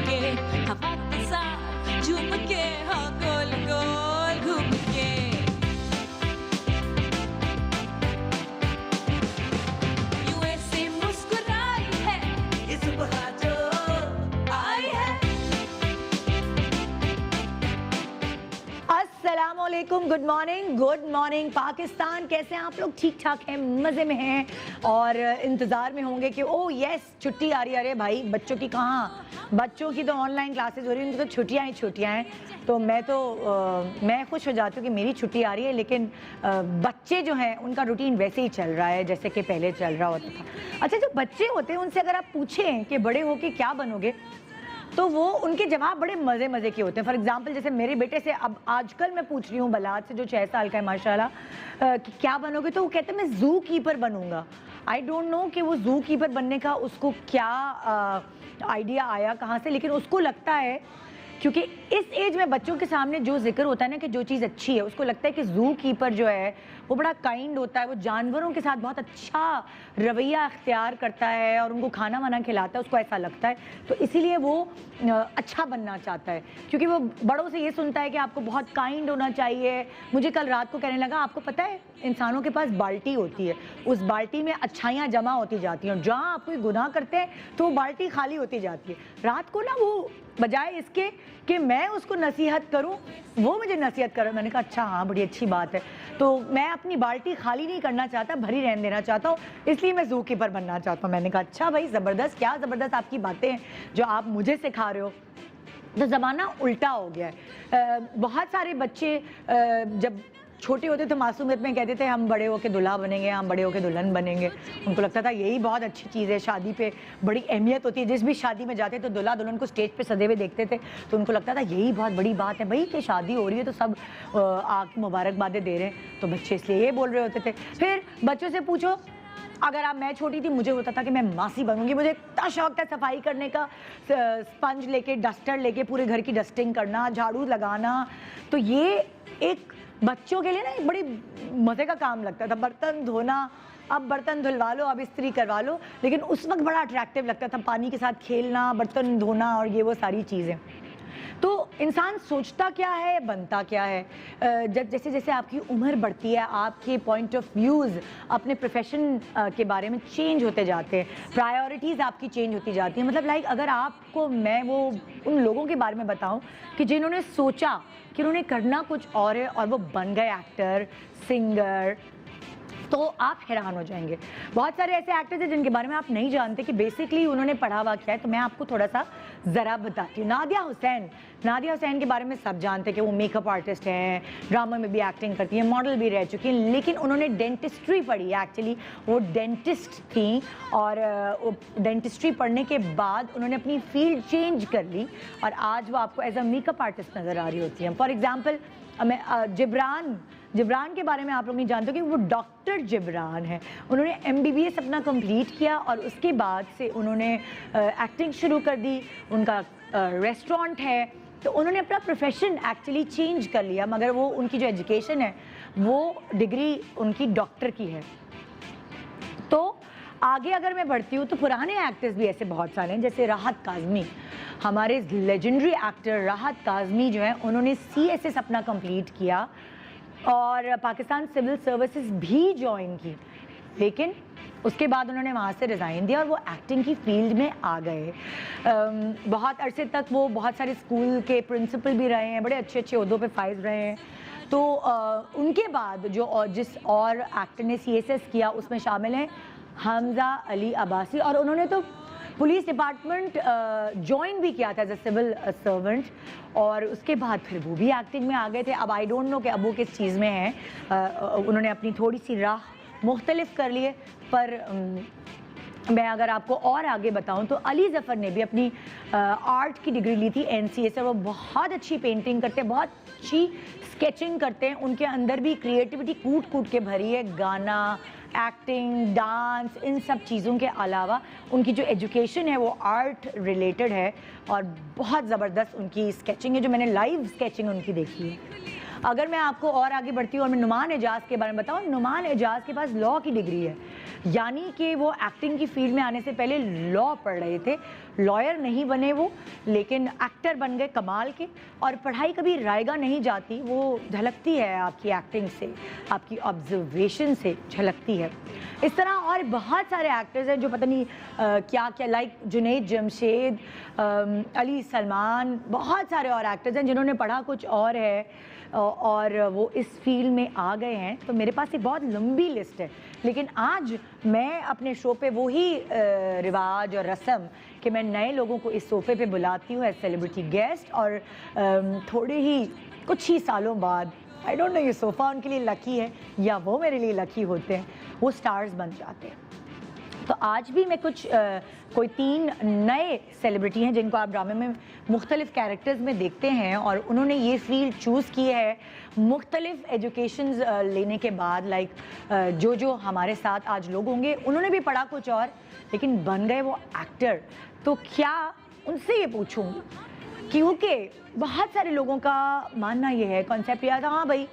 के, हवा के साथ झूम के, हाँ गोल गोल घूम के। यूं ऐसे मुस्कुराई है ये सुबह जो आई है। अस्सलामुअलैकुम, गुड मॉर्निंग पाकिस्तान। कैसे हैं आप लोग? ठीक ठाक हैं, मज़े में हैं और इंतज़ार में होंगे कि ओह यस छुट्टी आ रही है। अरे भाई बच्चों की कहाँ, बच्चों की तो ऑनलाइन क्लासेस हो रही हैं, उनकी तो छुट्टियाँ ही छुट्टियाँ हैं। तो मैं खुश हो जाती हूँ कि मेरी छुट्टी आ रही है, लेकिन बच्चे जो हैं उनका रूटीन वैसे ही चल रहा है जैसे कि पहले चल रहा होता था। अच्छा, जो बच्चे होते हैं उनसे अगर आप पूछें कि बड़े होके क्या बनोगे, तो वो उनके जवाब बड़े मज़े के होते हैं। फॉर एग्जांपल जैसे मेरे बेटे से अब आजकल मैं पूछ रही हूँ बलाद से, जो 6 साल का है माशाल्लाह, कि क्या बनोगे, तो वो कहते हैं मैं ज़ू कीपर बनूंगा। आई डोंट नो कि वो ज़ू कीपर बनने का उसको क्या आइडिया आया कहाँ से, लेकिन उसको लगता है, क्योंकि इस एज में बच्चों के सामने जो जिक्र होता है ना कि जो चीज़ अच्छी है, उसको लगता है कि ज़ू कीपर जो है वो बड़ा काइंड होता है, वो जानवरों के साथ बहुत अच्छा रवैया अख्तियार करता है और उनको खाना वाना खिलाता है, उसको ऐसा लगता है। तो इसीलिए वो अच्छा बनना चाहता है, क्योंकि वो बड़ों से ये सुनता है कि आपको बहुत काइंड होना चाहिए। मुझे कल रात को कहने लगा, आपको पता है इंसानों के पास बाल्टी होती है, उस बाल्टी में अच्छाइयाँ जमा होती जाती हैं और जहाँ आप कोई गुनाह करते हैं तो वो बाल्टी खाली होती जाती है। रात को ना वो बजाय इसके कि मैं उसको नसीहत करूं, वो मुझे नसीहत करे। मैंने कहा अच्छा हाँ, बड़ी अच्छी बात है। तो मैं अपनी बाल्टी खाली नहीं करना चाहता, भरी रहने देना चाहता हूँ, इसलिए मैं ज़ू कीपर बनना चाहता हूँ। मैंने कहा अच्छा भाई ज़बरदस्त, क्या ज़बरदस्त आपकी बातें हैं जो आप मुझे सिखा रहे हो। तो ज़माना उल्टा हो गया है। बहुत सारे बच्चे जब छोटे होते तो मासूमियत में कहते थे हम बड़े होकर दूल्हा बनेंगे, हम बड़े होकर दुल्हन बनेंगे। उनको लगता था यही बहुत अच्छी चीज़ है, शादी पे बड़ी अहमियत होती है। जिस भी शादी में जाते तो दूल्हा दुल्हन को स्टेज पे सजे हुए देखते थे, तो उनको लगता था यही बहुत बड़ी बात है भाई कि शादी हो रही है तो सब आके मुबारकबादें दे रहे हैं। तो बच्चे इसलिए ये बोल रहे होते थे। फिर बच्चों से पूछो, अगर मैं छोटी थी मुझे होता था कि मैं मासी बनूंगी, मुझे इतना शौक था सफाई करने का, स्पंज लेके डस्टर लेके पूरे घर की डस्टिंग करना, झाड़ू लगाना। तो ये एक बच्चों के लिए ना एक बड़ी मज़े का काम लगता था। बर्तन धोना, अब बर्तन धुलवा लो, अब इस्त्री करवा लो, लेकिन उस वक्त बड़ा अट्रैक्टिव लगता था पानी के साथ खेलना, बर्तन धोना और ये वो सारी चीज़ें। तो इंसान सोचता क्या है, बनता क्या है। जैसे जैसे आपकी उम्र बढ़ती है, आपके पॉइंट ऑफ व्यूज़ अपने प्रोफेशन के बारे में चेंज होते जाते हैं, प्रायोरिटीज़ आपकी चेंज होती जाती हैं। मतलब लाइक अगर आपको मैं वो उन लोगों के बारे में बताऊं कि जिन्होंने सोचा कि उन्होंने करना कुछ और है और वो बन गए एक्टर, सिंगर, तो आप हैरान हो जाएंगे। बहुत सारे ऐसे एक्टर्स हैं जिनके बारे में आप नहीं जानते कि बेसिकली उन्होंने पढ़ा हुआ क्या है। तो मैं आपको थोड़ा सा ज़रा बताती हूँ। नादिया हुसैन के बारे में सब जानते हैं कि वो मेकअप आर्टिस्ट हैं, ड्रामा में भी एक्टिंग करती हैं, मॉडल भी रह चुकी हैं, लेकिन उन्होंने डेंटिस्ट्री पढ़ी है। एक्चुअली वो डेंटिस्ट थी और डेंटिस्ट्री पढ़ने के बाद उन्होंने अपनी फील्ड चेंज कर ली और आज वो आपको एज अ मेकअप आर्टिस्ट नज़र आ रही होती हैं। फॉर एग्ज़ाम्पल जिब्रान के बारे में आप लोग नहीं जानते कि वो डॉक्टर जिब्रान है। उन्होंने MBBS अपना कंप्लीट किया और उसके बाद से उन्होंने एक्टिंग शुरू कर दी। उनका रेस्टोरेंट है, तो उन्होंने अपना प्रोफेशन एक्चुअली चेंज कर लिया, मगर वो उनकी जो एजुकेशन है वो डिग्री उनकी डॉक्टर की है। तो आगे अगर मैं बढ़ती हूँ तो पुराने एक्टर्स भी ऐसे बहुत सारे हैं, जैसे राहत काज़मी। हमारे लेजेंडरी एक्टर राहत काज़मी जो है, उन्होंने CSS अपना कंप्लीट किया और पाकिस्तान सिविल सर्विसेज भी ज्वाइन की, लेकिन उसके बाद उन्होंने वहाँ से रिज़ाइन दिया और वो एक्टिंग की फील्ड में आ गए। बहुत अरसे तक वो बहुत सारे स्कूल के प्रिंसिपल भी रहे हैं, बड़े अच्छे अच्छे ओहदों पे फाइज रहे हैं। तो उनके बाद जिस और एक्टर ने CSS किया उसमें शामिल हैं हमजा अली अब्बासी, और उन्होंने तो पुलिस डिपार्टमेंट ज्वाइन भी किया था एज अ सिविल सर्वेंट, और उसके बाद फिर वो भी एक्टिंग में आ गए थे। अब आई डोंट नो कि अब वो किस चीज़ में हैं। उन्होंने अपनी थोड़ी सी राह मुख्तलिफ कर लिए, पर मैं अगर आपको और आगे बताऊं तो अली ज़फ़र ने भी अपनी आर्ट की डिग्री ली थी NCA से। वो बहुत अच्छी पेंटिंग करते हैं, बहुत अच्छी स्केचिंग करते हैं। उनके अंदर भी क्रिएटिविटी कूट कूट के भरी है। गाना, एक्टिंग, डांस, इन सब चीज़ों के अलावा उनकी जो एजुकेशन है वो आर्ट रिलेटेड है और बहुत ज़बरदस्त उनकी स्केचिंग है, जो मैंने लाइव स्केचिंग उनकी देखी है। अगर मैं आपको और आगे बढ़ती हूँ और मैं नुमान एजाज के बारे में बताऊँ, नुमान एजाज के पास लॉ की डिग्री है, यानी कि वो एक्टिंग की फील्ड में आने से पहले लॉ पढ़ रहे थे। लॉयर नहीं बने वो, लेकिन एक्टर बन गए कमाल के। और पढ़ाई कभी रायगा नहीं जाती, वो झलकती है आपकी एक्टिंग से, आपकी ऑब्जर्वेशन से झलकती है। इस तरह और बहुत सारे एक्टर्स हैं जो पता नहीं क्या क्या, लाइक जुनैद जमशेद, अली सलमान, बहुत सारे और एक्टर्स हैं जिन्होंने पढ़ा कुछ और है और वो इस फील्ड में आ गए हैं। तो मेरे पास एक बहुत लंबी लिस्ट है, लेकिन आज मैं अपने शो पे वही रिवाज और रस्म कि मैं नए लोगों को इस सोफे पे बुलाती हूँ एज सेलिब्रिटी गेस्ट, और थोड़े ही कुछ ही सालों बाद, आई डोंट नो ये सोफ़ा उनके लिए लकी है या वो मेरे लिए लकी होते हैं, वो स्टार्स बन जाते हैं। तो आज भी मैं कोई 3 नए सेलिब्रिटी हैं जिनको आप ड्रामे में मुख्तलिफ कैरेक्टर्स में देखते हैं, और उन्होंने ये फील्ड चूज़ की है मुख्तलिफ एजुकेशन लेने के बाद। लाइक जो हमारे साथ आज लोग होंगे उन्होंने भी पढ़ा कुछ और, लेकिन बन गए वो एक्टर। तो क्या उनसे ये पूछूंगी, क्योंकि बहुत सारे लोगों का मानना ये है, कॉन्सेप्ट यह था, हाँ भाई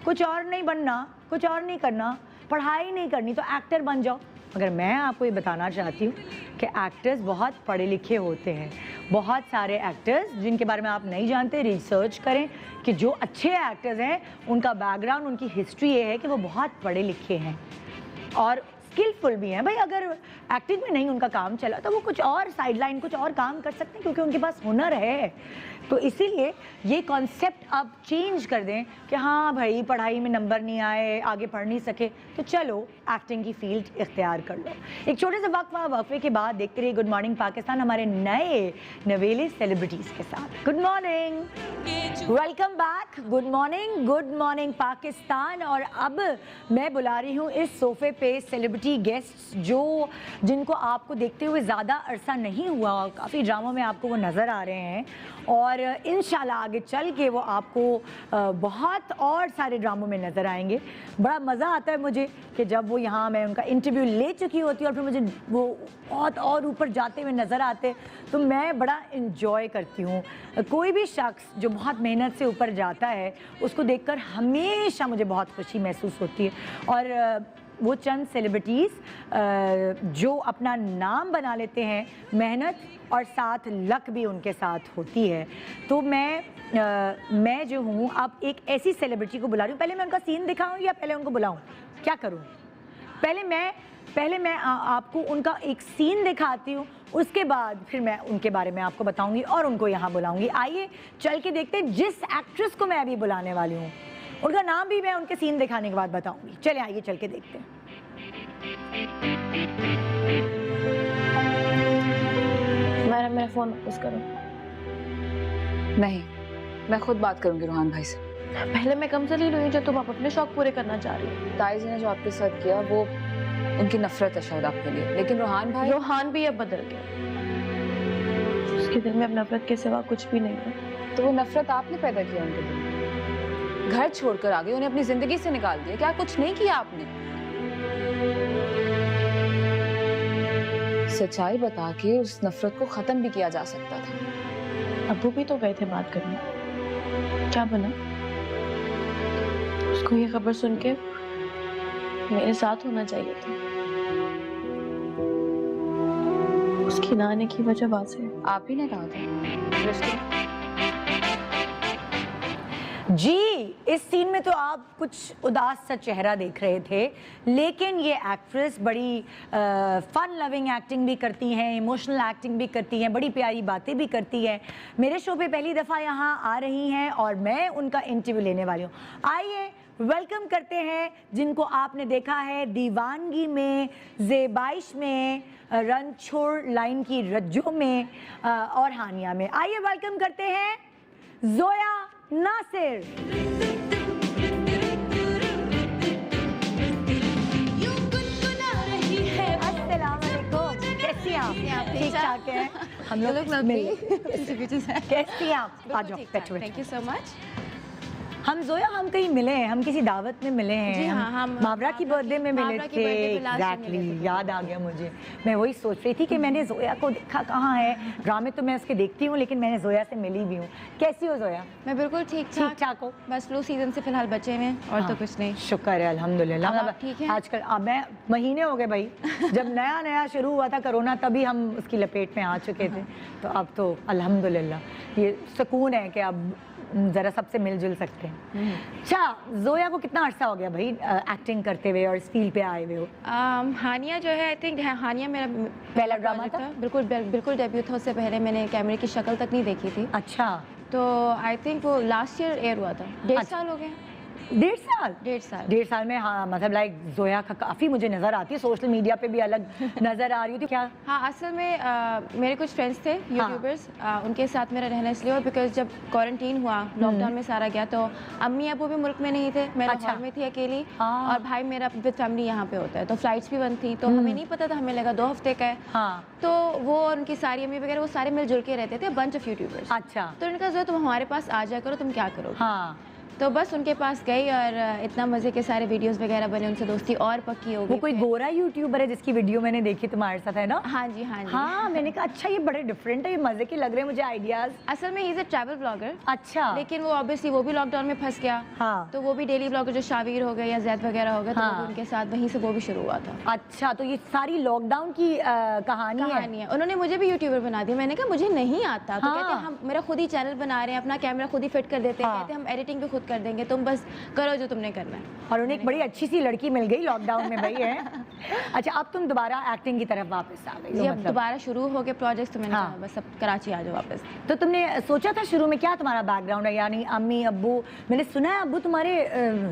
कुछ और नहीं बनना, कुछ और नहीं करना, पढ़ाई नहीं करनी तो एक्टर बन जाओ। मगर मैं आपको ये बताना चाहती हूँ कि एक्टर्स बहुत पढ़े लिखे होते हैं। बहुत सारे एक्टर्स जिनके बारे में आप नहीं जानते, रिसर्च करें कि जो अच्छे एक्टर्स हैं उनका बैकग्राउंड, उनकी हिस्ट्री ये है कि वो बहुत पढ़े लिखे हैं और स्किलफुल भी हैं। भाई अगर एक्टिंग में नहीं उनका काम चला तो वो कुछ और साइडलाइन कुछ और काम कर सकते हैं, क्योंकि उनके पास हुनर है। तो इसीलिए ये कॉन्सेप्ट अब चेंज कर दें कि हाँ भाई पढ़ाई में नंबर नहीं आए, आगे पढ़ नहीं सके, तो चलो एक्टिंग की फील्ड इख्तियार कर लो। एक छोटे से वक्फे के बाद देखते रहिए गुड मॉर्निंग पाकिस्तान हमारे नए नवेले सेलिब्रिटीज़ के साथ। Good morning, welcome back, good morning Pakistan. और अब मैं बुला रही हूँ इस सोफे पे सेलिब्रिटी गेस्ट्स जिनको आपको देखते हुए ज़्यादा अरसा नहीं हुआ, काफ़ी ड्रामों में आपको वो नज़र आ रहे हैं, और इंशाल्लाह आगे चल के वो आपको बहुत और सारे ड्रामों में नज़र आएंगे। बड़ा मज़ा आता है मुझे कि जब वो यहाँ, मैं उनका इंटरव्यू ले चुकी होती हूँ और फिर मुझे वो बहुत और ऊपर जाते हुए नज़र आते, तो मैं बड़ा इन्जॉय करती हूँ। कोई भी शख्स जो बहुत मेहनत से ऊपर जाता है उसको देखकर हमेशा मुझे बहुत खुशी महसूस होती है। और वो चंद सेलिब्रिटीज़ जो अपना नाम बना लेते हैं, मेहनत और साथ लक भी उनके साथ होती है। तो मैं जो हूँ अब एक ऐसी सेलिब्रिटी को बुला रही हूँ। पहले मैं उनका सीन दिखाऊँ या पहले उनको बुलाऊँ, क्या करूँ? पहले मैं आपको उनका एक सीन दिखाती हूँ, उसके बाद फिर मैं उनके बारे में आपको बताऊँगी और उनको यहाँ बुलाऊँगी। आइए चल के देखते हैं जिस एक्ट्रेस को मैं अभी बुलाने वाली हूँ, उनका नाम भी मैं उनके सीन दिखाने के बाद बताऊंगी। चले आइए चल के देखते हैं। मेरा फ़ोन वापस करो। नहीं, मैं खुद बात करूंगी रूहान भाई से। पहले मैं कम से ले लूँगी जो तुम आप अपने शौक पूरे करना चाह रही हो। ताई जी ने जो आपके साथ किया वो उनकी नफरत है शायद आपके लिए, लेकिन रूहान भी अब बदल गया, उसके दिल में अब नफरत के सिवा कुछ भी नहीं है। तो वो नफरत आपने पैदा किया उनके दिल में। घर छोड़कर आ गए, उन्हें अपनी जिंदगी से निकाल दिया, क्या कुछ नहीं किया आपने? सच्चाई बता के उस नफरत को खत्म भी किया जा सकता था। अब्बू भी तो गए थे बात करने, क्या बना? उसको ये खबर सुन के मेरे साथ होना चाहिए था। उसकी ना आने की वजह बात है। आप ही ने कहा था जी। इस सीन में तो आप कुछ उदास सा चेहरा देख रहे थे, लेकिन ये एक्ट्रेस बड़ी फन लविंग एक्टिंग भी करती हैं, इमोशनल एक्टिंग भी करती हैं, बड़ी प्यारी बातें भी करती हैं। मेरे शो पे पहली दफ़ा यहाँ आ रही हैं और मैं उनका इंटरव्यू लेने वाली हूँ। आइए वेलकम करते हैं जिनको आपने देखा है दीवानगी में, ज़ेबाइश में, रणछोड़ लाइन की रज्जों में और हानिया में। आइए वेलकम करते हैं जोया नासिर। अस्सलाम वालेकुम, कैसी हैं आप? ठीक ठाक हैं हम लोग। कैसी हैं आप? आ जाओ, बैठो। Thank you so much. हम जोया हम कहीं मिले हैं, हम किसी दावत में मिले हैं। जी हाँ, हम मावरा की बर्थडे में मिले मावरा की थे। birthday पे last time मिले एग्जैक्टली, थे। याद आ गया मुझे। मैं वही सोच रही थी कि मैंने जोया को देखा कहाँ है। ड्रामे तो मैं उसके देखती हूँ, लेकिन मैंने जोया से मिली भी हूँ। कैसी हो जोया? मैं बिल्कुल ठीक ठीक ठाक हो? बस फ्लू सीजन से फिलहाल बचे हुए हैं और तो कुछ नहीं। शुक्र है अल्हम्दुलिल्लाह। अब आप ठीक हैं? आजकल अब मैं महीने हो गए भाई, जब नया नया शुरू हुआ था कोरोना तभी हम उसकी लपेट में आ चुके थे। तो अब तो अल्हम्दुलिल्लाह ये सुकून है कि अब ज़रा सबसे मिलजुल सकते हैं। अच्छा, जोया को कितना अरसा हो गया भाई एक्टिंग करते हुए और इस फील्ड पे आए हुए हो? हानिया जो है, आई थिंक हानिया मेरा पहला ड्रामा project था? बिल्कुल डेब्यू था। उससे पहले मैंने कैमरे की शक्ल तक नहीं देखी थी। अच्छा, तो आई थिंक वो लास्ट ईयर एयर हुआ था। 1.5 अच्छा। साल हो गए। 1.5 साल? 1.5 साल। 1.5 साल में हाँ, मतलब लाइक जोया का काफ़ी मुझे नज़र आती है, सोशल मीडिया पे भी अलग नज़र आ रही थी क्या? हाँ, असल में मेरे कुछ फ्रेंड्स थे यूट्यूबर्स, उनके साथ मेरा रहना इसलिए हुआ बिकॉज जब क्वारंटीन हुआ, लॉकडाउन में सारा गया, तो अम्मी अबू भी मुल्क में नहीं थे, मैं अच्छा। लाहौर में थी अकेली, हाँ। और भाई मेरा विद फैमिली यहाँ पे होता है, तो फ्लाइट्स भी बंद थी, तो हमें नहीं पता था, हमें लगा 2 हफ्ते का है। हाँ, तो वो और उनकी सारी अम्मी वगैरह वो सारे मिलजुल के रहते थे, बंच ऑफ यूट्यूबर्स। अच्छा, तो उन्होंने कहा जो तुम हमारे पास आ जाया करो, तुम क्या करोगे? हाँ। तो बस उनके पास गई और इतना मज़े के सारे वीडियोस वगैरह बने, उनसे दोस्ती और पक्की हो गई। वो कोई फिर- गोरा यूट्यूबर है जिसकी वीडियो मैंने देखी तुम्हारे साथ, है ना? हाँ जी, हाँ जी। हाँ, मैंने कहा अच्छा ये बड़े डिफरेंट है, ये मजे के लग रहे हैं मुझे आइडियाज। असल में he is a travel blogger, अच्छा, लेकिन वो ऑब्वियसली वो भी लॉकडाउन में फंस गया। हाँ। तो वो भी डेली ब्लॉगर जो शावीर हो गए या जैद वगैरह हो गए, तो वो हाँ। भी उनके साथ वहीं से वो भी शुरू हुआ था। अच्छा, तो ये सारी लॉकडाउन की कहानी है। कहानी है। उन्होंने मुझे भी यूट्यूबर बना दिया। मैंने कहा मुझे नहीं आता, तो हाँ। कहते हैं हम मेरा खुद ही चैनल बना रहे हैं, अपना कैमरा खुद ही फिट कर देते हैं, हाँ। कहते हैं हम एडिटिंग भी खुद कर देंगे, तुम बस करो जो तुमने करना है। और उन्हें एक बड़ी अच्छी सी लड़की मिल गई लॉकडाउन में भाई है। अच्छा, अब तुम दोबारा एक्टिंग की तरफ वापस आ गई हो जी, अब मतलब। दोबारा शुरू हो गए प्रोजेक्ट्स, तो मैंने हाँ। कहा बस अब कराची आ जाओ वापस। तो तुमने सोचा था शुरू में, क्या तुम्हारा बैकग्राउंड है, यानी अम्मी अब्बू, मैंने सुना है अब्बू तुम्हारे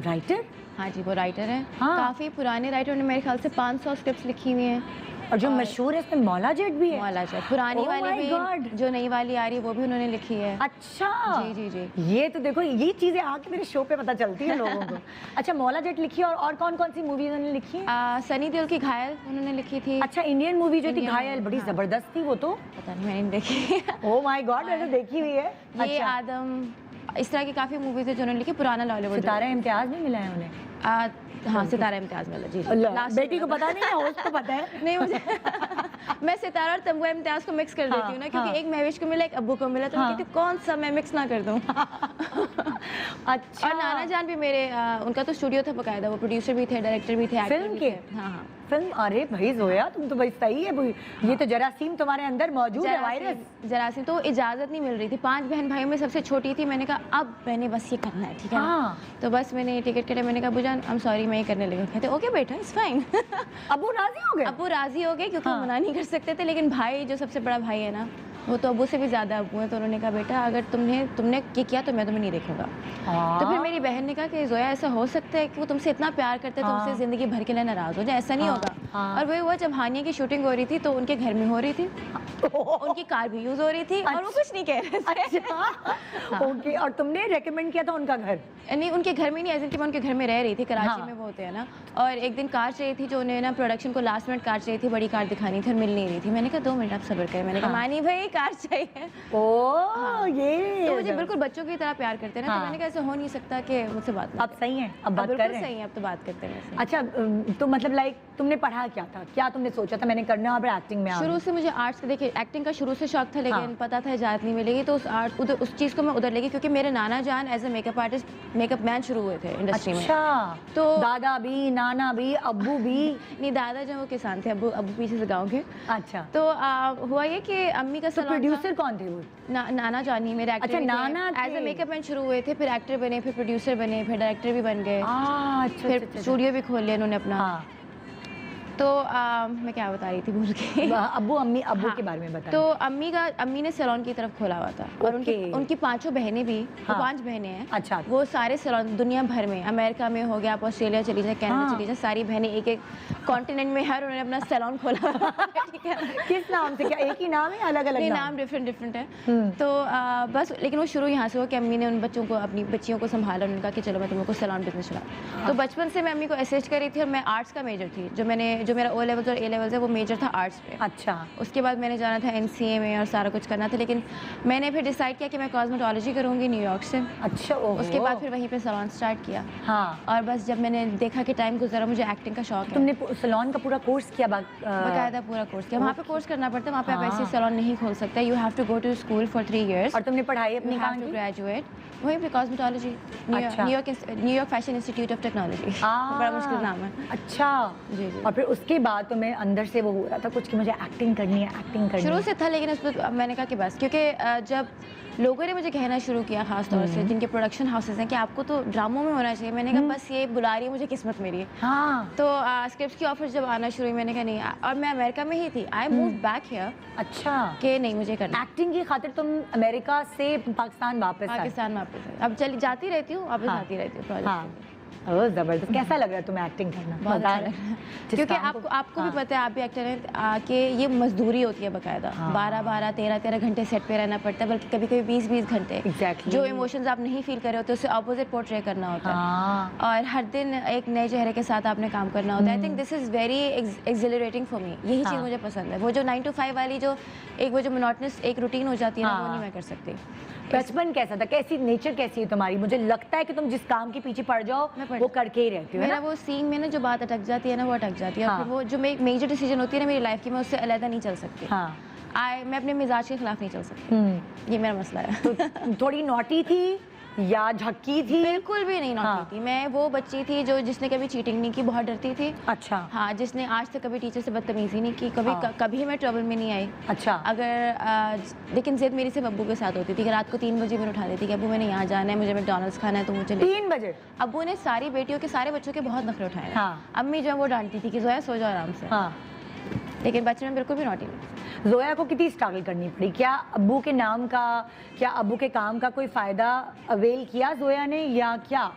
राइटर? हाँ जी, वो राइटर हैं। हाँ। काफ़ी पुराने राइटर ने, मेरे ख्याल से 500 स्क्रिप्ट्स लिखी हुई हैं। और जो मशहूर है इसमें मौला जेट भी है। मौला जेट पुरानी Oh वाली my भी, God! जो नई वाली आ रही है वो भी उन्होंने लिखी है। अच्छा, जी जी जी। ये तो देखो, ये चीजें आके मेरे शो पे पता चलती है लोगों को। अच्छा, मौला जेट लिखी है, और कौन कौन सी मूवीज उन्होंने लिखी है? सनी देओल की घायल उन्होंने लिखी थी। अच्छा, इंडियन मूवी जो थी Indian घायल, movie, बड़ी हाँ। जबरदस्त थी वो तो। पता नहीं, मैंने नहीं देखी। ओह माय गॉड, मैंने तो देखी हुई है। ये अच्छा, आदम, इस तरह की काफ़ी मूवीज है जो उन्होंने लिखी, पुराना लॉलीवुड। सितारा इम्तियाज नहीं मिला है उन्हें? हाँ, सितारा इम्तियाज मिला जी। अल्लाह, Last बेटी में को मिला। पता नहीं है, होस्ट को पता है। नहीं मुझे मैं सितारा और तंबुआ इम्तियाज को मिक्स कर देती हूँ ना, क्योंकि हाँ। एक महविश को मिला, एक अब्बू को मिला, तो मैं हाँ। कहती हूँ कौन सा मैं मिक्स ना कर दूँ। अच्छा, और नाना जान भी मेरे, उनका तो स्टूडियो था बकायदा, वो प्रोड्यूसर भी थे, डायरेक्टर भी थे, एक्टर फिल्म भी के? थे। हाँ हाँ। फिल्म, अरे भाई जोया तुम तो भाई सही है भाई, ये तो जरासीम तुम्हारे अंदर मौजूद है, वायरस। जरासीम तो इजाज़त नहीं मिल रही थी। 5 बहन भाइयों में सबसे छोटी थी। मैंने कहा अब मैंने बस ये करना है, ठीक है ना? हाँ। तो बस मैंने टिकट कटा, मैंने कहा बुजान आई एम सॉरी, मैं ये करने लगा। कहते ओके बेटा, इट्स फाइन। अबू राजी हो गए? अबू राजी हो गए, क्योंकि हाँ। वो मना नहीं कर सकते थे, लेकिन भाई जो सबसे बड़ा भाई है ना, वो तो अबू से भी ज़्यादा अबू है, तो उन्होंने कहा बेटा अगर तुमने ये किया तो मैं तुम्हें नहीं देखूंगा। हाँ। तो फिर मेरी बहन ने कहा कि जोया ऐसा हो सकता है कि वो तुमसे इतना प्यार करते हैं, हाँ। तुमसे ज़िंदगी भर के लिए नाराज़ हो जाए, ऐसा नहीं हाँ, होगा। हाँ। और वही हुआ, जब हानिया की शूटिंग हो रही थी तो उनके घर में हो रही थी, उनकी कार भी यूज़ हो रही थी, और वो कुछ नहीं कह रहे थे। अच्छा, ओके, और तुमने रेकमेंड किया था उनका घर? नहीं, उनके घर में नहीं, एज इन कि मैं उनके घर में रह रही थी, कराची हाँ। में वो होते हैं ना। और एक दिन कार चाहिए थी, जो उन्हें ना प्रोडक्शन को लास्ट मिनट कार चाहिए थी, बड़ी कार दिखानी थी और मिल नहीं रही थी। मैंने कहा 2 मिनट आप सब्र करें। मैंने कहा हाँ। मानी भाई कार चाहिए। ओ ये तो मुझे बिल्कुल बच्चों की तरह प्यार करते हैं ना, हाँ। तो मैंने कहा ऐसा हो नहीं सकता कि मुझसे बात ना अब सही है, अब करें। बात कर बिल्कुल रहे हैं। सही है, अब तो बात करते हैं वैसे। अच्छा, तो मतलब लाइक तुमने पढ़ा क्या था, क्या तुमने सोचा था मैंने करना है और एक्टिंग में आ शुरू गई? से मुझे आर्ट्स का, देखिए एक्टिंग का शुरू से शौक था, लेकिन हाँ। पता था इजाज़त नहीं मिलेगी, तो उस चीज़ को मैं उधर लेगी, क्योंकि मेरे नाना जान as a makeup artist, makeup man शुरू हुए थे इंडस्ट्री में। अच्छा, तो दादा भी, नाना भी, अब्बू भी? नहीं, दादा जो वो किसान थे, अबू पीछे से गाँव के। अच्छा, तो हुआ ये कि अम्मी का तो सलून था। प्रोड्यूसर कौन थे वो? नाना जानी मेरे एक्टर। अच्छा, नाना एज ए थे। मेकअप मैन शुरू हुए थे, फिर एक्टर बने, फिर प्रोड्यूसर बने, फिर डायरेक्टर भी बन गए, अच्छा, फिर अच्छा, स्टूडियो भी खोल लिया उन्होंने अपना। हाँ। तो मैं क्या बता रही थी, भूल गई। अब्बू अम्मी अब्बू हाँ, के बारे में बताइए। तो अम्मी ने सैलून की तरफ खोला हुआ था, और उनकी 5 बहनें भी, वो हाँ। 5 बहनें हैं। अच्छा। वो सारे सैलून दुनिया भर में, अमेरिका में हो गया, आप ऑस्ट्रेलिया चली जाए, कनाडा हाँ। चली जाए, सारी बहनें एक एक कॉन्टिनेंट में है, उन्होंने अपना सैलून खोला हुआ है, ठीक है। किस नाम से, क्या एक ही नाम है, अलग अलग नहीं, नाम? नाम डिफरेंट है। हम्म। तो बस, लेकिन वो शुरू यहाँ से हुआ कि अम्मी ने उन बच्चों को, अपनी बच्चियों को संभाला, उन्होंने कहा कि चलो मैं तुमको सैलून बिजनेस चला। तो बचपन से मैं अम्मी को असिस्ट कर रही थी, और मैं आर्ट्स का मेजर थी, जो मेरा O लेवल्स और A लेवल्स है वो मेजर था आर्ट्स पे। अच्छा। उसके बाद मैंने जाना था NCA में और सारा कुछ करना था, लेकिन मैंने फिर डिसाइड किया कि मैं कॉस्मेटोलॉजी करूँगी न्यूयॉर्क से। अच्छा। ओहो। उसके बाद फिर वहीं पे सैलून स्टार्ट किया। हाँ। और बस जब मैंने देखा कि टाइम गुजरा, मुझे एक्टिंग का शौक है। तुमने सैलून का पूरा कोर्स किया? बकायदा पूरा कोर्स किया। वहाँ पे कोर्स करना पड़ता है, वहाँ पे आप ऐसे सैलून नहीं खोल सकते। You have to go to school for 3 years। और तुमने पढ़ाई अपनी कहाँ की? ग्रेजुएट वहीं पे कॉस्मेटोलॉजी, अच्छा। New York fashion institute of technology. बड़ा मुश्किल नाम है। अच्छा। जी जी। और फिर उसके बाद तुम्हें अंदर से वो हो रहा था कुछ कि मुझे एक्टिंग करनी है, एक्टिंग करनी शुरू है? से था, लेकिन उस पर मैंने कहा कि बस, क्योंकि जब लोगों ने मुझे कहना शुरू किया, खास तौर से जिनके प्रोडक्शन हाउसेज हैं, कि आपको तो ड्रामों में होना चाहिए, मैंने कहा बस ये बुला रही है मुझे किस्मत मेरी। हाँ। तो स्क्रिप्ट की ऑफर जब आना शुरू हुई, मैंने कहा नहीं, और मैं अमेरिका में ही थी। आई मूव बैक हियर अच्छा। कि नहीं मुझे करना। एक्टिंग की खातिर तुम अमेरिका से पाकिस्तान वापस आए? पाकिस्तान वापस अब चली जाती रहती हूँ, वापस हाँ। आती रहती हूँ हाँ। प्रोजेक्ट। ओह जबरदस्त। कैसा लग रहा है तुम्हें एक्टिंग करना? बहुत मजा अच्छा आ रहा लग रहा है? है। जिस क्योंकि काम को- आपको भी हाँ। पता है, आप भी एक्टर हैं, कि ये मजदूरी होती है बाकायदा। हाँ। 12-12, 13-13 घंटे सेट पे रहना पड़ता है, बल्कि कभी कभी 20-20 घंटे। Exactly। जो इमोशंस आप नहीं फील कर रहे होते उससे अपोजिट पोर्ट्रे करना होता है। हाँ। और हर दिन एक नए चेहरे के साथ आपने काम करना होता है। I think this is very accelerating for me. यही चीज़ हाँ। मुझे पसंद है। वो जो 9 to 5 वाली जो मोनोटनस एक रूटीन हो जाती है ना, वो हाँ। नहीं मैं कर सकती। बचपन कैसा था? कैसी नेचर कैसी है तुम्हारी? मुझे लगता है कि तुम जिस काम के पीछे पड़ जाओ मैं पड़ वो जाती। करके ही रहती हो, है मेरा ना? वो सीन में ना जो बात अटक जाती है ना, वो अटक जाती है। और हाँ। फिर वो जो मेजर डिसीजन होती है ना मेरी लाइफ की, मैं उससे अलग नहीं चल सकती। हाँ। मैं अपने मिजाज के खिलाफ नहीं चल सकती। ये मेरा मसला है। तो थोड़ी नॉटी थी या झक्की थी? बिल्कुल भी नहीं नौटी हाँ। थी। मैं वो बच्ची थी जो जिसने कभी चीटिंग नहीं की, बहुत डरती थी। अच्छा। हाँ, जिसने आज तक कभी टीचर से बदतमीजी नहीं की, कभी हाँ। कभी मैं ट्रबल में नहीं आई। अच्छा। लेकिन जिद मेरी सिर्फ अब्बू के साथ होती थी कि रात को 3 बजे मैंने उठा देती कि अब्बू मैंने यहाँ जाना है, मुझे मैकडॉनल्ड्स खाना है, तो मुझे ले। 3 बजे? अब्बू ने सारी बेटियों के, सारे बच्चों के बहुत नखरे उठाए हैं। हाँ। अम्मी जो है वो डांटती थी कि जोया सो जाओ आराम से। हाँ। लेकिन बच्चे में बिल्कुल भी नॉटी नहीं। जोया को कितनी स्ट्रगल करनी पड़ी? क्या अब्बू के नाम का, क्या अब्बू के काम का कोई फ़ायदा अवेल किया जोया ने, या क्या?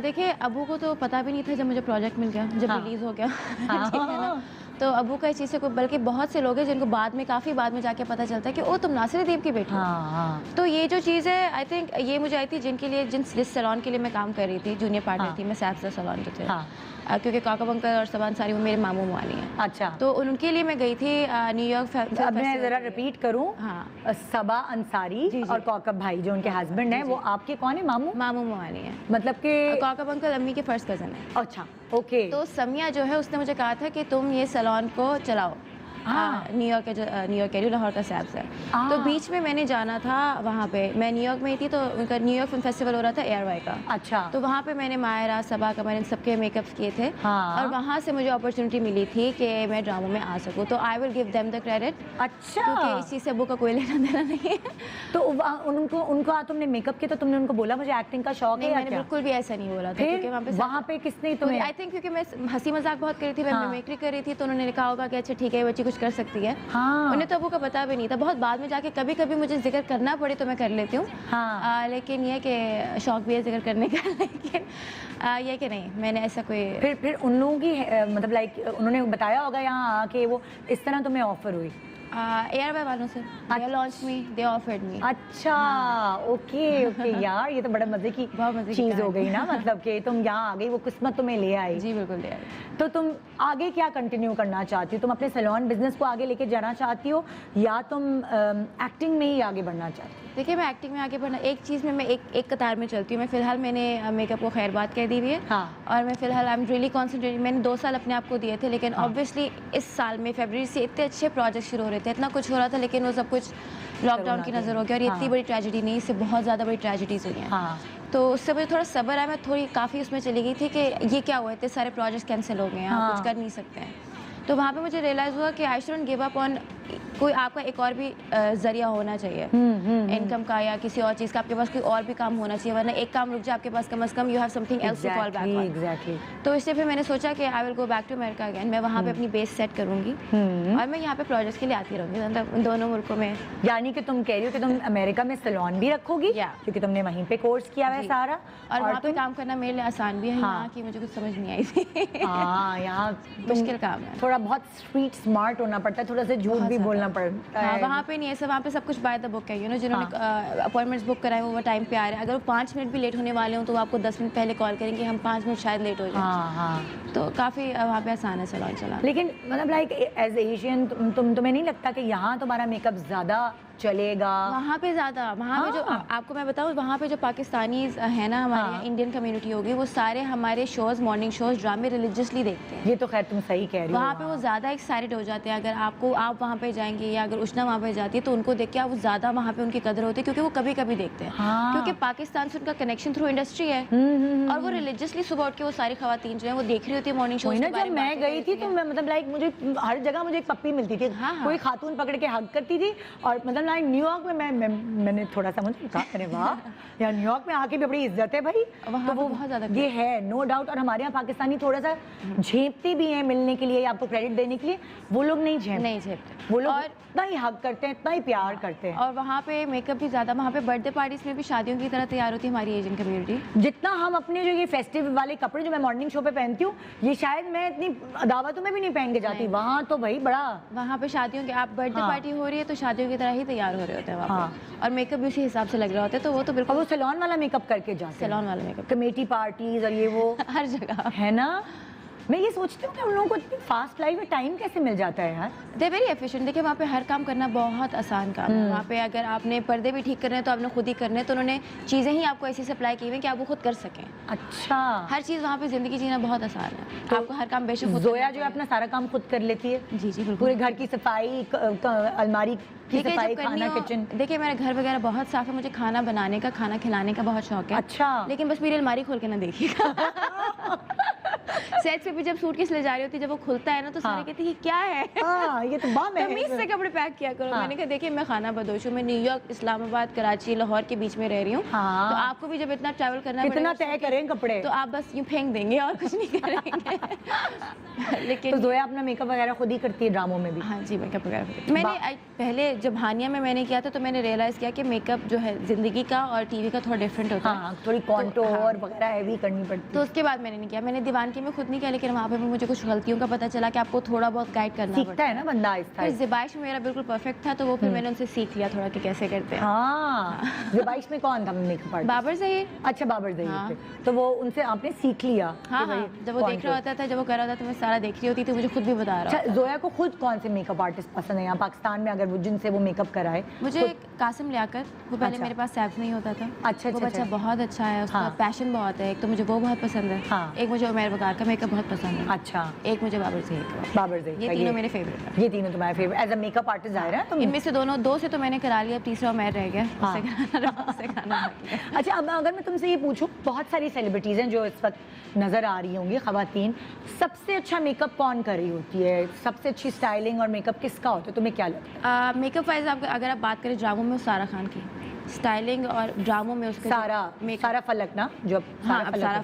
देखिए, अब्बू को तो पता भी नहीं था जब मुझे प्रोजेक्ट मिल गया, जब हाँ। रिलीज़ हो गया। हाँ। ठीक है ना? तो अब्बू का इस चीज़ से कोई, बल्कि बहुत से लोग हैं जिनको बाद में, काफ़ी बाद में जाके पता चलता है कि ओ तुम नासिर अदीब की बेटी हो। हाँ हाँ। तो ये जो चीज़ है, आई थिंक ये मुझे आई थी, जिनके लिए, जिस सैलून के लिए मैं काम कर रही थी, जूनियर पार्टनर हाँ। थी मैं, सैफ सैलून जो थे। हाँ। क्योंकि काका अंकल और सबान सारी वो मेरे मामू मुआनी हैं। अच्छा। तो उनके लिए मैं गई थी न्यूयॉर्क। अब मैं ज़रा रिपीट करूं। हाँ। सबा अंसारी जी, जी। और कौकब भाई जो उनके हस्बैंड हैं, वो आपके कौन है? मामू? मामू मुआनी है। मतलब कि काका अंकल अम्मी के फर्स्ट कज़न है। अच्छा, ओके। तो समिया जो है उसने मुझे कहा था कि तुम ये सैलून को चलाओ। हाँ। न्यूयॉर्क के लाहौर का सैब से। हाँ। तो बीच में मैंने जाना था वहाँ पे, मैं न्यूयॉर्क में ही थी, तो उनका न्यूयॉर्क फिल्म फेस्टिवल हो रहा था ARY का। अच्छा। तो वहाँ पे मैंने मायरा, सबा, कमर, इन सबके मेकअप्स किए थे। हाँ। और वहाँ से मुझे अपॉर्चुनिटी मिली थी कि मैं ड्रामों में आ सकूँ। तो I will give them the credit, अच्छा। क्योंकि इस चीज़ से अब्बू का कोई लेना देना नहीं है। तो उनको तुमने मेकअप किया तो तुमने उनको बोला मुझे एक्टिंग का शौक है नहीं, या मैंने क्या? बिल्कुल भी ऐसा नहीं बोला था, क्योंकि फिर वहाँ पे वहाँ पे किसने तुम्हें? आई थिंक क्योंकि मैं हंसी मजाक बहुत करी थी, मैं हाँ। मिमिक्री कर रही थी, तो उन्होंने लिखा होगा कि अच्छा ठीक है, ये बच्ची कुछ कर सकती है। हाँ। उन्हें तो अब्बू का पता भी नहीं था। बहुत बाद में जाके कभी कभी मुझे जिक्र करना पड़े तो मैं कर लेती हूँ। हाँ। लेकिन ये कि शौक भी है जिक्र करने का। लेकिन ये कि नहीं, मैंने ऐसा कोई। फिर उन लोगों की मतलब लाइक उन्होंने बताया होगा यहाँ आके वो इस तरह तुम्हें ऑफर हुई? ARY वालों से they launch me, they offered me. अच्छा, ओके ओके। यार ये तो बड़ा मजे की बहुत मजे की चीज हो कहानी। गई ना, मतलब कि तुम यहाँ आ गई, वो किस्मत तुम्हें ले आई। जी बिल्कुल दे। तो तुम आगे क्या कंटिन्यू करना चाहती हो? तुम अपने सैलून बिजनेस को आगे लेके जाना चाहती हो या तुम एक्टिंग में ही आगे बढ़ना चाहती हो? देखिए, मैं एक्टिंग में आगे बढ़ना, एक चीज़ में मैं एक कतार में चलती हूँ। मैं फ़िलहाल मैंने मेकअप को खैर बात कह दी हुई है। हाँ। और मैं फ़िलहाल आई एम रियली कॉन्सेंट्रेटिंग। मैंने 2 साल अपने आप को दिए थे, लेकिन हाँ। ऑब्वियसली इस साल में फरवरी से इतने अच्छे प्रोजेक्ट शुरू हो रहे थे, इतना कुछ हो रहा था, लेकिन वो सब कुछ लॉकडाउन की नज़र हो गया। और ये इतनी हाँ। बड़ी ट्रेजेडी नहीं, इससे बहुत ज़्यादा बड़ी ट्रेजेडीज हुई हैं। हाँ। तो उससे मुझे थोड़ा सब्र आया। मैं थोड़ी काफ़ी उसमें चली गई थी कि ये क्या हुआ, इतने सारे प्रोजेक्ट्स कैंसिल हो गए हैं, आप कुछ कर नहीं सकते हैं। तो वहाँ पे मुझे रियलाइज़ हुआ कि I shouldn't give up on, कोई आपका एक और भी जरिया होना चाहिए इनकम का या किसी और चीज़ का। आपके पास कोई और भी काम होना चाहिए, वरना एक काम रुक जाए आपके पास, कम से कम you have something else to fall back on. Exactly. तो इसलिए फिर मैंने सोचा कि I will go back to America again. मैं वहाँ पे अपनी बेस सेट करूँगी और मैं यहाँ पे प्रोजेक्ट्स के लिए आती रहूँगी, मतलब दोनों मुल्कों में। यानी कि तुम कह रही हो कि तुम अमेरिका में सैलून भी रखोगी, या। क्योंकि तुमने वहीं पे कोर्स किया हुआ है सारा, और वहाँ पे तुम काम करना मेरे लिए आसान भी है। हाँ। यहाँ की मुझे कुछ समझ नहीं आई थी। हाँ, यहाँ मुश्किल काम है। थोड़ा बहुत स्ट्रीट स्मार्ट होना पड़ता है, थोड़ा सा झूठ भी भी ज़्यादा। बोलना पड़ता हाँ, है। वहाँ पे नहीं है सब, वहाँ पे सब कुछ बाय द बुक है, यू नो, जिन्होंने अपॉइंटमेंट्स बुक कराए वो टाइम पे आ रहे हैं। अगर वो 5 मिनट भी लेट होने वाले हों तो वो आपको 10 मिनट पहले कॉल करेंगे, हम 5 मिनट शायद लेट हो जाए। हाँ हाँ। तो काफ़ी वहाँ पे आसान है सैलून चलाना। लेकिन मतलब लाइक एज एशियन तुम्हें नहीं लगता कि यहाँ तुम्हारा मेकअप ज़्यादा चलेगा? वहाँ पे ज़्यादा, वहाँ पे जो आपको मैं बताऊँ, वहाँ पे जो पाकिस्तानी है ना, हमारे यहाँ इंडियन कम्युनिटी होगी, वो सारे हमारे शोज़, मॉर्निंग शोज़, ड्रामे रिलीजियसली देखते हैं। ये तो खैर तुम सही कह रही हो। वहाँ पे वो ज़्यादा एक्साइटेड हो जाते हैं। अगर आप वहाँ पे जाएंगे या अगर उष्णा वहाँ पे जाती है तो उनको देख के आप ज़्यादा वहाँ पे उनकी कदर होती है, क्योंकि वो कभी कभी देखते हैं। हाँ। क्योंकि पाकिस्तान से उनका कनेक्शन थ्रू इंडस्ट्री है, और वो रिलीजियसली सुबह उठ के वो सारी खवातीन जो है वो देख रही होती है मॉर्निंग शो। वही ना, जब मैं गई थी तो मैं मतलब लाइक मुझे हर जगह मुझे एक पप्पी मिलती थी। हाँ, हाँ। कोई खातून पकड़ के हग करती थी। और मतलब लाइक न्यूयॉर्क में मैंने थोड़ा सा मुझे कहा, अरे वाह यार न्यूयॉर्क में आके भी बड़ी इज्जत है भाई। वहाँ तो पे वो बहुत ज़्यादा ये है नो डाउट। और हमारे यहाँ पाकिस्तानी थोड़ा सा झेपते भी हैं मिलने के लिए, आपको क्रेडिट देने के लिए। वो लोग नहीं झेपते, वो लोग इतना ही हग करते हैं, इतना ही प्यार करते हैं। और वहाँ पे मेकअप भी ज़्यादा, वहाँ पे बर्थडे पार्टीज में भी शादियों की तरह तैयार होती है हमारी एशियन कम्युनिटी। जितना हम अपने जो ये फेस्टिव वाले कपड़े जो मैं मॉर्निंग शो पे पहनती हूँ, ये शायद मैं इतनी दावतों में भी नहीं पहन के जाती। वहाँ तो भाई बड़ा, वहाँ पे शादियों के, आप बर्थडे पार्टी हो रही है तो शादियों की तरह ही तैयार हो रहे होते हैं वहाँ पे, और मेकअप भी उसी हिसाब से लग रहा होता है। तो वो तो और बिल्कुल वो सैलून वाला मेकअप करके जाते हैं, सैलून वाला मेकअप कमेटी पार्टीज और ये वो हर जगह है ना। मैं ये सोचती हूँ कि उन लोगों को इतनी फास्ट लाइफ में टाइम कैसे मिल जाता है यार। They very efficient. देखिए वहाँ पे हर काम करना बहुत आसान काम है। वहाँ पे अगर आपने पर्दे भी ठीक करने हैं तो आपने खुद ही करने हैं, तो उन्होंने चीज़ें ही आपको ऐसी सप्लाई की हुई हैं कि आप वो खुद कर सकें। अच्छा, हर चीज़ वहाँ पे ज़िंदगी जीना बहुत आसान है। तो आपको हर काम बेशक खुद जोया जो है अपना सारा काम खुद कर लेती है। जी जी बिल्कुल। पूरे घर की सफाई, अलमारी की ठीक है, सफाई, जब करनी खाना, हो, किचन। देखिए मेरा घर वगैरह बहुत साफ है, मुझे खाना बनाने का, खाना खिलाने का बहुत शौक है। अच्छा। लेकिन बस मेरी अलमारी खोल के ना देखिएगा। सेट पे भी जब सूटकेस ले जा रही होती, जब वो खुलता है ना तो सारे कहते हैं ये क्या है। हाँ, ये तो बम है। तमीज से कपड़े पैक किया करो। मैंने कहा देखिए मैं खाना बदोश हूँ, मैं न्यूयॉर्क, इस्लामाबाद, कराची, लाहौर के बीच में रह रही हूँ। हाँ। तो आपको भी जब इतना ट्रैवल करना कितना पड़ेगा तय करें कपड़े, तो आप बस यूँ फेंक देंगे और कुछ नहीं करेंगे। तो लेकिन जोया अपना मेकअप वगैरह खुद ही करती है ड्रामों में भी। हाँ जी, मेकअप वगैरह मैंने पहले जब हानिया में मैंने किया था तो मैंने रियलाइज़ किया कि मेकअप जो है ज़िंदगी का और टीवी का थोड़ा डिफरेंट होता है। हाँ, थोड़ी कॉन्टोर वगैरह हैवी करनी पड़ती तो उसके बाद मैंने नहीं किया। मैंने दीवानगी में खुद नहीं किया, लेकिन वहाँ पे भी मुझे कुछ गलतियों का पता चला कि आपको थोड़ा बहुत गाइड करना सीखता है ना बंदा आहिस्ता फिर आहिस्ता। ज़िबाइश में मेरा बिल्कुल परफेक्ट था, तो वो फिर मैंने उनसे सीख लिया थोड़ा कि कैसे करते हैं। हाँ, ज़िबाइश में कौन था मेकअप आर्टिस्ट? बाबर ज़हीर। अच्छा, बाबर ज़हीर हाँ। थे। तो वो उनसे आपने सीख लिया? हाँ कि हाँ, भाई जब वो देख रहा होता था, जब वो कर रहा होता था, मैं सारा देख रही होती थी, मुझे खुद भी बता रहा अच्छा, जोया को खुद कौन से मेकअप आर्टिस्ट पसंद है यहाँ पाकिस्तान में, अगर वो जिनसे वो मेकअप कराए? मुझे कासिम लियाकत, वो पहले अच्छा। मेरे पास सैफ नहीं होता था। अच्छा, वो अच्छा, बच्चा अच्छा। बहुत अच्छा है, उसका हाँ। पैशन बहुत है। एक तो मुझे वो बहुत पसंद है। हाँ। एक मुझे उमैर वकार का मेकअप बहुत पसंद है। अच्छा, एक मुझे बाबर ज़हीर का। बाबर ज़हीर ये का, तीनों मेरे फेवरेट हैं। ये तीनों तुम्हारे favourite as a makeup artist ज़ाहिर है तुम। इनमें से दो से तो मैंने करा लिया, अब तीसरा उमैर रह गया। हाँ। उससे खाना बाकी है। अच्छा, अब अगर मैं तुमसे ये पूछूं, बहुत सारी सेलिब्रिटीज़ हैं जो इस वक्त नज़र आ रही होंगी, ख़वातीन, सबसे अच्छा मेकअप कौन कर रही होती है? सबसे अच्छी स्टाइलिंग और मेकअप किसका होता है, तुम्हें क्या लगता है? मेकअप वाइज आप अगर आप बात करें ड्रामों में, सारा खान की स्टाइलिंग, और ड्रामों में उसके सारा फलक ना, जो हाँ, अब सारा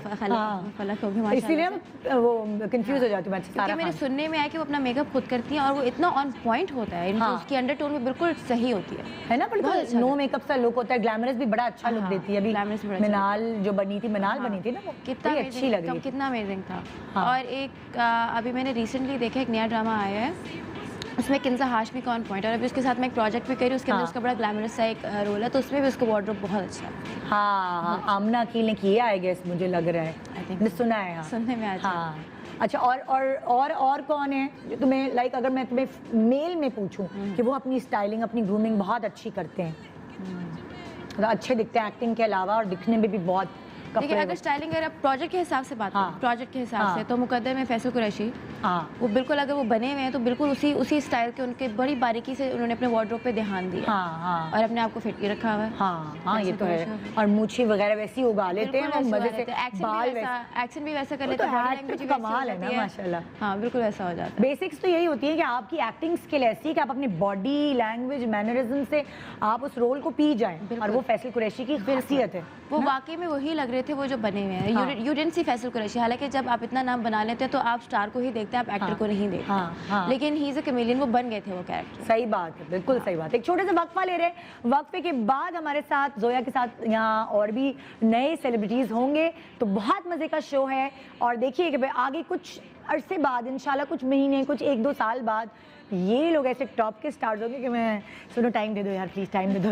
फलक होगी माशाल्लाह इसीलिए से। वो कंफ्यूज हो जाती हूँ मैं। क्योंकि सारा मेरे सुनने में आया कि वो अपना मेकअप खुद करती हैं और वो इतना ऑन पॉइंट होता है, हाँ। उसकी अंडरटोन में बिल्कुल सही होती है ना, बहुत बिल्कुल अच्छा नो मेकअप सा लुक होता है, ग्लैमरस भी बड़ा अच्छा लुक हाँ, देती है। अभी glamorous भी बड़ा अच्छा मिनाल जो बनी थी, मिनाल बनी थी ना, वो कितना बड़ी अच्छी लग रही थी। कितना अमेजिंग था। हाँ। और एक अभी मैंने रिसेंटली देखा, एक नया ड्रामा आया है, उसमें किन्जा हाशमी का ऑन पॉइंट, और अभी उसके साथ मैं एक प्रोजेक्ट भी कर रही हूँ, उसके अंदर हाँ। उसका बड़ा ग्लैमरस सा एक रोल है, तो उसमें भी उसका वार्डरोब बहुत अच्छा है। हाँ हाँ, आमना अकील ने किया आई गेस, मुझे लग रहा है, I think मैंने सुना है। हाँ। सुनने में अच्छा। हाँ। अच्छा, और कौन है जो तुम्हें लाइक, अगर मैं तुम्हें मेल में पूछूं कि वो अपनी स्टाइलिंग, अपनी ग्रूमिंग बहुत अच्छी करते हैं, मतलब अच्छे दिखते हैं एक्टिंग के अलावा, और दिखने में भी बहुत देखिए कपड़े अगर स्टाइलिंग, अगर आप प्रोजेक्ट के हिसाब से बात हाँ। करें, प्रोजेक्ट के हिसाब हाँ। से, तो मुकद्दर में फैसल कुरैशी, हाँ वो बिल्कुल अगर वो बने हुए हैं तो बिल्कुल उसी स्टाइल के, उनके बड़ी बारीकी से उन्होंने अपने वार्डरोब पे ध्यान दिया हाँ हाँ और अपने आप को फिट भी रखा हुआ है। हाँ, ये तो है। और मूछी वगैरह वैसी उगा लेते हैं, वो मजे से बाल एक्शन भी वैसा कर वो लेते तो हैं, बॉडी act लैंग्वेज भी तो वैसी हो कमाल है जाती ना, माशाल्लाह। हाँ बिल्कुल वैसा हो जाता है। बेसिक्स तो यही होती है कि आपकी एक्टिंग स्किल ऐसी है कि आप अपनी बॉडी लैंग्वेज, मैनरिज्म से आप उस रोल को पी जाएं, और वो फैसल कुरैशी की खासियत है। वो वाकई में वही लग रहे थे वो जो बने हुए हैं। हाँ। You didn't see Faisal Qureshi, हालांकि जब आप इतना नाम बना लेते हैं तो आप स्टार को ही देखते हैं, आप एक्टर को नहीं देखते। हाँ, हाँ। लेकिन ही इज अ कमेलियन, वो बन गए थे वो कैरेक्टर। सही बात है, बिल्कुल सही बात है। एक छोटे से वक्फा ले रहे हैं, वक्फे के बाद हमारे साथ जोया के साथ यहाँ और भी नए सेलिब्रिटीज होंगे, तो बहुत मजे का शो है। और देखिए कि भाई आगे कुछ अरसे बाद, इंशाल्लाह कुछ महीने, कुछ 1-2 साल बाद, ये लोग ऐसे टॉप के स्टार्स होंगे कि मैं सुनो टाइम दे दो यार प्लीज टाइम दे दो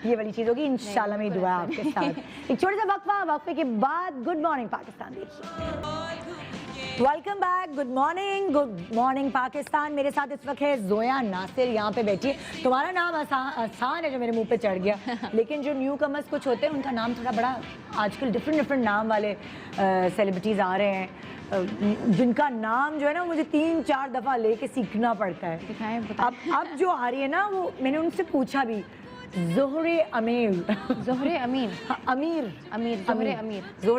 ये वाली चीज़ होगी इंशाल्लाह मेरी दुआ है आपके साथ। एक छोटा सा वक्फा, वक्फे के बाद गुड मॉर्निंग पाकिस्तान देखिए। Welcome back, good morning Pakistan. मेरे साथ इस वक्त है जोया नासिर यहाँ पे बैठी है। तुम्हारा नाम आसान है जो मेरे मुंह पे चढ़ गया, लेकिन जो न्यू कमर्स कुछ होते हैं उनका नाम थोड़ा बड़ा, आजकल डिफरेंट नाम वाले सेलिब्रिटीज़ आ रहे हैं जिनका नाम जो है ना मुझे 3-4 दफ़ा लेके सीखना पड़ता है। अब जो आ रही है ना वो मैंने उनसे पूछा भी, ज़ोहरे अमीर हाँ, ज़ोहरे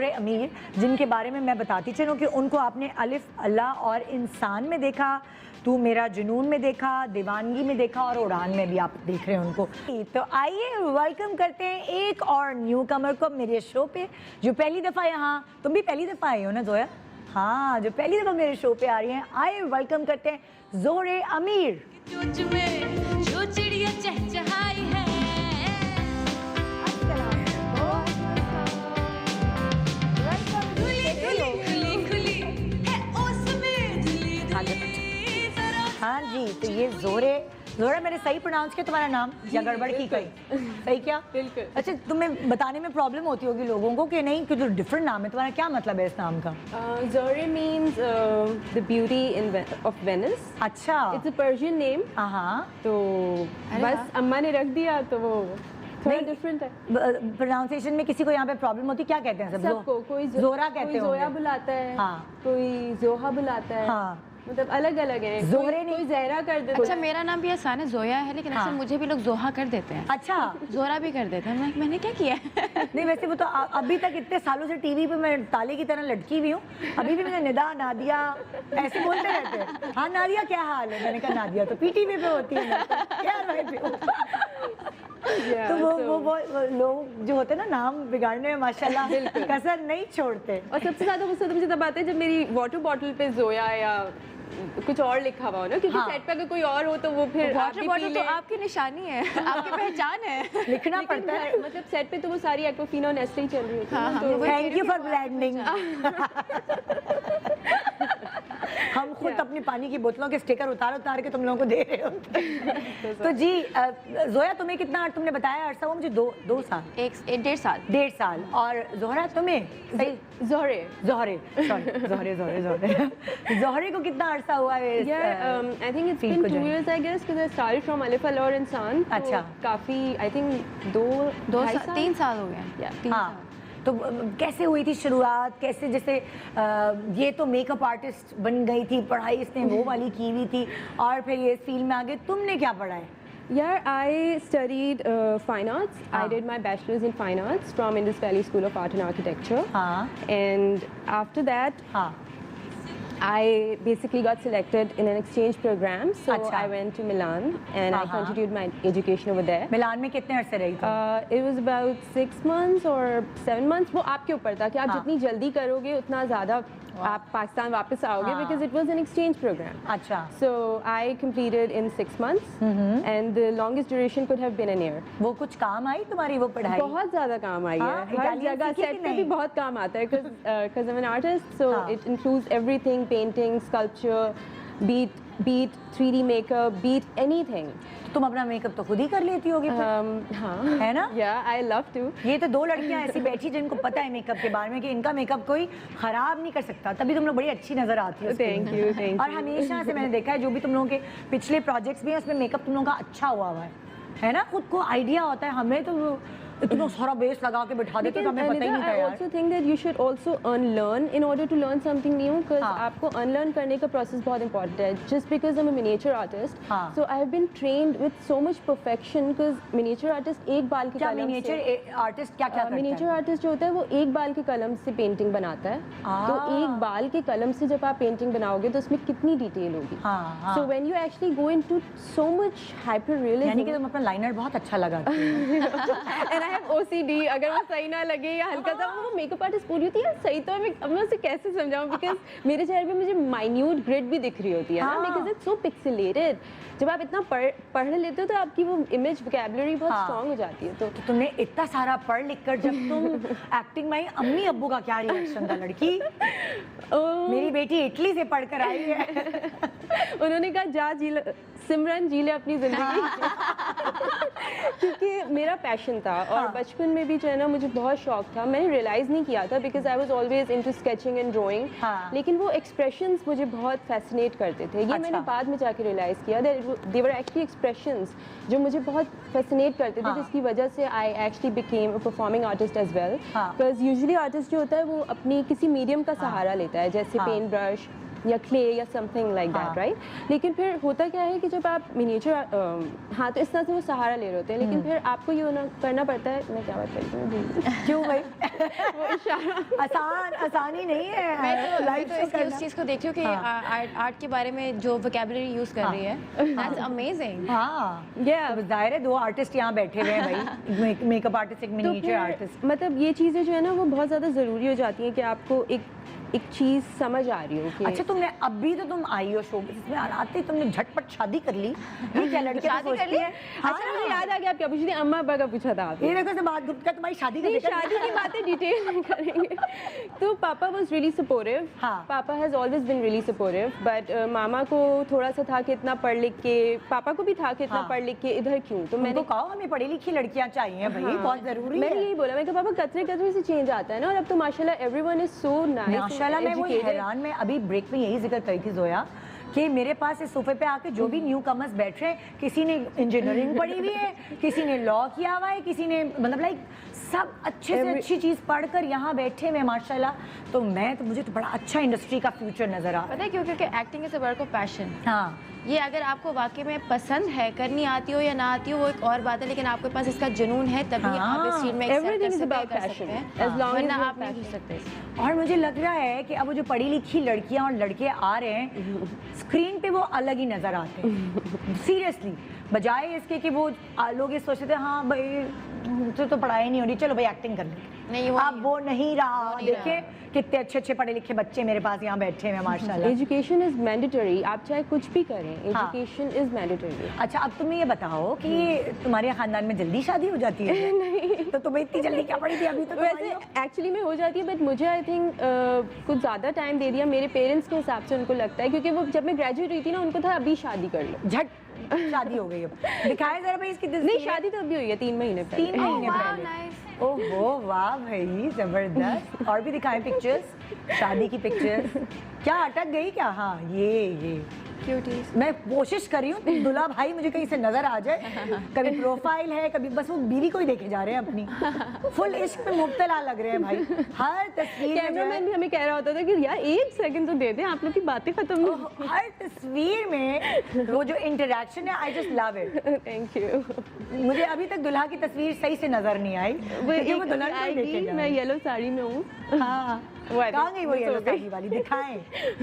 अमीर, जिनके बारे में मैं बताती चलूँ कि उनको आपने अलिफ अल्लाह और इंसान में देखा, तू मेरा जुनून में देखा, दीवानगी में देखा और उड़ान में भी आप देख रहे हैं उनको। तो आइए वेलकम करते हैं एक और न्यू कमर को मेरे शो पे, जो पहली दफ़ा यहाँ, तुम भी पहली दफ़ा आई हो ना जोया? हाँ, जो पहली दफ़ा मेरे शो पे आ रही हैं। आइए वेलकम करते हैं ज़ोहरे अमीर। चोंच में जो चिड़िया चहचहाई है, खुली है उसमें धुली जरा। हाँ जी, तो ये ज़ोहरा मैंने सही प्रोनाउंस किया तुम्हारा नाम या गड़बड़ की कही? सही क्या? बिल्कुल। अच्छा, तुम्हें बताने में प्रॉब्लम होती होगी लोगों को कि नहीं कि जो डिफरेंट नाम है, तुम्हारा क्या मतलब है इस नाम का? Zohre means the beauty of Venice. अच्छा, It's a Persian name. हाँ, तो बस अम्मा ने रख दिया तो वो थोड़ा नहीं, डिफरेंट है। प्रोनाउंसिएशन में किसी को यहाँ पे प्रॉब्लम होती, क्या कहते हैं सब लोग? सबको कोई ज़ोहरा कहते कोई जोया होंगे। बुलाता है, हाँ। कोई जोहा बुलाता है, हाँ। मतलब अलग अलग है। ज़ोहरे कोई नहीं। जहरा कर देता अच्छा, है। मेरा नाम भी आसान है, जोया है, लेकिन अक्सर हाँ। मुझे भी लोग जोहा कर देते हैं, अच्छा, जोहरा भी कर देते हैं। मैंने क्या किया है? नहीं वैसे वो तो अभी तक इतने सालों से टीवी पे मैं ताले की तरह लटकी हुई हूँ, अभी भी मुझे निदा, नादिया ऐसे बोलते रहते हैं। हाँ नादिया क्या हाल है? मैंने कहा नादिया तो पीटीवी पे होती है, क्या Yeah, तो so- वो लोग जो होते हैं ना नाम बिगाड़ने में माशाल्लाह कसर नहीं छोड़ते। और सबसे ज्यादा गुस्सा तो मुझे तब आता है जब मेरी वाटर बॉटल पे जोया या कुछ और लिखा हुआ हो ना, क्योंकि हाँ। सेट पे अगर कोई और हो तो वो फिर आप वाटर भी बॉटल पी तो लें। आपकी निशानी है, आपकी पहचान है। लिखना लेकिन पड़ता है। मतलब सेट पे तो वो सारी एक्वाफिना और नेस्ले ही चल रही होती है हाँ, ना, हाँ, तो वही थैंक यू फॉर ब्रांडिंग। हम खुद अपनी पानी की बोतलों के स्टिकर उतार के तुम लोगों को दे रहे हो। तो जी जोया तुम्हें कितना, तुमने बताया अरसा हुआ मुझे 2 साल, 1.5 साल। 1.5 साल। और जोहरा तुम्हें सही जोहरे जोहरे को कितना अरसा हुआ है इस, I think it's field been को 2 join? years I guess, because I started from Alif Allah और इंसान। तो अच्छा। काफी आई थिंक 2-3 साल हो गए। Yeah. हाँ, तो कैसे हुई थी शुरुआत? कैसे जैसे ये तो मेकअप आर्टिस्ट बन गई थी, पढ़ाई इसने वो वाली की हुई थी और फिर ये इस फील्ड में आ गए, तुमने क्या पढ़ा है? Yeah, I studied fine arts. I हाँ. did my bachelor's in fine arts from Indus Valley School of Art and Architecture. हाँ And after that, हाँ I basically got selected in an exchange program. So अच्छा. I went to Milan and I हाँ. continued my education over there. मिलान में कितने अरसे रही तुम? It was about 6 months or 7 months. वो आपके ऊपर था कि आप हाँ. जितनी जल्दी करोगे उतना ज़्यादा आप पाकिस्तान वापस आओगे, हाँ. because it was an exchange program. अच्छा, So I completed in 6 months and the longest duration could have been an year. वो कुछ काम आई तुम्हारी वो पढ़ाई? बहुत ज़्यादा काम आई है, हाँ, हर Italian जगह सीखी कि सेट पे नहीं? भी बहुत काम आता है, because I'm an artist, so हाँ. it includes everything: painting, sculpture, beat 3D makeup, beat anything. तुम अपना मेकअप तो खुद ही कर लेती होगी फिर, हाँ, है ना? Yeah, I love to. ये तो 2 लड़कियां ऐसी बैठी जिनको पता है मेकअप के बारे में कि इनका मेकअप कोई खराब नहीं कर सकता, तभी तुम लोग बड़ी अच्छी नजर आती हो। Thank you, thank और you. हमेशा से मैंने देखा है जो भी तुम लोगों के पिछले प्रोजेक्ट्स भी हैं उसमें मेकअप तुम लोगों का अच्छा हुआ है ना? खुद को आइडिया होता है, हमें तो इतना सारा बेस लगा के बिठा देते तो हमें पता ही नहीं था I यार। also think that you should also unlearn in order to learn something new, because हाँ. आपको unlearn करने का process बहुत important है. Just because I'm a miniature artist, हाँ. so I have been trained with so much perfection, because miniature artist एक बाल की क्या कलम से मिनिएचर आर्टिस्ट क्या क्या करता मिनिएचर है? आर्टिस्ट जो होता है वो एक बाल के कलम से पेंटिंग बनाता है. तो एक बाल के कलम से जब आप पेंटिंग बनाओगे तो उसमें कितनी डिटेल होगी. हाँ, हाँ. So when you actually go into so much hyper यानी realism, कि तुम अपना लाइनर बहुत अच्छा लगाती हो। and I have OCD, अगर वो सही ना लगे या हल्का सा, वो मेकअप आर्टिस्ट पूरी होती है सही, तो मैं उसे कैसे समझाऊं, बिकॉज मेरे चेहरे पे मुझे माइन्यूट ग्रिड भी दिख रही होती है ना, हाँ. Because it's so pixelated. जब आप इतना पढ़ लेते हो तो आपकी वो इमेज वोकैबुलरी बहुत हाँ. स्ट्रांग हो जाती है. तो तुमने इतना सारा पढ़ लिख कर जब तुम एक्टिंग में आई, अम्मी अब्बू का क्या रिएक्शन था? लड़की मेरी बेटी इटली से पढ़ कर आई है। उन्होंने कहा जा जी ले, सिमरन जी ले अपनी ज़िंदगी। क्योंकि मेरा पैशन था और बचपन में भी जो है ना मुझे बहुत शौक था। मैंने रियलाइज़ नहीं किया था because I was always into sketching and drawing, लेकिन वो एक्सप्रेशंस मुझे बहुत फैसिनेट करते थे। ये मैंने बाद में जाके रियलाइज़ किया दे वर एक्चुअली एक्सप्रेशंस जो मुझे बहुत फैसिनेट करते थे, जिसकी वजह से I actually became a performing artist as well. Because usually artist जो होता है वो अपनी किसी मीडियम का सहारा लेता है, जैसे पेंट ब्रश या क्ले या समथिंग लाइक दैट, राइट। लेकिन फिर होता क्या है कि जब आप मिनिएचर हाँ तो इस तरह से वो सहारा ले रहे होते हैं, लेकिन फिर आपको ये करना पड़ता है। मैं क्या बात करती हूँ क्यों भाई? वो इशारा आसानी नहीं है। मैं तो उस चीज़ को देखती हूँ कि आर्ट के बारे में जो वोकैबुलरी यूज़ कर रही है, दैट्स अमेजिंग। हाँ, Yeah. जाहिर है 2 आर्टिस्ट यहाँ बैठे हुए हैं भाई, मेकअप आर्टिस्ट, एक मिनिएचर आर्टिस्ट। मतलब ये चीज़ें जो है ना वो बहुत ज़्यादा ज़रूरी हो जाती हैं कि आपको एक चीज़ समझ आ रही हो कि अच्छा तुमने अभी तो तुम आई हो शो इसमें आते ही तुमने झटपट शादी कर ली। ये क्या लड़के तो सोचती है। अच्छा मुझे याद आ गया आप क्या पूछ रही थी, अम्मा अब्बा का पूछा था आपने। ये देखो से बात गुप्त का तुम्हारी शादी का नहीं, जिक्र शादी की बातें डिटेल में करेंगे। तो पापा वाज रियली सपोर्टिव। पापा has always been really supportive, but मामा को थोड़ा सा था कि इतना पढ़ लिख के, पापा को भी था कि इतना पढ़ लिख के इधर क्यों। तो मैंने कहा हमें पढ़ी लिखी लड़कियां चाहिए भाई, बहुत जरूरी है। मैंने यही बोला, मैं कहा पापा कतरे कतरे से चेंज आता है ना, और अब तो माशाल्लाह एवरीवन इज सो नाइस। माशाल्लाह मैं वो हैरान में अभी ब्रेक में यही जिक्र करी थी जोया कि मेरे पास इस सोफे पे आके जो भी न्यू कमर्स बैठ रहे हैं, किसी ने इंजीनियरिंग पढ़ी हुई है, किसी ने लॉ किया हुआ है, किसी ने मतलब लाइक सब अच्छे से अच्छी चीज़ पढ़कर यहाँ बैठे हुए माशाल्लाह। तो मुझे तो बड़ा अच्छा इंडस्ट्री का फ्यूचर नजर आ रहा है। पता है क्यों? क्योंकि acting is a work of passion. हाँ, ये अगर आपको वाकई में पसंद है, करनी आती हो या ना आती हो वो एक और बात है, लेकिन आपके पास इसका जुनून है तभी आप इस चीज में Everything is about passion. As long as वरना you have आप नहीं घुस सकते इसमें। और मुझे लग रहा है कि अब वो जो पढ़ी लिखी लड़कियां और लड़के आ रहे हैं स्क्रीन पे वो अलग ही नजर आते हैं सीरियसली, बजाय इसके कि वो लोग ये सोचते थे हाँ भाई तो पढ़ाई नहीं हो रही, चलो भाई एक्टिंग कर ले। नहीं, अब वो नहीं रहा। देखिए कितने अच्छे अच्छे पढ़े लिखे बच्चे मेरे पास यहाँ बैठे हैं माशाल्लाह। एजुकेशन इज मैंडेटरी, आप चाहे कुछ भी करें, एजुकेशन इज मैंडेटरी। अच्छा अब तुम्हें ये बताओ कि तुम्हारे खानदान में जल्दी शादी हो जाती है? नहीं तो तुम्हें इतनी जल्दी क्या पड़ी थी अभी तो? वैसे एक्चुअली में हो जाती है, बट मुझे आई थिंक कुछ ज़्यादा टाइम दे दिया मेरे पेरेंट्स के हिसाब से। उनको लगता है क्योंकि वो जब मैं ग्रेजुएट हुई थी ना, उनको था अभी शादी कर लो, झट शादी हो गई। अब दिखाए जरा भाई इसकी नहीं शादी तो अभी हुई है 3 महीने पहले। 3 महीने पहले। ओहो वाह भाई जबरदस्त। और भी दिखाएं पिक्चर्स, शादी की पिक्चर्स। क्या अटक गई क्या? हाँ ये क्यूटीज। मैं कोशिश कर रही हूँ दुल्हा भाई मुझे कहीं से नजर आ जाए। कभी प्रोफाइल है, कभी बस वो बीवी को ही देखे जा रहे हैं अपनी। फुल इश्क में मुब्तला लग रहे हैं भाई। हर तस्वीर कैमरामैन भी हमें कह रहा होता था कि यार 1 सेकंड तो दे दें, आप लोग की बातें खत्म नहीं। हर तस्वीर में वो जो इंटरेक्शन है, I just love it. Thank you. मुझे अभी तक दुल्हा की तस्वीर सही से नजर नहीं आई। वो दुल्हन को ही देखे जा मैं रहे हैं। येलो साड़ी में हूँ। हाँ कहाँ गई वो येलो साड़ी वाली? दिखाएं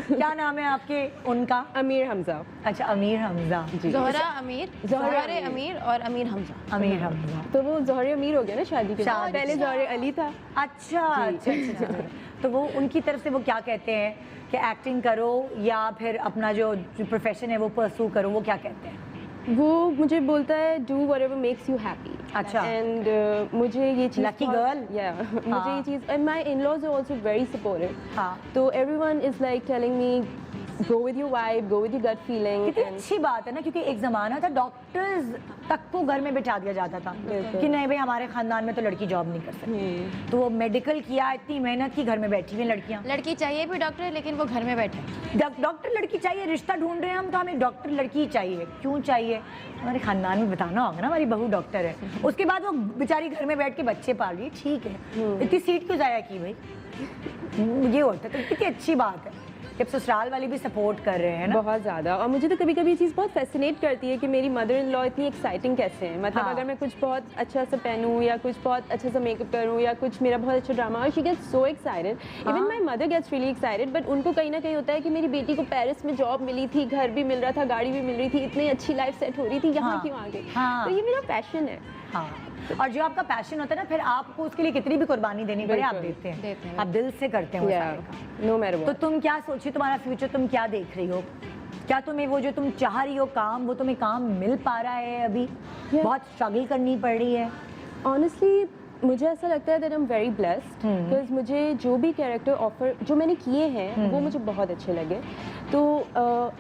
क्या नाम है आपके उनका? अमीर हमजा। अच्छा अमीर हमजा। ज़ोहरा अमीर, ज़ोहरे अमीर और अमीर हमजा। अमीर हमजा तो वो ज़ोहरे अमीर हो गया ना शादी के बाद, पहले ज़ोहरे अली था। अच्छा अच्छा अच्छा। तो वो उनकी तरफ से वो क्या कहते हैं कि एक्टिंग करो या फिर अपना जो प्रोफेशन है वो परस्यू करो, वो क्या कहते हैं? वो मुझे बोलता है do whatever makes you happy. अच्छा। एंड मुझे ये चीज़ Lucky girl. मुझे ये चीज़, and my in-laws are also very supportive. हाँ। तो everyone is like telling me go with your vibe, go with your gut feeling. कितनी अच्छी बात है ना, क्योंकि एक ज़माना था डॉक्टर्स तक को घर में बिठा दिया जाता था कि नहीं भाई हमारे खानदान में तो लड़की जॉब नहीं कर सकती। तो वो मेडिकल किया, इतनी मेहनत की, घर में बैठी हुई लड़कियाँ। लड़की चाहिए भी डॉक्टर, लेकिन वो घर में बैठे। डॉक्टर लड़की चाहिए, रिश्ता ढूंढ रहे हैं हम तो हमें डॉक्टर लड़की चाहिए। क्यों चाहिए? हमारे खानदान में बताना होगा ना हमारी बहू डॉक्टर है, उसके बाद वो बेचारी घर में बैठ के बच्चे पाल रही है। ठीक है, इतनी सीट क्यों जाया की भाई? ये होता है। तो कितनी अच्छी बात है जब ससुराल वाले भी सपोर्ट कर रहे हैं ना। बहुत ज़्यादा। और मुझे तो कभी कभी ये चीज़ बहुत फैसिनेट करती है कि मेरी मदर इन लॉ इतनी एक्साइटिंग कैसे हैं। मतलब अगर मैं कुछ बहुत अच्छा सा पहनूं या कुछ बहुत अच्छा सा मेकअप करूं या कुछ मेरा बहुत अच्छा ड्रामा, और she gets so excited. Even my mother gets really excited, but उनको कहीं ना कहीं होता है कि मेरी बेटी को पेरिस में जॉब मिली थी, घर भी मिल रहा था, गाड़ी भी मिल रही थी, इतनी अच्छी लाइफ सेट हो रही थी, यहाँ क्यों आ गई? तो ये मेरा पैशन है। हाँ, और जो आपका पैशन होता है ना, फिर आपको उसके लिए कितनी भी कुर्बानी देनी पड़े आप देते हैं, आप दिल से करते हैं वो सारे काम। नो मैटर तो तुम क्या सोची, तुम्हारा फ्यूचर तुम क्या देख रही हो? क्या तुम्हें वो जो तुम चाह रही हो काम, वो तुम्हें काम मिल पा रहा है अभी? बहुत स्ट्रगल करनी पड़ रही है? ऑनेस्टली मुझे ऐसा लगता है that I am very blessed, because मुझे जो भी कैरेक्टर ऑफर जो मैंने किए हैं वो मुझे बहुत अच्छे लगे। तो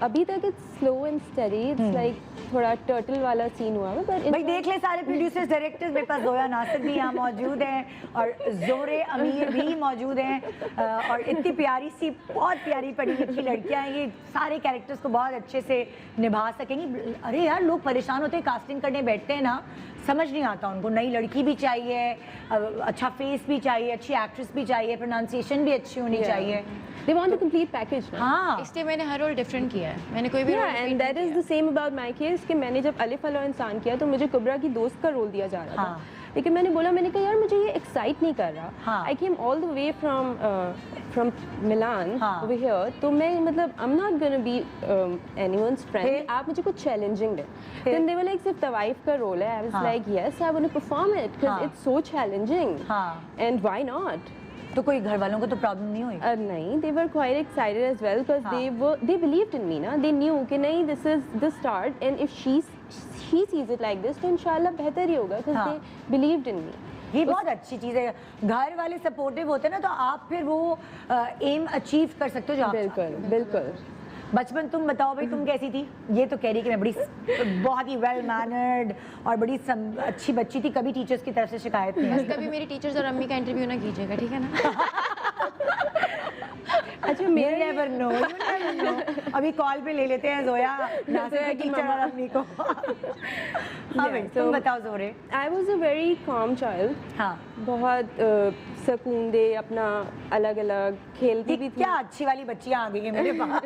अभी तक it's slow and study, it's like थोड़ा टर्टल वाला सीन हुआ है। पर भाई देख ले सारे प्रोड्यूसर्स डायरेक्टर्स, मेरे पास जोया नासिर भी यहाँ मौजूद हैं और जोरे अमीर भी मौजूद हैं और इतनी प्यारी सी, बहुत प्यारी पढ़ी लिखी लड़कियाँ हैं, ये सारे कैरेक्टर्स को बहुत अच्छे से निभा सकेंगी। अरे यार लोग परेशान होते हैं कास्टिंग करने बैठते हैं ना, समझ नहीं आता उनको, नई लड़की भी चाहिए, अच्छा फेस भी चाहिए, अच्छी एक्ट्रेस भी चाहिए, प्रोनाउंसिएशन भी अच्छी होनी चाहिए। They want a complete package ना। हाँ, इसलिए मैंने हर रोल डिफरेंट किया है, मैंने कोई भी role and that is the same about my case कि मैंने जब अलिफ अला इंसान किया तो मुझे कुबरा की दोस्त का रोल दिया जा रहा था, लेकिन मैंने बोला, मैंने कहा यार मुझे ये एक्साइट नहीं कर रहा। I came all the way from Milan over here, तो मैं मतलब I am not gonna be anyone's friend, आप मुझे कुछ चैलेंजिंग दें। देन दे वर लाइक सिर्फ तवाइफ का रोल है, I was like yes I want to perform it because it's so challenging and why not. तो कोई घर वालों को तो प्रॉब्लम नहीं हुई? नहीं, they were quite excited as well because they believed in me ना, they knew कि नहीं this is the start and if she sees it like this तो इंशाल्लाह बेहतर ही होगा because they believed in me। ये बहुत अच्छी चीज़ है, घर वाले सपोर्टिव होते हैं ना तो आप फिर वो एम अचीव कर सकते हो जो आप। बिल्कुल बिल्कुल। बचपन तुम बताओ भाई, तुम कैसी थी? ये तो कह रही कि मैं बड़ी बहुत ही वेल मैनर्ड और बड़ी अच्छी बच्ची थी, कभी टीचर्स की तरफ से शिकायत नहीं? बस कभी मेरी टीचर्स और अम्मी का इंटरव्यू ना कीजिएगा, ठीक है ना? अच्छा, मेरे नेवर नो, अभी कॉल पे ले लेते हैं जोया नासिर की टीचर और अम्मी को। हाँ भाई, तुम बताओ जोरे। I was a very com child. हाँ, बहुत सुकून दे, अपना अलग अलग खेलती भी थी। क्या अच्छी वाली बच्चियाँ आ गई हैं मेरे पास,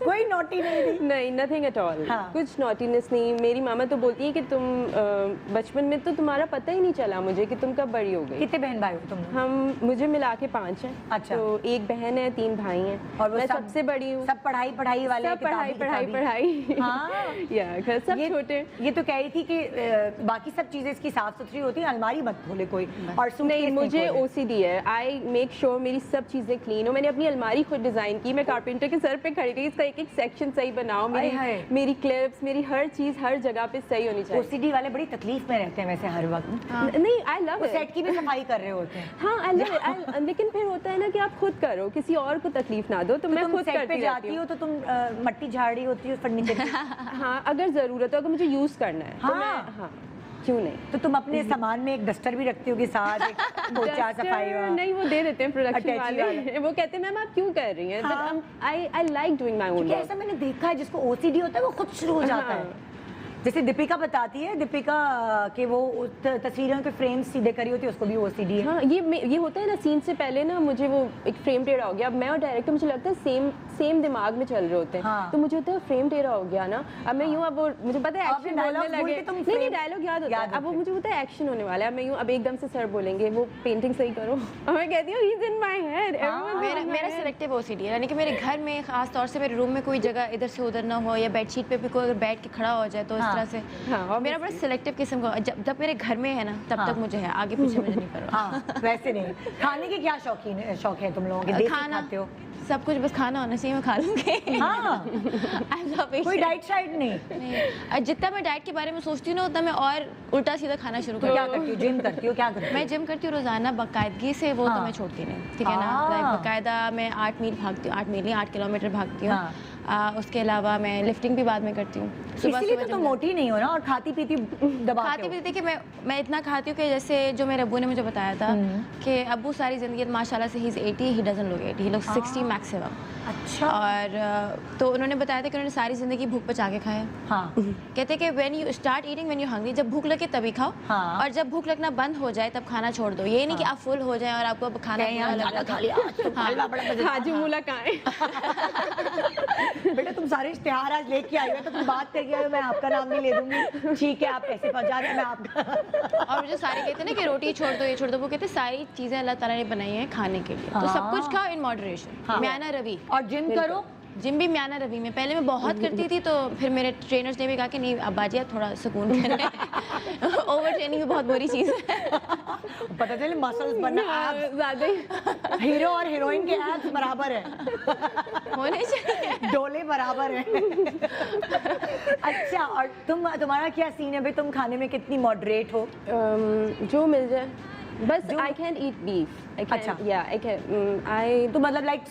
कोई नोटी नहीं थी? नहीं, नथिंग एट ऑल, कुछ नॉटीनेस नहीं। मेरी मामा तो बोलती है कि तुम बचपन में तो तुम्हारा पता ही नहीं चला मुझे कि तुम कब बड़ी हो गई। कितने बहन भाई हो तुम? हम मुझे मिला के 5 हैं। अच्छा। तो एक बहन है, 3 भाई हैं और मैं सबसे बड़ी हूँ। सब पढ़ाई पढ़ाई वाले? सब पढ़ाई। हाँ, या सब छोटे। ये तो कह रही थी कि बाकी सब चीजें इसकी साफ सुथरी होती है, अलमारी मत खोले कोई, और नहीं, मुझे OCD है। आई मेक श्योर मेरी सब चीजें क्लीन हो। मैंने अपनी अलमारी खुद डिजाइन की, मैं कारपेंटर के सर पे खड़ी थी, इसका एक एक सेक्शन सही बनाओ, मेरी क्लिप्स, मेरी हर चीज हर जगह पे सही होनी चाहिए। OCD वाले बड़ी तकलीफ में रहते हैं वैसे हर वक्त। नहीं, आई लव इट। सेट की भी सफाई कर रहे होते हैं। हाँ, आई लव इट। लेकिन फिर होता है ना कि आप खुद करो, किसी और को तकलीफ ना दो, तो मैं खुद सेट पे जाती हो तो तुम मट्टी झाड़ी होती हो फर्नीचर की? हाँ, अगर जरूरत हो, अगर मुझे यूज करना है तो मैं, हाँ क्यों नहीं। तो तुम अपने सामान में एक डस्टर भी रखती होगी साथ, एक पोछा सफाई वाला? नहीं, वो दे देते हैं प्रोडक्शन वाले। वो कहते हैं मैम आप क्यों कर रही हैं, but I like doing my own. ऐसा मैंने देखा है जिसको OCD होता है वो खुद शुरू हो जाता है। जैसे दीपिका बताती है, दीपिका के वो तस्वीरों के फ्रेम सीधे करी होती है, उसको भी OCD है। हाँ, ये होता है ना, सीन से पहले ना मुझे वो एक फ्रेम टेढ़ा हो गया। अब मैं और डायरेक्टर मुझे लगता है सेम दिमाग में चल रहे होते हैं। हाँ। तो मुझे होता है फ्रेम टेढ़ा हो गया ना, अब मैं यूँ, अब वो मुझे पता है एक्शन बोलने लगे, नहीं डायलॉग याद होता है, अब वो मुझे होता है एक्शन होने वाला है, मैं यूँ अब एकदम से सर बोलेंगे वो पेंटिंग सही करो, और मैं कहती हूँ he is in my head. मेरा सिलेक्टिव OCD है, यानी कि मेरे घर में खास तौर से मेरे रूम में कोई जगह इधर से उधर ना हो, या बेडशीट पे भी कोई अगर बैठ के खड़ा हो जाए तो इस तरह से। और मेरा बड़ा सिलेक्टिव किस्म का, जब मेरे घर में है ना तब तक मुझे है, आगे पीछे मुझे नहीं करो। हाँ, वैसे नहीं। खाने के क्या शौक है तुम लोगों के? देसी खाते हो? सब कुछ, बस खाना होना चाहिए, मैं खा लूंगी। हाँ, कोई डाइट शाइट नहीं। जितना मैं डाइट के बारे में सोचती हूँ ना उतना मैं और उल्टा सीधा खाना शुरू कर। क्या करती हूँ? जिम करती हूँ? क्या करती हूँ? मैं जिम करती हूँ रोजाना बाकायदगी से, वो तो मैं छोड़ती नहीं, ठीक है ना। बाकायदा मैं 8 मील भागती हूँ, 8 मील नहीं 8 किलोमीटर भागती हूँ। उसके अलावा मैं लिफ्टिंग भी बाद में करती हूँ। इसलिए तो तुम मोटी नहीं हो ना, और खाती पीती खाती पीती देखिए मैं इतना खाती हूँ कि जैसे जो मेरे अब्बू ने मुझे बताया था कि अब्बू सारी ज़िंदगी माशाल्लाह से he is 80, he doesn't look 80, he looks 60 maximum. अच्छा। और तो उन्होंने बताया था कि उन्होंने सारी ज़िंदगी भूख बचा के खाया। हाँ। कहते कि when you start eating when you hungry, जब भूख लगे तभी खाओ। हाँ। और जब भूख लगना बंद हो जाए तब खाना छोड़ दो। ये नहीं कि आप फुल हो जाए और आपको अब खाना खा लिया। हाजी मूला कहाँ है? बेटा तुम सारे इश्तेहार आज लेके आई हो, तो तुम बात करके आए हो, मैं आपका नाम भी ले दूंगी। ठीक है, आप पैसे पहुंचा रहे, मैं आपका। और मुझे सारे कहते हैं ना कि रोटी छोड़ दो, ये छोड़ दो, वो कहते हैं सारी चीज़ें अल्लाह ताला ने बनाई हैं खाने के लिए, तो सब कुछ खाओ इन मॉडरेशन। म्याना रवि। और जिम करो? जिम भी म्याना रवि में पहले मैं बहुत करती थी, तो फिर मेरे ट्रेनर्स ने भी कहा कि नहीं अब बाजिया थोड़ा सुकून करें। ओवर ट्रेनिंग भी बहुत बुरी चीज़ है। पता चले मसल्स बनना, ज़्यादा ही हीरो और हीरोइन के एब्स बराबर है, होने चाहिए, डोले बराबर है। अच्छा, और तुम्हारा क्या सीन है भाई? तुम खाने में कितनी मॉडरेट हो? जो मिल जाए। बस आई कैन ईट बीफ। अच्छा। या आई कैन आई तो मतलब लाइक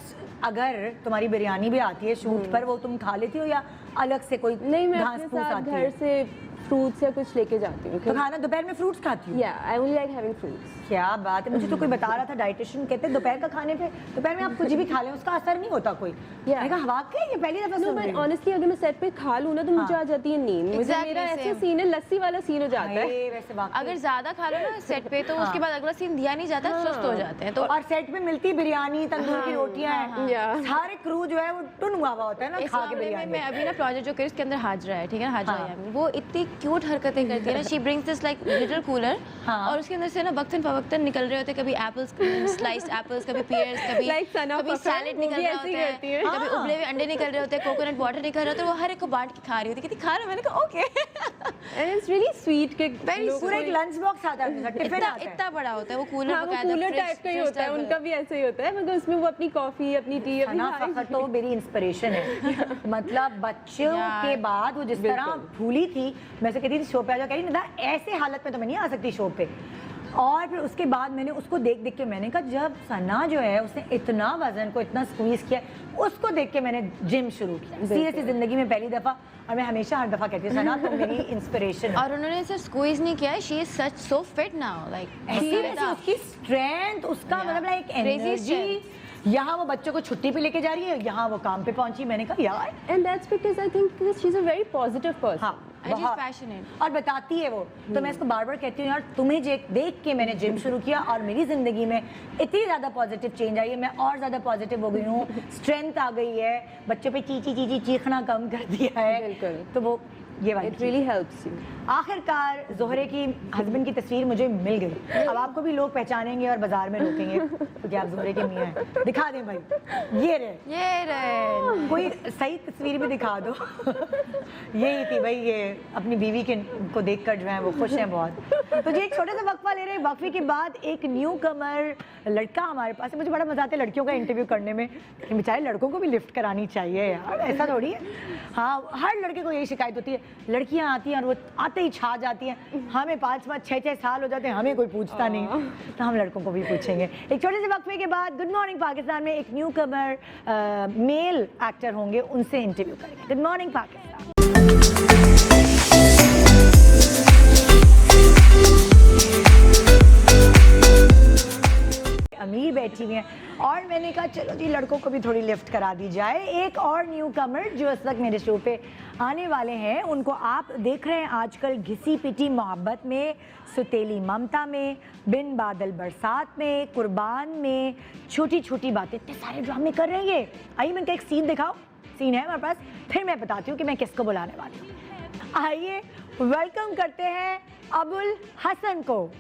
अगर तुम्हारी बिरयानी भी आती है शूट पर, वो तुम खा लेती हो या अलग से कोई नहीं, मैं घास अपने फूस साथ आती घर है? से फ्रूट्स या कुछ लेके जाती हूँ। तो खाना दोपहर में फ्रूट्स खाती हूँ? या I only like having fruits. क्या बात है, मुझे तो कोई बता रहा था डाइटिशियन कहते हैं दोपहर का खाने पे, दोपहर में आप कुछ भी खा लें उसका असर नहीं होता कोई। Yeah. मैंने कहा वाकई ये पहली दफा नो सुन रही बट हूँ। ऑनेस्टली अगर मैं सेट पे खा लूँ ना तो मुझे आ जाती है नींद। मुझे Exactly मेरा ऐसे same. सीन है, लस्सी वाला सीन हो जाता है। हाय, वैसे वाकई। अगर ज्यादा खा लो ना सेट पे तो उसके बाद अगला सीन दिया नहीं जाता, सुस्त हो जाते हैं। तो और सेट पे मिलती बिरयानी, तंदूर की रोटियां हैं, Yeah. सारे क्रू जो है वो टुन हुआ हुआ होता है ना इस खा के मामले में बिरयानी। मैं अभी ना प्रोजेक्ट जो करी उसके अंदर हाजरा है, ठीक है ना, हाजरा हाँ। यामी, वो इतनी क्यूट हरकतें करती है ना, she brings this like little cooler, हाँ। और उसके अंदर से ना वक्तन फवक्तन निकल रहे होते हैं, कभी एप्पल्स, स्लाइस्ड एप्पल्स, कभी pears, कभी Like Sana कभी Pakar, सैलेड वो निकल भी रहा ऐसे ही होता करती है, है। कभी हाँ। उबले हुए अंडे निकल रहे होते हैं, कोकोनट वाटर निकल रहा होता है, वो हर एक को बांट के खा रही होती है, कहती खा रहा है, मैंने कहा okay. And it's really sweet के Very लोग- पूरा एक लंच बॉक्स आता है अपने साथ, टिफिन इतना आता है। इतना बड़ा होता है वो कूलर, हाँ, वो कूलर टाइप का ही होता है, उनका भी ऐसे ही होता है, मगर उसमें वो अपनी कॉफी, अपनी टी, अपनी सना फखर तो मेरी इंस्पिरेशन है। मतलब बच्चों यार, के बाद वो जिस तरह फूली थी, मैं से कहती थी शो पे आ जाओ, कह रही ना ऐसे हालत में तो मैं नहीं आ सकती शो पे। और फिर उसके बाद मैंने उसको देख देख के मैंने कहा जब सना जो है उसने इतना वजन को इतना स्क्वीज किया, उसको देख के मैंने जिम शुरू किया सीरियसली जिंदगी में पहली दफा। और मैं हमेशा हर दफा कहती हूँ सना तुम मेरी इंस्पिरेशन है। और उन्होंने सिर्फ स्क्वीज नहीं किया है, she is such so fit now, like ऐसी वैसी उसकी स्ट्रेंथ, उसका Yeah. मतलब लाइक Crazy एनर्जी। यहाँ वो बच्चों को छुट्टी पे लेके जा रही है, यहाँ वो काम पे पहुंची। मैंने कहा यार and that's because I think she is a very positive person. हाँ And she's बहुत। passionate. और बताती है वो, तो मैं इसको बार बार कहती हूँ यार तुम्हें देख के मैंने जिम शुरू किया और मेरी जिंदगी में इतनी ज़्यादा पॉजिटिव चेंज आई है, मैं और ज़्यादा पॉजिटिव हो गई हूँ, स्ट्रेंथ आ गई है, बच्चों पे ची चीखना कम कर दिया है। बिल्कुल। तो वो ये वाली इट रियली हेल्प्स यू। आखिरकार जोहरे की हस्बैंड की तस्वीर मुझे मिल गई। अब आपको भी लोग पहचानेंगे और बाजार में रोकेंगे तो क्या आप जोहरे के मियाँ हैं। दिखा दें भाई, ये रहे, कोई सही तस्वीर भी दिखा दो। यही थी भाई, ये अपनी बीवी के को देखकर जो है वो खुश हैं बहुत। तो जी एक छोटा सा वक्फा ले रहे हैं, वक्फे के बाद एक न्यू कमर लड़का हमारे पास है। मुझे बड़ा मजा आता है लड़कियों का इंटरव्यू करने में, बेचारे लड़कों को भी लिफ्ट करानी चाहिए यार, ऐसा थोड़ी है। हाँ, हर लड़के को यही शिकायत होती है, लड़कियां आती हैं और वो आते ही छा जाती हैं, हमें 5-5 6-6 साल हो जाते हैं, हमें कोई पूछता नहीं, तो हम लड़कों को भी पूछेंगे। एक छोटे से वक्फे के बाद गुड मॉर्निंग पाकिस्तान में एक न्यू कमर मेल एक्टर होंगे, उनसे इंटरव्यू करेंगे। Good morning Pakistan. अमीर बैठी हुई हैं और मैंने कहा चलो जी लड़कों को भी थोड़ी लिफ्ट करा दी जाए। एक और न्यू कमर जो इस वक्त मेरे शो पे आने वाले हैं, उनको आप देख रहे हैं आजकल घिसी पिटी मोहब्बत में, सुतेली ममता में, बिन बादल बरसात में, कुर्बान में, छोटी छोटी बातें, इतने सारे ड्रामे कर रहे हैं ये। आइए मैं इनका एक सीन दिखाओ, सीन है हमारे पास, फिर मैं बताती हूँ कि मैं किसको बुलाने वाली हूँ। आइए वेलकम करते हैं अबुल हसन को।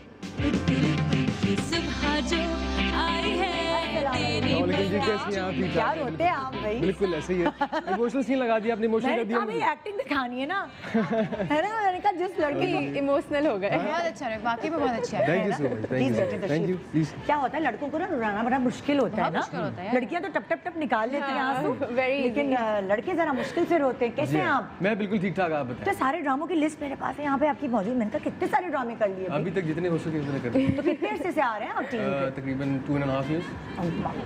सुबह जो आई है तेरी लेकिन जी कैसी हैं आप? ठीक क्या ठाक हैं? रोते हैं आप भाई? बिल्कुल ऐसे ही है। इमोशनल सीन लगा दिया आपने, इमोशनल मैंने कर दिया कहा भाई मुझे। एक्टिंग दिखानी है ना, है ना। मैंने कहा जिस लड़के को इमोशनल हो गए। बहुत अच्छा रहे, बाकी में बहुत अच्छा है। Thank you so much, please बैठे थैंक यू, तशरीफ। प्लीज। क्या होता है लड़कों को ना रुलाना बड़ा मुश्किल होता है बहुत ना। मुश्किल होता है। लड़कियां तो टप टप टप निकाल लेती हैं आंसू, very लेकिन लड़के जरा मुश्किल से रोते हैं। कैसे जी हैं हाँ, आप? मैं बिल्कुल ठीक ठाक, आप तो बताएं। सारे ड्रामों की लिस्ट मेरे पास है यहाँ पे आपकी मौजूद। मैंने कहा कितने सारे ड्रामे कर लिए भाई? अभी तक जितने हो सके उतने कर दिए। तो कितने अरसे से आ रहे हैं आप टीवी पे? तकरीबन 2.5 years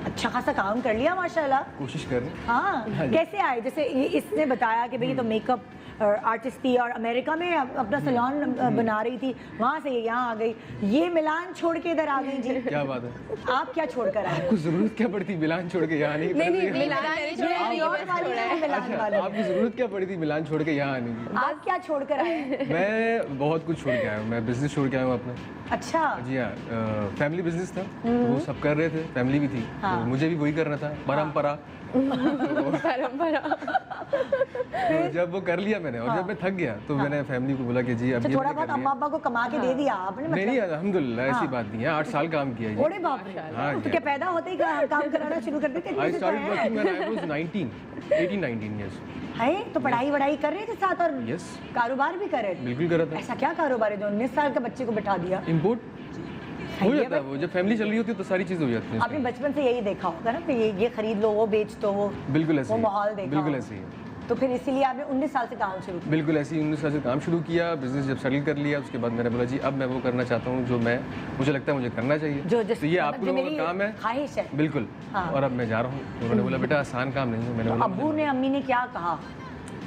अच्छा खासा काम कर लिया माशाल्लाह। कोशिश कर रहे हैं। हाँ, कैसे आए? जैसे इसने बताया कि भाई ये तो मेकअप आर्टिस्ट थी और अमेरिका में अपना सैलून बना रही थी, वहाँ से ये यहाँ आ गई, ये मिलान छोड़ के इधर आ गई जी। क्या बात है? आप क्या छोड़ कर आए? आपको जरूरत क्या पड़ी थी मिलान छोड़ के यहाँ आने की? न्यूयॉर्क वाली है, मिलान अच्छा, वाली। आपकी जरूरत क्या पड़ी थी मिलान छोड़ के यहाँ आने की? आप क्या छोड़ कर आए हैं? मैं बहुत कुछ छोड़ के आया हूँ। मैं बिजनेस छोड़ के आया हूँ अपना। अच्छा, जी हाँ, फैमिली बिजनेस था, तो वो सब कर रहे थे, फैमिली भी थी, हाँ। तो मुझे भी वही करना था, परंपरा। तो जब वो कर लिया मैंने और जब मैं थक गया तो मैंने फैमिली को बोला कि जी अब तो ये थोड़ा मैंने बहुत कर अम्मा लिया। अब्बा को कमा के दे दिया आपने नहीं नहीं, मतलब? अल्हम्दुलिल्लाह ऐसी बात नहीं है, 8 साल काम किया जी। ओरे बाप रे। हाँ तो जी। क्या पैदा होते ही काम कराना शुरू कर देते? I started working when I was 18 years। है तो पढ़ाई वढ़ाई कर रहे थे साथ और यस, कारोबार भी कर रहे थे? बिल्कुल कर रहा था। ऐसा क्या कारोबार है जो 19 साल के बच्चे को बैठा दिया? इंपोर्ट हो जाता है, वो जब फैमिली चल रही होती है तो सारी चीजें हो जाती हैं आपने बचपन से यही देखा होगा ना कि ये खरीद लो, वो बेच दो, वो बिल्कुल ऐसे वो ही, माहौल देखा बिल्कुल होगा। ऐसे ही है। तो फिर इसीलिए आपने 19 साल से काम शुरू किया। बिल्कुल ऐसे ही 19 साल से काम शुरू किया, बिजनेस जब सेटल कर लिया उसके बाद मैंने बोला जी अब मैं वो करना चाहता हूँ जो मुझे लगता है मुझे करना चाहिए, तो ये आप लोगों का काम है। ख्वाहिश है। बिल्कुल। और अब मैं जा रहा हूँ। उन्होंने बोला बेटा आसान काम नहीं है। मैंने बोला अब्बू ने अम्मी ने क्या कहा?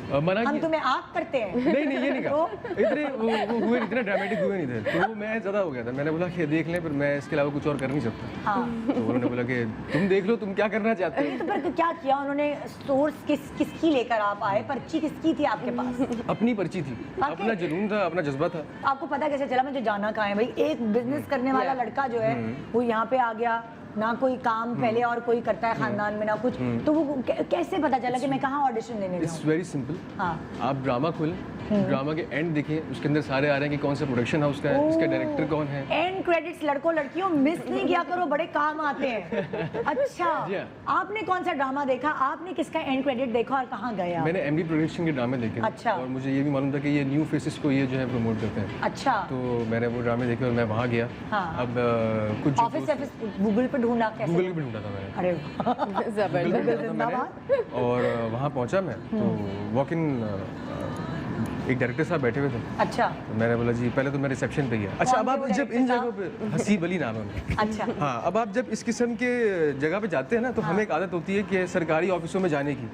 मना हम किया। तुम्हें आप करते हैं। नहीं ये नहीं कहा, इतने वो हुए इतने ड्रामेटिक हुए नहीं थे, तो मैं ज़्यादा हो गया था। मैंने बोला कि देख लें, फिर मैं इसके अलावा कुछ और कर नहीं सकता। तो उन्होंने बोला कि तुम देख लो तुम क्या करना चाहते हो। तो फिर क्या किया उन्होंने? सोर्स किसकी लेकर आप आए? पर्ची किसकी थी आपके पास? अपनी पर्ची थी, अपना जुनून था, अपना जज्बा था। आपको पता कैसे चला मुझे जाना कहाँ है? भाई एक बिजनेस करने वाला लड़का जो है वो यहाँ पे आ गया, ना कोई काम पहले और कोई करता है खानदान में ना कुछ, तो वो कैसे पता चला कि मैं कहाँ ऑडिशन देने जाऊँ? It's very simple. हाँ। आप ड्रामा खोलें, ड्रामा के एंड देखें, उसके अंदर सारे आ रहे हैं कि कौन सा प्रोडक्शन हाउस का है, इसका डायरेक्टर कौन है। एंड क्रेडिट्स लड़कों लड़कियों मिस नहीं किया करो, बड़े काम आते हैं। अच्छा, आपने कौन सा ड्रामा देखा? आपने किसका एंड क्रेडिट देखा और कहाँ गया? मैंने एमडी प्रोडक्शन के ड्रामे देखे। अच्छा। और मुझे ये भी मालूम था कि ये न्यू फेसेस को ये जो है प्रमोट करते हैं। अच्छा। तो मैंने वो ड्रामे देखे और मैं वहाँ गया। हाँ। अब कुछ ऑफिस गूगल पे ढूंढा कैसे? गूगल पे ढूंढा था मैंने। अरे वाह। जबरदस्त। और वहाँ पहुँचा मैं तो वॉक इन एक डायरेक्टर साहब बैठे हुए थे। अच्छा। तो मैंने बोला जी पहले तो मैं रिसेप्शन पे ही है। अच्छा अब आप जब इन जगहों पे हसीब अली नाम है उनका। अच्छा। हाँ अब आप जब इस किस्म के जगह पे जाते हैं ना तो हमें एक आदत होती है कि सरकारी ऑफिसों में जाने की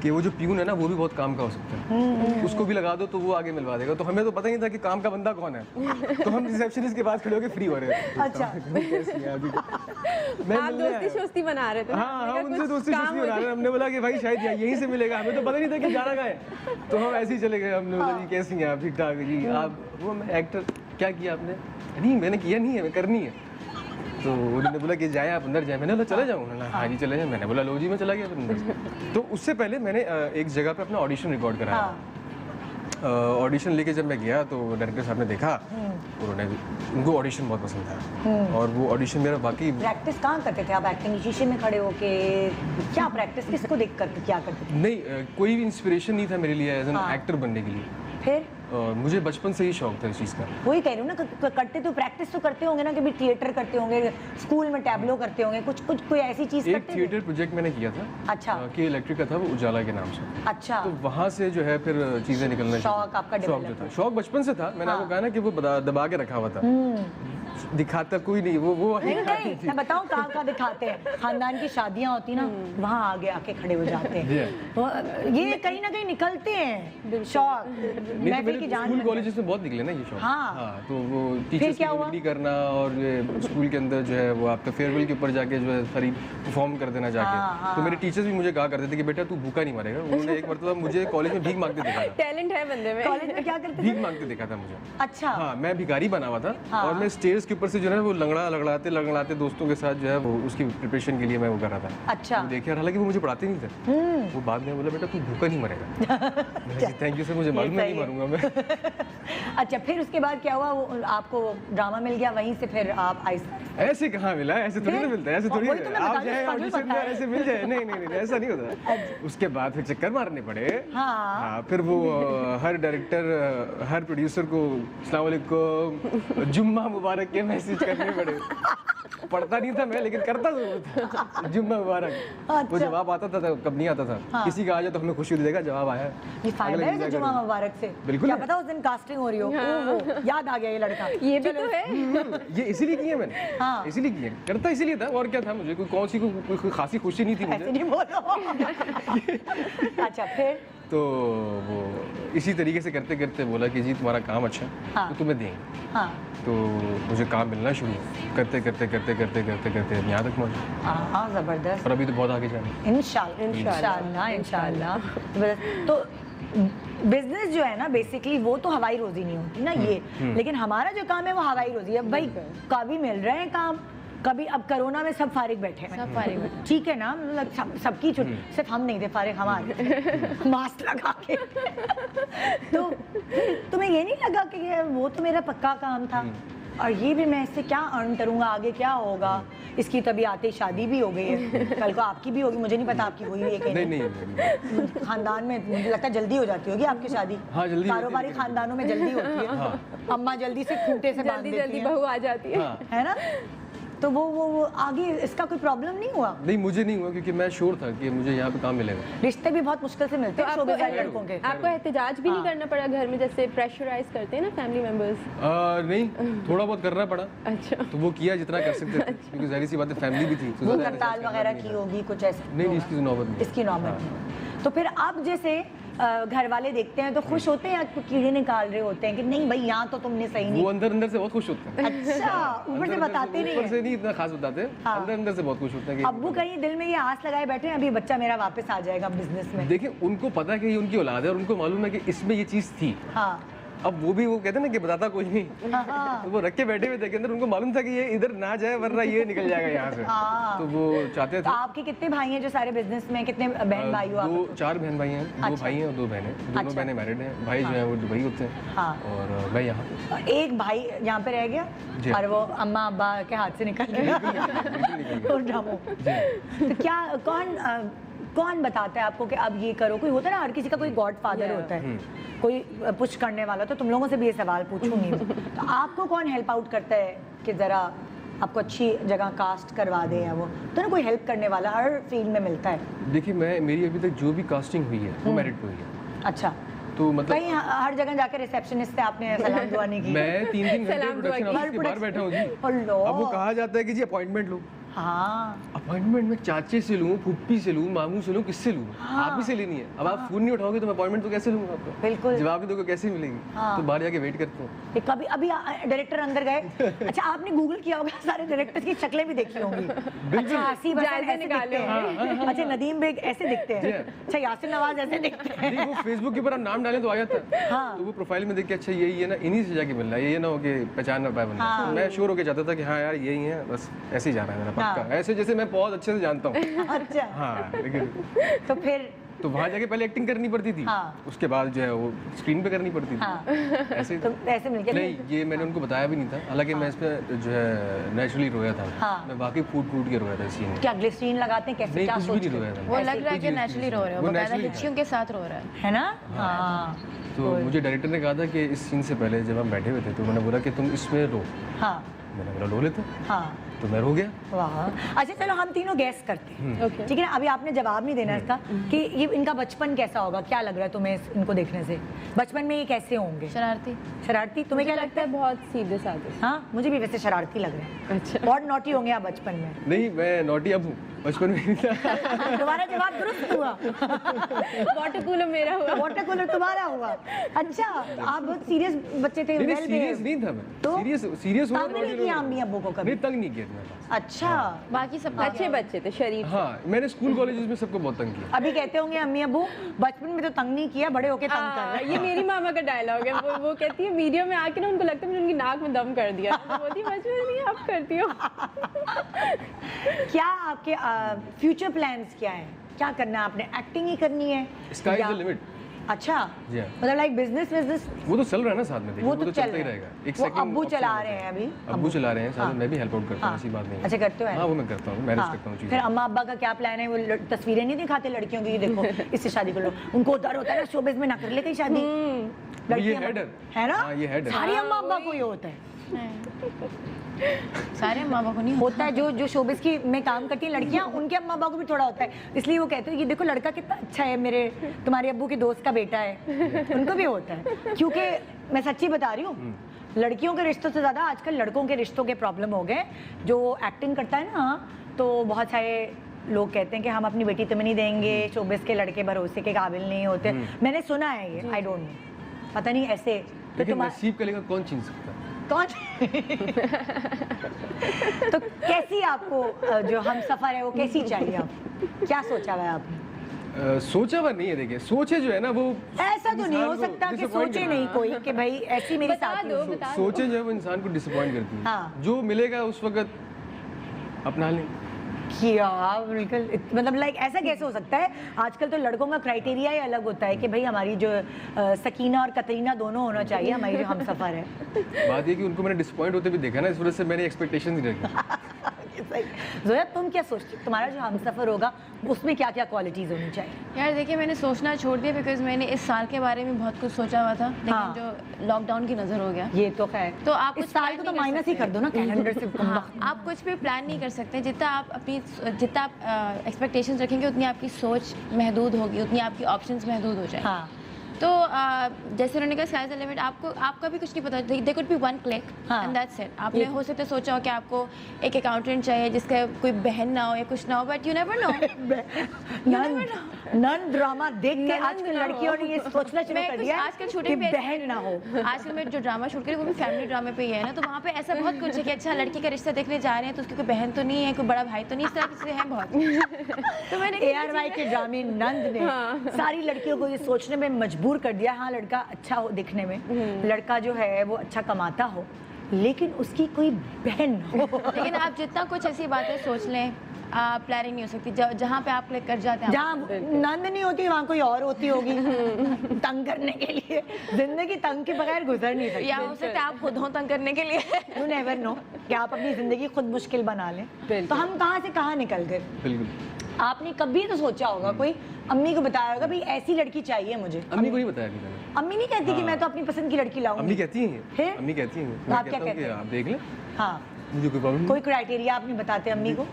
कि वो जो प्यून है ना वो भी बहुत काम का हो सकता है, उसको भी लगा दो तो वो आगे मिलवा देगा। तो हमें तो पता ही नहीं था कि काम का बंदा कौन है, तो हम रिसेप्शनिस्ट के पास खड़े होकर फ्री हो रहे थे। अच्छा। आप दोस्ती शोस्ती बना रहे थे ना? हाँ हाँ उनसे दोस्ती शोस्ती बना रहे। हमने बोला कि भाई शायद यहीं से मिलेगा, हमें तो पता नहीं था कि जाना कहाँ है, तो हम ऐसे ही चले गए। हमने बोला जी कैसी हैं आप? ठीक ठाक जी। आप वो मैं एक्टर क्या किया आपने? नहीं मैंने किया नहीं है, मैं करनी है। तो उन्होंने बोला कि जाए आप अंदर जाए। मैंने बोला चले जाऊँ? उन्होंने हाँ जी चले जाए। मैंने बोला लो जी मैं चला गया फिर अंदर। तो उससे पहले मैंने एक जगह पे अपना ऑडिशन रिकॉर्ड कराया। ऑडिशन लेके जब मैं गया तो डायरेक्टर साहब ने देखा, उनको ऑडिशन बहुत पसंद आया और वो ऑडिशन मेरा बाकी। प्रैक्टिस कहाँ करते थे आप? एक्टिंग शीशे में खड़े होके क्या प्रैक्टिस किसको देख कर क्या करते थे? नहीं कोई भी इंस्पिरेशन नहीं था मेरे लिए एज एन एक्टर बनने के लिए। फिर मुझे बचपन से ही शौक था इस चीज़ का। वही कह रही हूँ ना, करते तो प्रैक्टिस तो करते होंगे ना, कि भी थिएटर करते होंगे, स्कूल में टैबलो करते होंगे, कुछ कोई ऐसी चीज़ एक थिएटर प्रोजेक्ट मैंने किया था। अच्छा। कि इलेक्ट्रिक का था, वो उजाला के नाम से। अच्छा। तो वहाँ से जो है फिर चीज़ें निकलना, शौक आपका शौक जो था, शौक बचपन से था। मैंने आपको कहा ना कि वो दबा के रखा हुआ था, दिखाता कोई नहीं। वो नहीं मैं बताऊँ कहाँ दिखाते हैं। खानदान की शादियाँ होती ना, वहाँ आगे आके खड़े हो जाते हैं। ये कहीं ना कहीं निकलते हैं शौक। महफिल की जान स्कूल कॉलेजेस में बहुत निकले ना ये शौक। हाँ। तो वो टीचर्स की ड्यूटी करना और स्कूल के अंदर जो है वो आपका फेयरवेल के ऊपर जाके जो है सारी परफॉर्म कर देना जाके। तो मेरे टीचर्स भी मुझे कहा करते थे कि बेटा तू भूखा नहीं मरेगा। उन्होंने एक मरतबा मुझे कॉलेज में भीख मांगते देखा था। टैलेंट है बंदे में। कॉलेज में क्या करते? भीख मांगते देखा था मुझे। अच्छा। हाँ मैं भिखारी बना हुआ था और मैं स्टेज के ऊपर से जो है वो लंगड़ाते दोस्तों के साथ जो है वो उसकी प्रिपरेशन के लिए मैं वो कर रहा था। अच्छा। देखिए हालांकि वो मुझे पढ़ाते नहीं थे। वो बाद में बोला बेटा तू भूखा नहीं मरेगा। थैंक यू सर, मुझे मालूम नहीं मारूंगा मैं। अच्छा फिर उसके बाद क्या हुआ? वो आपको ड्रामा मिल गया, वहीं से फिर आप ऐसे कहाँ मिला? ऐसे थोड़ी ना मिलता है, ऐसे थोड़ी आप जाए ऑडिशन में ऐसे मिल जाए। नहीं ऐसा नहीं होता। उसके बाद फिर चक्कर मारने पड़े। हाँ फिर वो हर डायरेक्टर हर प्रोड्यूसर को अस्सलाम वालेकुम जुम्मा मुबारक के मैसेज करने पड़े। पढ़ता नहीं था मैं लेकिन करता जरूर था जुम्मा मुबारक। वो जवाब आता था कब नहीं आता था। किसी का आ जाए तो हमें खुशी देगा जवाब आया। ये फायदा है जुम्मा मुबारक से। बिल्कुल। क्या पता उस दिन कास्टिंग हो रही हो। ओहो याद आ गया ये लड़का। ये भी तो है। ये इसीलिए किया मैंने। हाँ इसीलिए किया, करता इसीलिए था और क्या था। मुझे कोई कौन सी कोई खासी खुशी नहीं थी मुझे। ऐसे नहीं बोलो। अच्छा फिर तो वो इसी तरीके से करते करते बोला कि जी तुम्हारा काम अच्छा है तो तुम्हें देंगे। हाँ। तो मुझे काम मिलना शुरू करते यहाँ तक पहुँचा। हाँ जबरदस्त। और अभी तो बहुत आगे जाना। इंशाल्लाह। तो बिजनेस जो है ना बेसिकली वो तो हवाई रोजी नहीं होती ना ये, लेकिन हमारा जो काम है वो हवाई रोजी है। भाई कभी मिल रहे हैं काम, कभी अब कोरोना में सब फारिग बैठे हैं। सब फारिग बैठे। ठीक है ना, मतलब सबकी छुट्टी, सिर्फ हम नहीं थे फारिग, हमारे मास्क लगा के। तो तुम्हें ये नहीं लगा कि ये वो तो मेरा पक्का काम था और ये भी मैं इससे क्या अर्न करूंगा, आगे क्या होगा? इसकी तभी आते शादी भी हो गई है, कल को आपकी भी होगी, मुझे नहीं पता आपकी हुई है कि नहीं। खानदान में मुझे लगता है जल्दी हो जाती होगी आपकी शादी। हाँ जल्दी। कारोबारी खानदानों में जल्दी होती है। अम्मा जल्दी से खूंटे से बांध देती हैं। जल्दी बहू आ जाती है ना? तो वो आगे इसका कोई प्रॉब्लम नहीं हुआ? नहीं, मुझे नहीं हुआ क्योंकि मैं श्योर था कि मुझे यहाँ पे काम मिलेगा। रिश्ते भी बहुत मुश्किल से मिलते हैं शोबिज़ वाले लड़कों के। आपको एहतजाज भी नहीं करना पड़ा घर में, जैसे प्रेशराइज करते हैं ना फैमिली मेंबर्स? नहीं, थोड़ा बहुत करना पड़ा। अच्छा। तो वो किया जितना कर सकते थे, क्योंकि जाहिर सी बात है फैमिली भी थी। तो वो ज़्यादा हड़ताल एहसास वगैरह करना की नहीं था। होगी कुछ ऐसा? नहीं, इसकी नौबत नहीं। इसकी नौबत नहीं। तो फिर अब जैसे घर वाले देखते हैं तो खुश होते हैं, आपको कीड़े निकाल रहे होते हैं कि नहीं भाई यहाँ तो तुमने सही नहीं? वो अंदर से बहुत खुश होते हैं। अच्छा, ऊपर से बताते नहीं ऊपर से है। नहीं इतना खास बताते, हाँ। अंदर से बहुत खुश होते हैं कि अब्बू कहीं दिल में ये आस लगाए बैठे हैं अभी बच्चा मेरा वापस आ जाएगा बिजनेस में? देखिए, उनको पता है कि ये उनकी औलाद है और उनको मालूम है कि इसमें ये चीज़ थी। हाँ अब वो भी वो कहते हैं ना कि बताता कोई नहीं, हाँ। तो वो रख के बैठे हुए थे के अंदर, उनको मालूम था कि ये इधर ना जाए वरना ये निकल जाएगा यहाँ से। हाँ। तो वो चाहते तो थे। आपके कितने भाई हैं जो सारे बिजनेस में? कितने बहन भाई हो आप? 4 बहन भाई हैं, 2 अच्छा। भाई हैं और 2 बहनें। दोनों अच्छा। बहनें मैरिड हैं, भाई जो हैं वो दुबई होते हैं। हाँ। और मैं यहाँ। एक भाई यहाँ पे रह गया जी। और वो अम्मा अब्बा के हाथ से निकल गया। बिल्कुल निकल गया। और ड्रामो। तो क्या कौन बताता है आपको कि अब ये करो? कोई होता है ना, हर किसी का कोई गॉड फादर होता है, कोई पुश करने वाला। तो तुम लोगों से भी ये सवाल पूछूंगी। तो आपको कौन हेल्प आउट करता है कि जरा आपको अच्छी जगह कास्ट करवा दे? या वो तो ना कोई हेल्प करने वाला हर फील्ड में मिलता है। देखिए, मेरी अभी तक जो भी कास्टिंग हुई है वो मेरिट पे हुई है। अच्छा, तो मतलब कहीं हर जगह जाके रिसेप्शनिस्ट से आपने सलाम दुआ नहीं की? मैं 3 घंटे प्रोडक्शन हाउस के बाहर बैठा हूँ जी। अल्लाह। अब वो कहा जाता है कि जी अपॉइंटमेंट लो। हाँ अपॉइंटमेंट में चाचे से लूँ, फुप्पी से लूँ, मामू से लूँ, किससे लूँ? आप ही से लेनी है। अब आप फोन नहीं उठाओगे तो मैं अपॉइंटमेंट तो कैसे लूँगा आपको? बिल्कुल। जवाब ही दोगे कैसे मिलेगी? हाँ। तो बाहर जाके वेट करते हैं। ये कभी अभी डायरेक्टर अंदर गए? अच्छा, आपने गूगल किया होगा, सारे डायरेक्टर्स की शक्लें भी देखी होंगी। अच्छा, हसीब हसन जायजा ऐसे निकाले दिखते हैं। अच्छा, नदीम बेग ऐसे दिखते हैं। जी। अच्छा, यासिर नवाज ऐसे दिखते हैं। नहीं, वो फेसबुक के ऊपर आप नाम डालें तो आ जाता है। हाँ। तो वो प्रोफाइल में देख के अच्छा यही है ना, इन्हीं से जाके मिलना है, ये ना हो कि पहचान ना पाए बंदा। हाँ। तो मैं श्योर होके जाता था कि हाँ यार यही है, बस ऐसे ही जा रहा है मेरा हाँ। पक्का। ऐसे जैसे मैं बहुत अच्छे से जानता हूँ। अच्छा, हाँ, लेकिन तो फिर तो वहाँ जाके पहले एक्टिंग करनी पड़ती थी। हाँ। उसके बाद जो है वो स्क्रीन पे करनी पड़ती थी। हाँ। ऐसे ही तो ऐसे मिल गया? नहीं, ये मैंने उनको बताया भी नहीं था। हालांकि मैं इसमें जो है नेचुरली रोया था। हाँ। मैं वाकई फूट के रोया था सीन में। क्या ग्लिसरीन लगाते हैं? कैसे? नहीं, क्या कुछ भी सोच नहीं के? रोया था। वो लग रहा है कि नेचुरली रो रहे हो, वो बकायदा naturally था। हिच्चियों के साथ रो रहा है ना? हाँ तो मुझे डायरेक्टर ने कहा था कि इस सीन से पहले जब हम बैठे हुए थे तो मैंने बोला कि तुम इसमें रो। हाँ मैंने बोला रो लेते, हाँ। तो मैं रो गया। वाह। अच्छा चलो, हम तीनों गैस करते हैं, ठीक है ना? अभी आपने जवाब नहीं देना इसका कि ये इनका बचपन कैसा होगा। क्या लग रहा है तुम्हें इनको देखने से? बचपन में ये कैसे होंगे? शरारती। शरारती? तुम्हें क्या लगता है? बहुत सीधे साधे। हाँ, मुझे भी वैसे शरारती लग रहा है। अच्छा। बहुत नॉटी होंगे आप बचपन में। नहीं, मैं नॉटी अब हूँ, बचपन में नहीं था। तुम्हारा जवाब दुरुस्त हुआ। वाटर कूलर मेरा हुआ। वाटर कूलर तुम्हारा हुआ। अच्छा, आप बहुत सीरियस बच्चे थे। नहीं, well सीरियस behaved। नहीं था मैं। तो? सीरियस तंग नहीं किया अम्मी अब्बू को कभी? नहीं, तंग नहीं किया इतना। अच्छा, बाकी सब अच्छे बच्चे थे, शरीफ। हाँ, मैंने स्कूल कॉलेजेस में सबको बहुत तंग किया। अभी कहते होंगे अम्मी अब्बू बचपन में तो तंग नहीं किया, बड़े होके तंग कर रहे हैं। ये मेरी मामा का डायलॉग है। वो कहती है वीडियो में आके ना उनको लगता है मैंने उनकी नाक में दम कर दिया। तो बोलती है बचपन में नहीं, अब करती हो। क्या आपके फ्यूचर प्लान्स क्या हैं? क्या करना है आपने? एक्टिंग ही करनी है? स्काई इज या- द लिमिट। अच्छा, जी हाँ। मतलब लाइक बिजनेस वो तो चल रहा है ना साथ में, देखिए वो तो तो चल चलता ही रहा है। रहेगा। एक वो सेकंड अब्बू option चला होता रहे है। हैं अभी? अब्बू चला रहे हैं साथ में, हाँ। मैं भी हेल्प आउट करता हूँ, हाँ। ऐसी बात नहीं है। अच्छा, करते हो हाँ, वो मैं करता हूँ, मैनेज हाँ। करता हूँ फिर चीज़ें। अम्मा अब्बा का क्या प्लान है? वो तस्वीरें नहीं दिखाते लड़कियों की, ये देखो इससे शादी कर लो। उनको डर होता है ना शोबिज़ में ना कर ले कहीं शादी। ये लड़कियां- है डर। है ना? हाँ, ये है डर। सारी अम्मा अब्बा को ये होता है। सारे माँ बाप को नहीं होता है जो शोबिस की में काम करती हैं लड़कियां, उनके अम्मा अब्बा को भी थोड़ा होता है। इसलिए वो कहते हैं ये देखो लड़का कितना अच्छा है, मेरे तुम्हारे अब्बू के दोस्त का बेटा है। उनको भी होता है, क्योंकि मैं सच्ची बता रही हूँ, लड़कियों के रिश्तों से ज़्यादा आजकल लड़कों के रिश्तों के प्रॉब्लम हो गए। जो एक्टिंग करता है ना, तो बहुत सारे लोग कहते हैं कि हम अपनी बेटी तुम्हें नहीं देंगे, शोबिस के लड़के भरोसे के काबिल नहीं होते। मैंने सुना है ये, आई डोंट नो, पता नहीं ऐसे। तो लेकिन नसीब का लेकर कौन छीन सकता है? कौन तो कैसी आपको जो हम सफर है वो कैसी चाहिए? आप क्या सोचा हुआ है आपने? सोचा हुआ नहीं है। देखिए, सोचे जो है ना वो ऐसा तो नहीं हो इंसान को सकता कि disappoint सोचे करती नहीं है। कोई कि भाई ऐसी मेरी बता साथी दो, है। बता दो। सोचे जो है वो इंसान को डिसअपॉइंट करती है। हाँ। जो मिलेगा उस वक्त अपना लें। क्या बिल्कुल, मतलब लाइक ऐसा कैसे हो सकता है? आजकल तो लड़कों का क्राइटेरिया ही अलग होता है कि भाई हमारी जो सकीना और कतरीना दोनों होना चाहिए हमारी जो हम सफर है। बात ये कि उनको मैंने डिसअपॉइंट होते भी देखा ना, इस वजह से मैंने एक्सपेक्टेशन नहीं रखी। सही। जोया तुम क्या सोचती हो तुम्हारा जो हमसफर होगा उसमें क्या क्या क्वालिटीज होनी चाहिए? यार देखिए, मैंने सोचना छोड़ दिया बिकॉज मैंने इस साल के बारे में बहुत कुछ सोचा हुआ था, लेकिन हाँ। जो लॉकडाउन की नज़र हो गया। ये तो खैर तो आप इस साल को तो माइनस ही कर दो ना कैलेंडर से। हाँ, आप कुछ भी प्लान नहीं कर सकते। जितना आप एक्सपेक्टेशंस रखेंगे उतनी आपकी सोच महदूद होगी, उतनी आपकी ऑप्शंस महदूद हो जाए। हाँ तो जैसे उन्होंने कहा स्काई द लिमिट, आपका भी कुछ नहीं पता, they could be one click and that's it. आपने हो सकता है सोचा हो कि आपको एक अकाउंटेंट चाहिए जिसका कोई बहन ना हो या कुछ ना हो, बट यू नेवर नो। नन ड्रामा देख के आजकल लड़कियों ने ये सोचना शुरू कर दिया आजकल कि शूटिंग पे बहन ना हो। आजकल मैं जो ड्रामा शूट करी वो भी फैमिली ड्रामे पे ही है ना, तो वहाँ पे ऐसा बहुत कुछ है कि अच्छा लड़की का रिश्ता देखने जा रहे हैं तो उसकी कोई बहन तो नहीं है, कोई बड़ा भाई तो नहीं, इस तरह की चीज़ें हैं बहुत। तो मैंने ARY के ड्रामे नंद ने सारी लड़कियों को ये सोचने में मजबूर कर दिया, हाँ लड़का अच्छा हो दिखने में, लड़का जो है वो अच्छा कमाता हो, लेकिन उसकी कोई बहन हो। लेकिन आप जितना कुछ ऐसी बातें सोच लें, प्लानिंग नहीं हो सकती। जहाँ पे आप क्लिक कर जाते हैं, जहाँ नंद नहीं होती वहाँ कोई और होती होगी तंग करने के लिए। जिंदगी तंग के बगैर गुजर नहीं सकती। या हो सकता है आप खुद हो तंग करने के लिए। यू नेवर नो कि आप अपनी जिंदगी खुद मुश्किल बना लें। तो हम कहाँ से कहाँ निकल गए। बिल्कुल। आपने कभी तो सोचा होगा, कोई अम्मी को बताया होगा भाई ऐसी लड़की चाहिए मुझे। अम्मी को ही बताया नहीं मैंने। अम्मी नहीं कहती कि मैं तो अपनी पसंद की लड़की लाऊंगी। अम्मी कहती हैं, फिर? अम्मी कहती हैं, तो मैं आप क्या कहता हूँ कहते कि हैं? आप देख लें, हाँ मुझे कोई प्रॉब्लम कोई क्राइटेरिया आप नहीं बताते अम्मी को?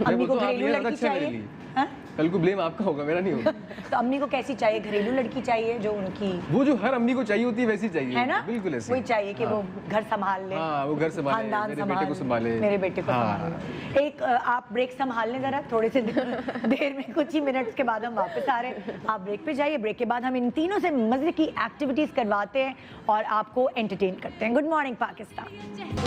अम्मी को घरेलू लड़की चाहिए? हाँ? कल को ब्लेम आपका होगा, मेरा नहीं होगा। तो अम्मी को कैसी चाहिए? घरेलू लड़की चाहिए जो उनकी वो जो हर अम्मी को चाहिए होती है वैसी चाहिए, है ना, बिल्कुल ऐसी। वही चाहिए कि वो घर संभाल ले, हाँ, वो घर संभाले, खानदान मेरे बेटे को संभाले, मेरे बेटे को हाँ। संभाले। एक आप ब्रेक संभाल लें जरा, थोड़े से देर में, कुछ ही मिनट्स के बाद हम वापस आ रहे हैं। आप ब्रेक पे जाइए, ब्रेक के बाद हम इन तीनों से मजे की एक्टिविटीज करवाते हैं और आपको एंटरटेन करते हैं। Good morning Pakistan,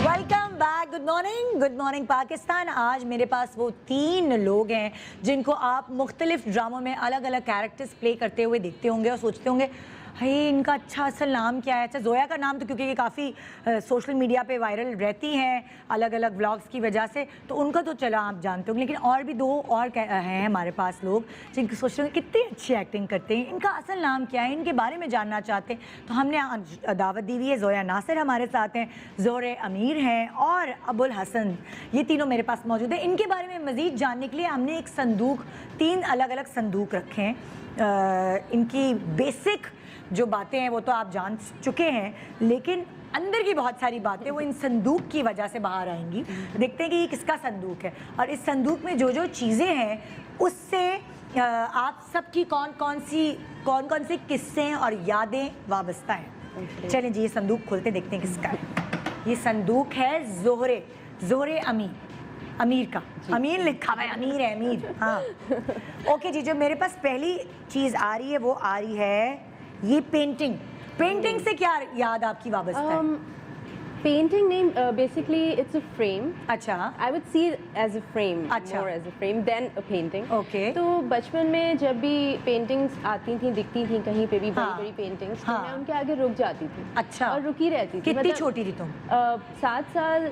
welcome back. Good morning Pakistan. आज मेरे पास वो 3 लोग हैं जिनको आप मुख्तलिफ ड्रामों में अलग अलग कैरेक्टर्स प्ले करते हुए देखते होंगे और सोचते होंगे भाई इनका अच्छा असल नाम क्या है। अच्छा, जोया का नाम तो क्योंकि ये काफ़ी सोशल मीडिया पे वायरल रहती हैं अलग अलग व्लॉग्स की वजह से, तो उनका तो चला आप जानते होंगे, लेकिन और भी 2 और हैं हमारे पास लोग जिनको सोचते होंगे कितनी अच्छी एक्टिंग करते हैं, इनका असल नाम क्या है, इनके बारे में जानना चाहते हैं। तो हमने आज दावत दी हुई है। जोया नासिर हमारे साथ हैं, ज़ोहरे अमीर हैं और अबुल हसन, ये तीनों मेरे पास मौजूद हैं। इनके बारे में मज़ीद जानने के लिए हमने एक संदूक, 3 अलग अलग संदूक रखे हैं। इनकी बेसिक जो बातें हैं वो तो आप जान चुके हैं, लेकिन अंदर की बहुत सारी बातें वो इन संदूक की वजह से बाहर आएंगी। देखते हैं कि ये किसका संदूक है और इस संदूक में जो जो चीज़ें हैं उससे आप सबकी कौन कौन सी किस्सें और यादें वाबस्ता हैं। चलें जी, ये संदूक खोलते देखते हैं किसका है। ये संदूक है ज़ोहरे अमीर का। अमीर लिखा हुआ है, अमीर है, अमीर। हाँ ओके जी, जो मेरे पास पहली चीज़ आ रही है वो आ रही है ये पेंटिंग से क्या याद आपकी वाबस्ता है? पेंटिंग नहीं, बेसिकली इट्स अ फ्रेम। अच्छा, I would see as a frame, अच्छा, more as a frame than a painting. Okay. तो बचपन में जब भी पेंटिंग्स आती थी, दिखती थी कहीं पे भी, हाँ, बड़ी पेंटिंग्स, हाँ, तो मैं उनके आगे रुक जाती थी। अच्छा, और रुकी रहती थी। कितनी छोटी थी तुम? 7 साल,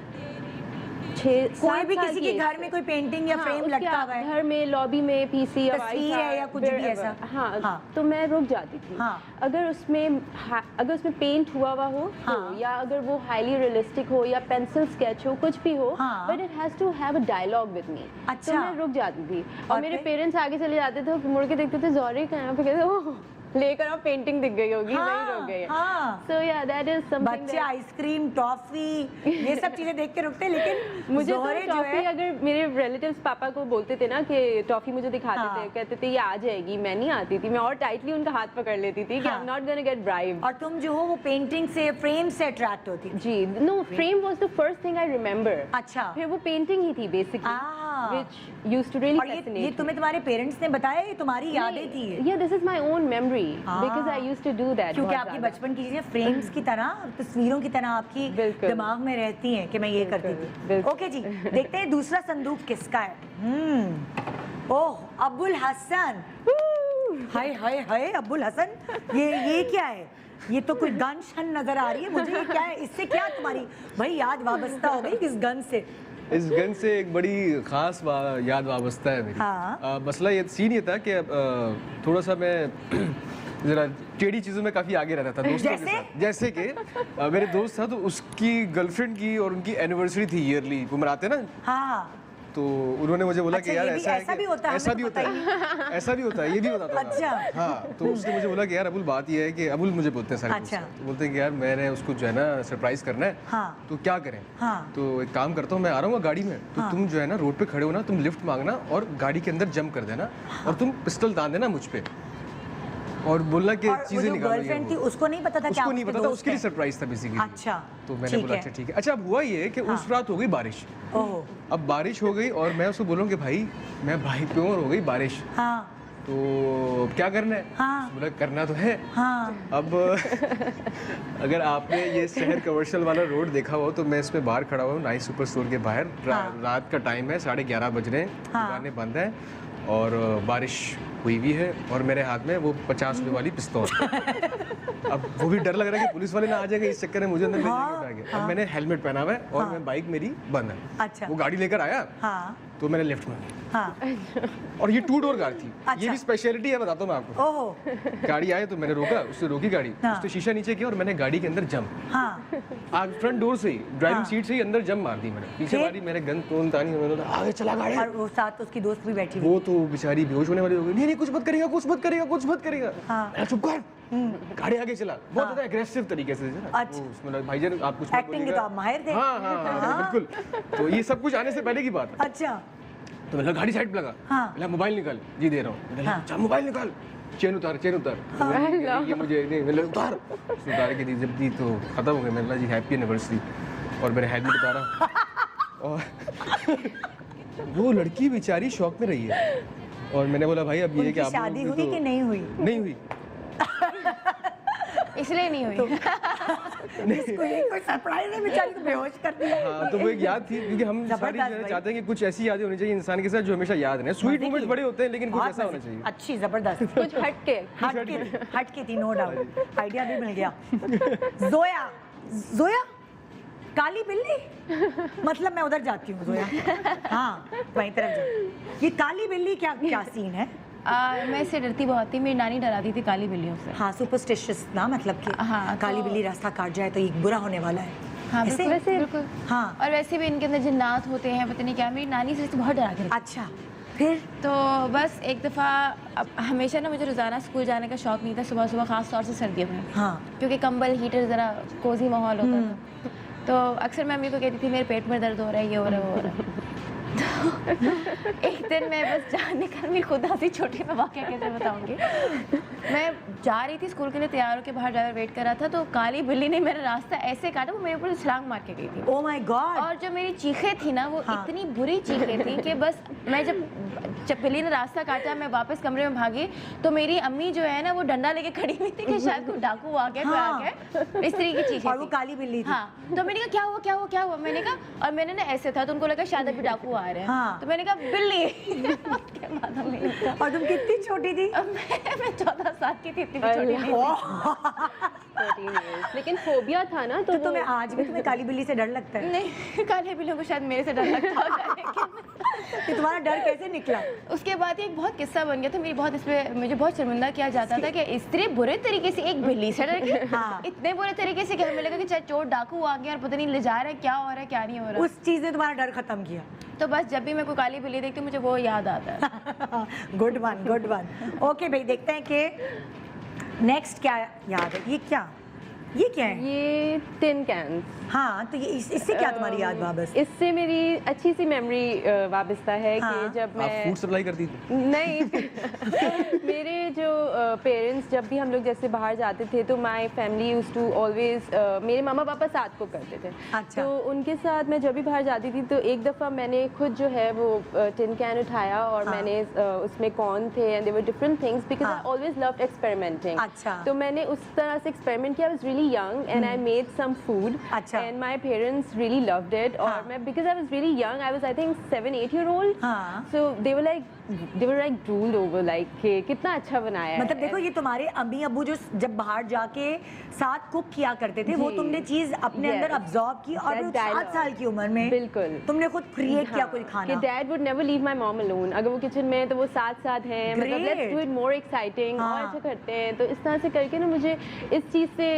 कोई भी किसी के घर में कोई पेंटिंग या फ्रेम लटका हुआ है, घर में, लॉबी में, पीसी, तस्वीर है या कुछ भी ऐसा, हाँ, तो मैं रुक जाती थी। हाँ, अगर उसमें पेंट हुआ हो, हाँ, या अगर वो हाईली रियलिस्टिक हो या पेंसिल स्केच हो, कुछ भी हो, हाँ, but it has to have a dialogue with me. अच्छा, तो मैं रुक जाती थी और मेरे फिर? पेरेंट्स आगे चले जाते थे, मुड़ के देखते थे ज़ोहरे कहाँ पे, कहते ओह लेकर आप पेंटिंग दिख गई होगी, वहीं रुक गई। हाँ, सो या दैट इज समथिंग। बच्चे आइसक्रीम, टॉफी, ये सब चीजें देख के रुकते हैं, लेकिन मुझे तो ज़ोहरे जो टॉफी, है, अगर मेरे रिलेटिव्स पापा को बोलते थे ना कि टॉफी मुझे दिखाते हाँ, थे, कहते थे ये आ जाएगी, मैं नहीं आती थी, मैं और टाइटली उनका हाथ पकड़ लेती थी कि आई am not gonna get bribe. और तुम जो हो वो पेंटिंग से, फ्रेम से अट्रैक्ट होती थी? जी, no, frame was the first thing I remember. अच्छा, फिर वो पेंटिंग ही थी basically, which used to really fascinate me. ये तुम्हें तुम्हारे पेरेंट्स ने बताया, ये तुम्हारी यादें थी? या this is my own memory because I used to do that. क्योंकि आपकी बचपन की चीजें फ्रेम्स की तरह, तस्वीरों की तरह आपकी दिमाग में रहती हैं कि मैं ये करती थी। ओके जी, देखते हैं दूसरा संदूक किसका है। ओह, अबुल हसन। हाय हाय हाय, अबुल हसन, ये क्या है? ये तो कोई गन शन नजर आ रही है मुझे, ये क्या है? इससे क्या तुम्हारी भाई याद वाबस्ता हो गई इस गन से? इस गन से एक बड़ी खास याद वाबस्ता है मेरी। हाँ। मसला ये सीन ये था कि थोड़ा सा मैं जरा टेढ़ी चीज़ों में काफ़ी आगे रहता था दोस्तों के साथ। जैसे कि मेरे दोस्त था, तो उसकी गर्लफ्रेंड की और उनकी एनिवर्सरी थी ईयरली, वो मनाते ना, हाँ, तो उन्होंने मुझे बोला अच्छा, कि यार ये भी ऐसा है ऐसा कि- भी होता है, ऐसा हमें भी तो होता पता है ऐसा भी होता है, ये भी बताता हूँ अच्छा। मैं। हाँ, तो उसने मुझे बोला कि यार अबुल बात ये है कि अबुल मुझे बोलते हैं सारे दोस्त। अच्छा। तो बोलते हैं कि यार मैंने उसको जो है ना सरप्राइज करना है, हाँ। तो क्या करें। हाँ। तो एक काम करता हूँ, मैं आ रहा हूँ गाड़ी में, तो तुम जो है ना रोड पे खड़े हो ना, तुम लिफ्ट मांगना और गाड़ी के अंदर जंप कर देना और तुम पिस्टल दान देना मुझ पे और बोलना कि और वो चीजें जो निकालो ये गर्लफ्रेंड थी वो। उसको नहीं पता था क्या उसको नहीं आपके पता था, दोस्त उसके लिए हैं? सरप्राइज था बेसिकली। अच्छा, तो मैंने ठीक बोला है। अच्छा ठीक है। अच्छा अब हुआ ये कि उस रात हो गई बारिश। ओह, अब बारिश हो गई और मैं उसको बोलूँ कि भाई मैं भाई प्योर हो गई बारिश, हाँ तो क्या करना है। हाँ। उसने बोला करना तो है। हाँ अब अगर आपने ये शहर कमर्शियल वाला रोड देखा हो तो मैं इसमें बाहर खड़ा हुआ हूँ नाइस सुपर स्टोर के बाहर। रात का टाइम है, 11:30 बज रहे हैं, दुकानें बंद हैं और बारिश हुई हुई है और मेरे हाथ में वो 50 रुपए वाली पिस्तौल। अब वो भी डर लग रहा है कि पुलिस वाले ना आ जाएंगे, इस चक्कर में मुझे अंदर ले जाएंगे उठा के। अब मैंने हेलमेट पहना हुआ है और मैं बाइक मेरी बंद है। अच्छा। वो गाड़ी लेकर आया हाँ तो मैंने लेफ्ट में, हाँ और ये 2 डोर कार थी। अच्छा। ये भी स्पेशलिटी है, बताता हूँ मैं आपको। ओहो, गाड़ी आए तो मैंने रोका, उससे रोकी गाड़ी, हाँ। उसने शीशा नीचे किया और मैंने गाड़ी के अंदर जंप, हाँ आग फ्रंट डोर से ही, ड्राइविंग सीट से ही अंदर जंप मार दी मैंने। पीछे फिर? वाली मेरे गन तोन तानी, मैंने बोला आगे चला गाड़ी। और वो साथ उसकी दोस्त भी बैठी हुई। वो तो बेचारी बेहोश होने वाली हो गई, नहीं नहीं कुछ मत करेगा, कुछ मत करेगा, कुछ मत करेगा। हाँ। मैंने चुप कर, गाड़ी आगे चला, बहुत ज्यादा एग्रेसिव तरीके से ना। अच्छा। वो उसमें लगा, भाईजान आप कुछ मत एक्टिंग के बोलिएगा। तो आप माहिर थे। हाँ हाँ हाँ बिल्कुल। तो ये सब कुछ आने से पहले की बात है। अच्छा, तो मैंने कहा, गाड़ी साइड पे लगा। हाँ। मैंने कहा, मोबाइल निकाल, जी दे रहा हूँ। मैंने कहा, अच्छा मोबाइल निकाल, चेन उतार, चेन उतार। तो ये मुझे नहीं, मैंने उतार, उसने उतार के दी, जब दी तो खत्म हो गया। मैंने कहा जी हैप्पी एनिवर्सरी, और मैंने हेलमेट उतारा और वो लड़की बेचारी शॉक में रही है। और मैंने बोला भाई अब ये उनकी कि आप शादी लोगों हुई को कि नहीं हुई? नहीं हुई। इसलिए नहीं हुई। इसको ये कोई सरप्राइज है, बेचारी को बेहोश कर दिया। हाँ तो वो एक याद थी, क्योंकि हम सारी जबरदस्त चीज़ें भाई। चाहते हैं कि कुछ ऐसी यादें होनी चाहिए इंसान के साथ जो हमेशा याद रहे। स्वीट मोमेंट्स बड़े होते हैं लेकिन कुछ बहुत ऐसा होना मजे- चाहिए। अच्छी जबरदस्त, कुछ हटके। हट के थी, नो डाउट। आइडिया भी मिल गया। जोया, जोया काली बिल्ली, मतलब मैं उधर जाती हूँ जोया। हाँ वहीं तरफ जाती। ये काली बिल्ली क्या क्या सीन है? मैं इससे डरती बहुत थी, मेरी नानी डराती थी काली बिल्लियों से। हाँ सुपरस्टिशियस ना, मतलब कि हाँ, काली तो- बिल्ली रास्ता काट जाए तो ये बुरा होने वाला है। हाँ ऐसे? बिल्कुल बिल्कुल। हाँ और वैसे भी इनके अंदर जिन्नात होते हैं, पता नहीं क्या। मेरी नानी से बहुत डरा के रखती। अच्छा, फिर तो बस एक दफ़ा, अब हमेशा ना मुझे रोज़ाना स्कूल जाने का शौक़ नहीं था, सुबह सुबह ख़ास तौर से सर्दियों में, हाँ क्योंकि कंबल हीटर ज़रा कोजी माहौल होता था। तो अक्सर मैं मम्मी को कहती थी मेरे पेट में दर्द हो रहा है, ये हो रहा है, वो हो रहा है। तो एक दिन मैं बस जाने का, मेरी खुदा सी छोटी मैं वाक़या कैसे बताऊंगी। मैं जा रही थी स्कूल के लिए, तैयार होकर बाहर ड्राइवर वेट कर रहा था, तो काली बिल्ली ने मेरा रास्ता ऐसे काटा, वो मेरे ऊपर छलांग मार के गई थी। Oh my God. और जो मेरी चीखें थी ना, वो हाँ। इतनी बुरी चीखें थी कि बस मैं जब बिल्ली ने रास्ता काटा, मैं वापस कमरे में भागी, तो मेरी अम्मी जो है ना वो डंडा लेके खड़ी हुई थी कि शायद कोई डाकू आ गया, कोई आ हाँ। गया, इस तरीके की चीखें और वो थी। काली बिल्ली थी। हाँ, तो मैंने कहा क्या हुआ क्या हुआ क्या हुआ, मैंने कहा, और मैंने ना ऐसे था तो उनको लगा शायद अभी डाकू आ रहे हैं। हाँ। तो मैंने कहा बिल्ली। उसके बाद अम्मी ने कहा, और तुम कितनी छोटी थी? मैं 14 साल की थी, इतनी भी छोटी नहीं थी। 14 years। लेकिन फोबिया था ना, तो तो तुम्हें आज भी तुम्हें काली बिल्ली से डर लगता है? नहीं, काले बिल्लियों को शायद मेरे से डर लगता होगा, लेकिन कि तुम्हारा डर कैसे निकला? उसके बाद एक बहुत किस्सा बन गया था मेरी, बहुत इसमें मुझे बहुत शर्मिंदा किया जाता था कि इतने बुरे तरीके से एक बिल्ली से डर गई। हाँ। इतने बुरे तरीके से कि हमें लगा कि चाहे चोर डाकू आ गया और पता नहीं ले जा रहा है, क्या हो रहा है क्या नहीं हो रहा। उस चीज ने तुम्हारा डर खत्म किया। तो बस जब भी मैं कोई काली बिल्ली देखती हूँ मुझे वो याद आता है। Good one, good one. Okay भाई, देखते हैं कि नेक्स्ट क्या याद है। ये क्या है? ये टिन कैन। हाँ, तो ये इससे क्या तुम्हारी याद वापस? इससे मेरी अच्छी सी मेमोरी वाबस्ता है हाँ। कि जब आप मैं फूड सप्लाई करती थी? नहीं मेरे जो पेरेंट्स जब भी हम लोग जैसे बाहर जाते थे तो my family used to always, मेरे मामा पापा साथ को करते थे। अच्छा। तो उनके साथ मैं जब भी बाहर जाती थी तो एक दफ़ा मैंने खुद जो है वो टिन कैन उठाया और हाँ। मैंने उसमें कॉर्न थे and there were different things because हाँ। I always loved experimenting. अच्छा। तो मैंने उस तरह से एक्सपेरिमेंट किया। I was really young and I made some food अच्छा। and my parents really loved it और हाँ. मैं because I was really young, I was I think 7-8 year old, हाँ. so they were like drooled over like कि कितना अच्छा बनाया है। मतलब देखो, ये तुम्हारे अम्मी अब्बू जो जब बाहर जाके साथ कुक किया करते थे, वो जी। तुमने चीज अपने Yes. अंदर अब्सॉर्ब की और That वो 7 dialogue. साल की उम्र में बिल्कुल। तुमने खुद क्रिएट किया हाँ, कोई कि खाना। Dad would never leave my mom alone. अगर वो किचन में है तो वो साथ साथ हैं, मतलब Great. Let's do it more exciting हाँ. और अच्छा करते हैं। तो इस तरह से करके ना मुझे इस चीज़ से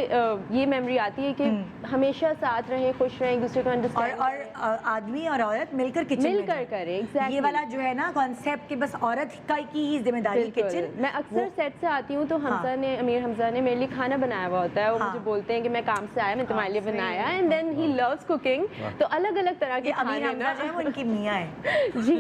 ये मेमोरी आती है कि हमेशा साथ रहें, खुश रहें, एक दूसरे को अंडरस्टैंड और आदमी और औरत मिलकर किचन में मिलकर जाएं। करें। एग्जैक्टली ये वाला जो है ना कॉन्सेप्ट कि बस औरत की ही जिम्मेदारी किचन। मैं अक्सर सेट से आती हूँ तो हमजा ने, अमीर हमजा ने मेरे लिए खाना बनाया हुआ होता है। वो मुझे बोलते हैं कि मैं काम से आया, मैं तुम्हारे लिए बनाया, and then he loves cooking. तो अलग अलग तरह के अमीर खाने हमजा जो है वो उनकी मियाँ है। जी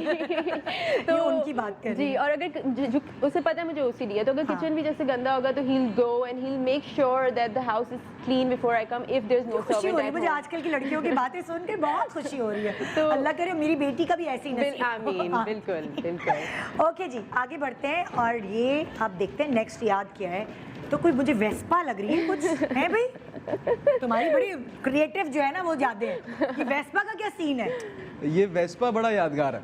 तो उनकी बात कर रही जी। और अगर उसे पता है मुझे ओसीडी है, तो अगर किचन भी जैसे गंदा होगा तो he'll go and he'll make sure that the house is clean before I come if there's no खुशी हो servant रही है at मुझे home। आजकल की लड़कियों की बातें सुनकर बहुत खुशी हो रही है। तो अल्लाह करे मेरी बेटी का भी ऐसी नसीब। आमीन। हाँ। बिल्कुल बिल्कुल। ओके जी, आगे बढ़ते हैं और ये आप देखते हैं नेक्स्ट याद क्या है। तो कोई मुझे वेस्पा लग रही है कुछ है भाई, तुम्हारी बड़ी क्रिएटिव जो है ना वो ज्यादा है। कि वेस्पा का क्या सीन है? ये वेस्पा बड़ा यादगार है।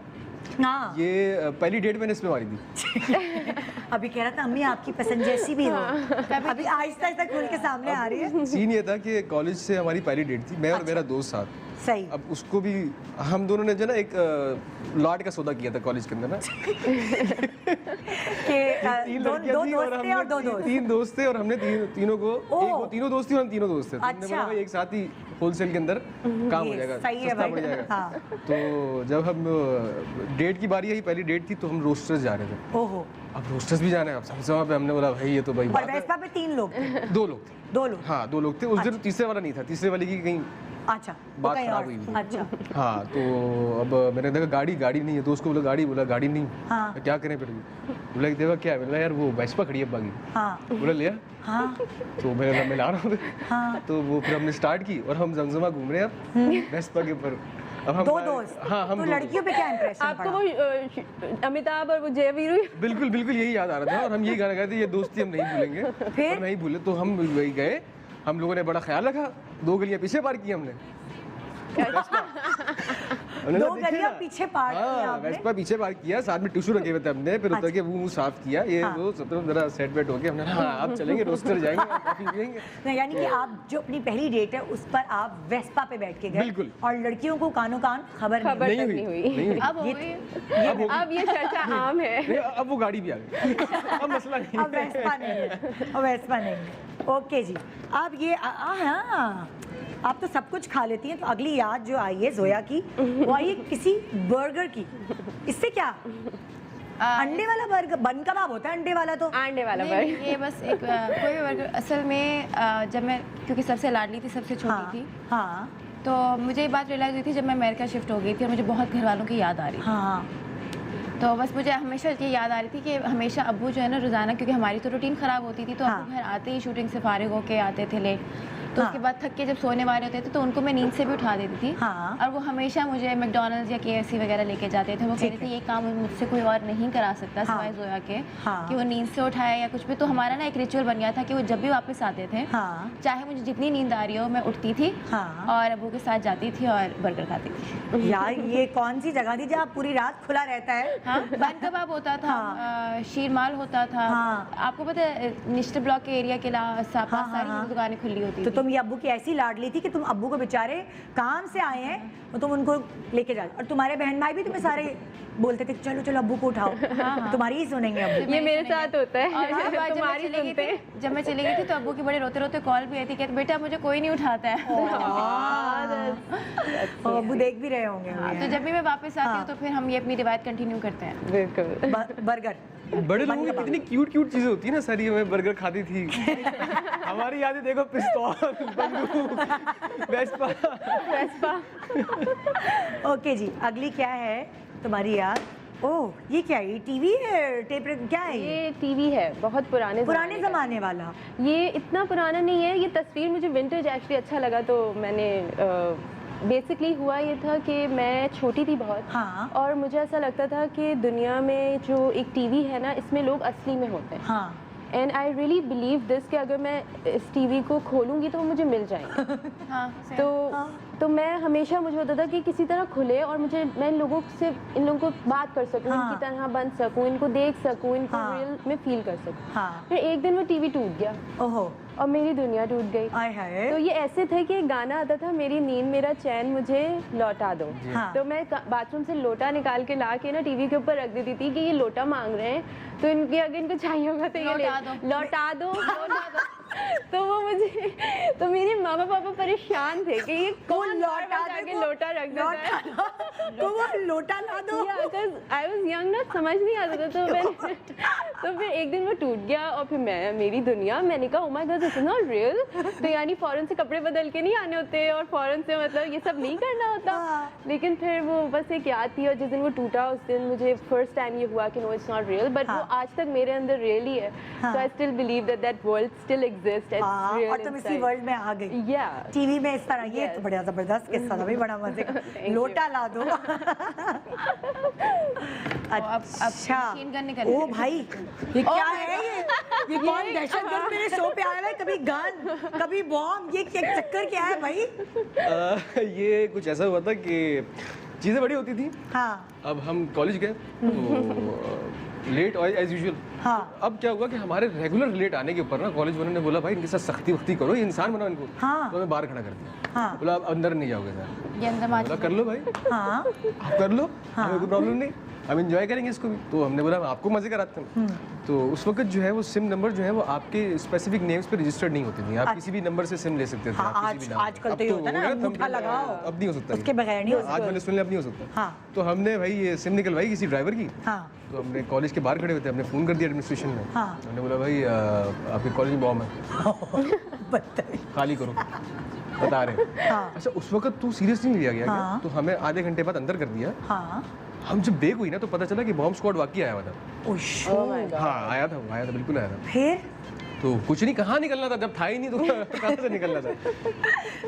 हाँ ये पहली डेट मैंने इसमें मारी थी। अभी कह रहा था अम्मी आपकी पसंद जैसी भी हो। अभी आहिस्ता आहिस्ता खुल के सामने आ रही है। सीन ये था कि कॉलेज से हमारी पहली डेट थी, मैं और मेरा दोस्त साथ। सही। अब उसको भी हम दोनों ने जो ना एक लॉट का सौदा किया था कॉलेज के अंदर ना। कि दो दोस्त थे और दो दोस्त। तीन दोस्त थे और हमने तीनों को तीनों दोस्त थे और हम तीनों दोस्त थे। हमने बोला भाई एक साथ ही होलसेल के अंदर काम हो जाएगा, सही है सस्ता भाई। पड़ जाएगा। हाँ। तो जब हम डेट की बारी आई, पहली डेट थी, तो हम रोस्टर्स जा रहे थे। ओहो। अब रोस्टर्स भी जाना है, अब समझा पे हमने बोला भाई ये तो भाई और बात है। वेस्पा पे 3 लोग थे। 2 लोग थे। 2 लोग। हाँ 2 लोग थे। उस दिन तीसरे वाला नहीं था, तीसरे वाले की कहीं अच्छा वो बात कहीं खराब और। हुई थी। अच्छा हाँ तो अब मैंने देखा गाड़ी नहीं है, दोस्त को बोला गाड़ी नहीं। हाँ। तो क्या करें फिर? बोला देखा क्या है? बोला यार वो वेस्पा खड़ी है बागी। हाँ बोला लिया। हाँ तो मैं ला रहा हूँ। हाँ। तो वो फिर हमने स्टार्ट की और हम जमजमा घूम रहे हैं अब वेस्पा के ऊपर। अब हम 2 दोस्त। हाँ हम तो 2 लड़कियों पे क्या इंप्रेशन आपको पड़ा? वो अमिताभ और वो जयवीरू बिल्कुल यही याद आ रहा था और हम यही गाना गाए थे, ये दोस्ती हम नहीं भूलेंगे। फिर? और नहीं भूले तो हम वही गए। हम लोगों ने बड़ा ख्याल रखा, 2 गलियां पीछे पार की हमने। 2 गलियां पीछे पार किया हाँ, आपने? वेस्पा पीछे पार किया, साथ में टिश्यू रखे हुए थे हमने, फिर उतर के मुंह साफ किया, ये हाँ। वो सब जरा सेट वेट हो गया। हमने हाँ आप चलेंगे, रोस्टर जाएंगे, कॉफी पियेंगे। नहीं, यानी कि आप जो अपनी पहली डेट है उस पर आप वेस्पा पे बैठ के गए। बिल्कुल। और लड़कियों को कानो कान खबर नहीं। खबर तक नहीं हुई। अब हो ये- गई। अब ये चर्चा आम है। नहीं, अब वो गाड़ी भी आ गई। अब मसला नहीं अब वेस्पा नहीं है, अब वेस्पा नहीं है। ओके जी, अब ये हाँ आप तो सब कुछ खा लेती हैं। तो अगली याद जो आई है जोया की, वो आई है किसी बर्गर की। इससे क्या? अंडे वाला बर्गर, बन कबाब होता है अंडे वाला तो। अंडे वाला नहीं, बर्गर। ये बस एक कोई भी बर्गर। असल में जब मैं, क्योंकि सबसे लाडली थी, सबसे छोटी हाँ थी, हाँ तो मुझे ये बात रियलाइज़ हुई थी जब मैं अमेरिका शिफ्ट हो गई थी और मुझे बहुत घर वालों की याद आ रही थी। हाँ तो बस मुझे हमेशा ये याद आ रही थी कि हमेशा अब्बू जो है ना रोज़ाना, क्योंकि हमारी तो रूटीन ख़राब होती थी, तो हाँ। अब्बू घर आते ही शूटिंग से फारिग होके आते थे लेट, तो हाँ। उसके बाद थक के जब सोने वाले होते थे तो उनको मैं नींद से भी उठा देती थी। हाँ। और वो हमेशा मुझे मैकडॉनल्ड्स या KFC वगैरह लेके जाते थे। वो कहते थे ये काम मुझसे कोई और नहीं करा सकता सिवाय जोया के, हाँ। कि वो नींद से उठाए या कुछ भी। तो हमारा ना एक रिचुअल बन गया था कि वो जब भी वापस आते थे, हाँ चाहे मुझे जितनी नींद आ रही हो, मैं उठती थी हाँ। और अब्बू के साथ जाती थी और बर्गर खाती थी। यार ये कौन सी जगह थी जहाँ पूरी रात खुला रहता है? हाँ, बन कबाब होता था, शीरमाल होता था। हाँ। आपको पता है निश्चित ब्लॉक के एरिया के पास सारी दुकानें खुली होती तो थी। तुम ये अब्बू की ऐसी लाडली थी कि तुम अब्बू को बेचारे काम से आए हैं तो तुम उनको लेके जाओ, और तुम्हारे बहन भाई भी तुम्हें सारे बोलते थे चलो चलो अब्बू को उठाओ। तुम्हारी ही सुनेंगे अब्बू। ये मेरे साथ होता और उसके है। बाद तुम्हारी सुनते हैं। जब मैं चली गई थी तो अब्बू की बड़े रोते रोते कॉल भी आई थी, कहते बेटा मुझे कोई नहीं उठाता है। और अब्बू देख भी रहे होंगे। हाँ, तो जब भी मैं वापस आती हूँ तो फिर हम ये अपनी रिवायत कंटिन्यू करते हैं। बिल्कुल। बर्गर बड़े लोगों की कितनी क्यूट चीजें होती है ना सारी। हमें बर्गर खाती थी। हमारी यादें देखो, पिस्तौल, बंदूक, वेस्पा। ओके जी, अगली क्या है तुम्हारी याद? ओह ये क्या है? ये टीवी है, टेप क्या है? ये टीवी है, बहुत पुराने जमाने वाला। ये इतना पुराना नहीं है। ये तस्वीर मुझे विंटेज एक्चुअली अच्छा लगा, तो मैंने बेसिकली हुआ ये था कि मैं छोटी थी बहुत। हाँ। और मुझे ऐसा लगता था कि दुनिया में जो एक टीवी है ना, इसमें लोग असली में होते हैं। हाँ। And I really believe this कि अगर मैं इस टीवी को खोलूंगी तो वो मुझे मिल जाएंगे। हाँ, तो मैं हमेशा, मुझे होता था कि किसी तरह खुले और मैं इन लोगों को बात कर सकूं, हाँ। इनकी तरह बन सकूं, इनको देख सकूं, इनको हाँ। रियल में फील कर सकूं। हाँ। फिर एक दिन वो टीवी टूट गया ओहो। और मेरी दुनिया टूट गई। आय हाय। तो ये ऐसे थे कि एक गाना आता था, मेरी नींद मेरा चैन मुझे लौटा दो। हाँ। तो मैं बाथरूम से लोटा निकाल के ला के ना टीवी के ऊपर रख देती थी कि ये लोटा मांग रहे हैं, तो इनके अगर इनको चाहिए होगा तो ये लौटा दो। लौटा दो। तो वो मुझे तो मेरे मामा पापा परेशान थे कि ये कौन लौटा जाके लोटा रख देता है। तो वो लोटा ला दो। आई वाज यंग ना, समझ नहीं आता था। तो मैंने तो फिर एक दिन वो टूट गया और फिर मेरी दुनिया, मैंने कहा oh my God this is not real. तो यानी फौरन से कपड़े बदल के नहीं आने होते और फौरन से मतलब ये सब नहीं करना होता। लेकिन फिर वो बस एक याद थी और जिस दिन वो टूटा उस दिन मुझे फर्स्ट टाइम ये हुआ कि no it's not real, but वो आज तक मेरे अंदर रियली है। So I still believe that world still exist, it's real. और तुम इसी वर्ल्ड में आ गई। या टीवी में इस तरह, ये तो बड़ा जबरदस्त किस्सा था भाई, बड़ा मजे का। लोटा ला दो। अच्छा, मशीन गन निकल ओ भाई ये क्या है? ये कौन दहशतगर्द मेरे शो पे आया है? कभी गन, कभी बॉम्ब, ये चक्कर क्या है भाई? ये कुछ ऐसा हुआ था कि चीज़ें बड़ी होती थी। हाँ अब हम कॉलेज गए तो लेट एज यूजुअल। हाँ अब क्या हुआ कि हमारे रेगुलर लेट आने के ऊपर ना कॉलेज वालों ने बोला भाई इनके साथ सख्ती वख्ती करो, ये इंसान बनाओ इनको। हाँ। तो हमें बाहर खड़ा कर दिया। हाँ बोला अब अंदर नहीं जाओगे सर। ये अंदर मार बोला कर लो भाई, हाँ आप कर लो, हमें कोई प्रॉब्लम नहीं, हम एंजॉय करेंगे इसको भी। तो हमने बोला आपको मजे कराते हैं। तो उस वक्त जो है वो सिम नंबर जो है वो आपके स्पेसिफिक नेम्स पे रजिस्टर्ड नहीं होते थे। आप किसी भी नंबर से सिम ले सकते थे। हाँ, आप किसी भी नाम आजकल अब तो ये होता है ना, हो गया, अंगूठा thumbprint लगाओ। अब नहीं हो सकता उसके बगैर नहीं हो आज मैंने सुन लिया अब नहीं हो सकता। हाँ तो हमने भाई ये सिम निकलवाई किसी ड्राइवर की। हाँ तो हमने कॉलेज के बाहर खड़े हुए थे, हमने फ़ोन कर दिया एडमिनिस्ट्रेशन में। हाँ। हमने बोला भाई आपके कॉलेज में बॉम्ब है, बदतमीज। खाली करो, बता रहे हैं। हाँ अच्छा उस वक्त तो सीरियसली नहीं लिया गया हाँ। क्या? तो हमें आधे घंटे बाद अंदर कर दिया। हाँ हम जब बेक हुई ना तो पता चला कि बॉम्ब स्क्वाड वाकई आया हुआ था। उश, हाँ आया था बिल्कुल आया था। फिर तो कुछ नहीं, कहाँ निकलना था जब था ही नहीं तो कहाँ से निकलना था।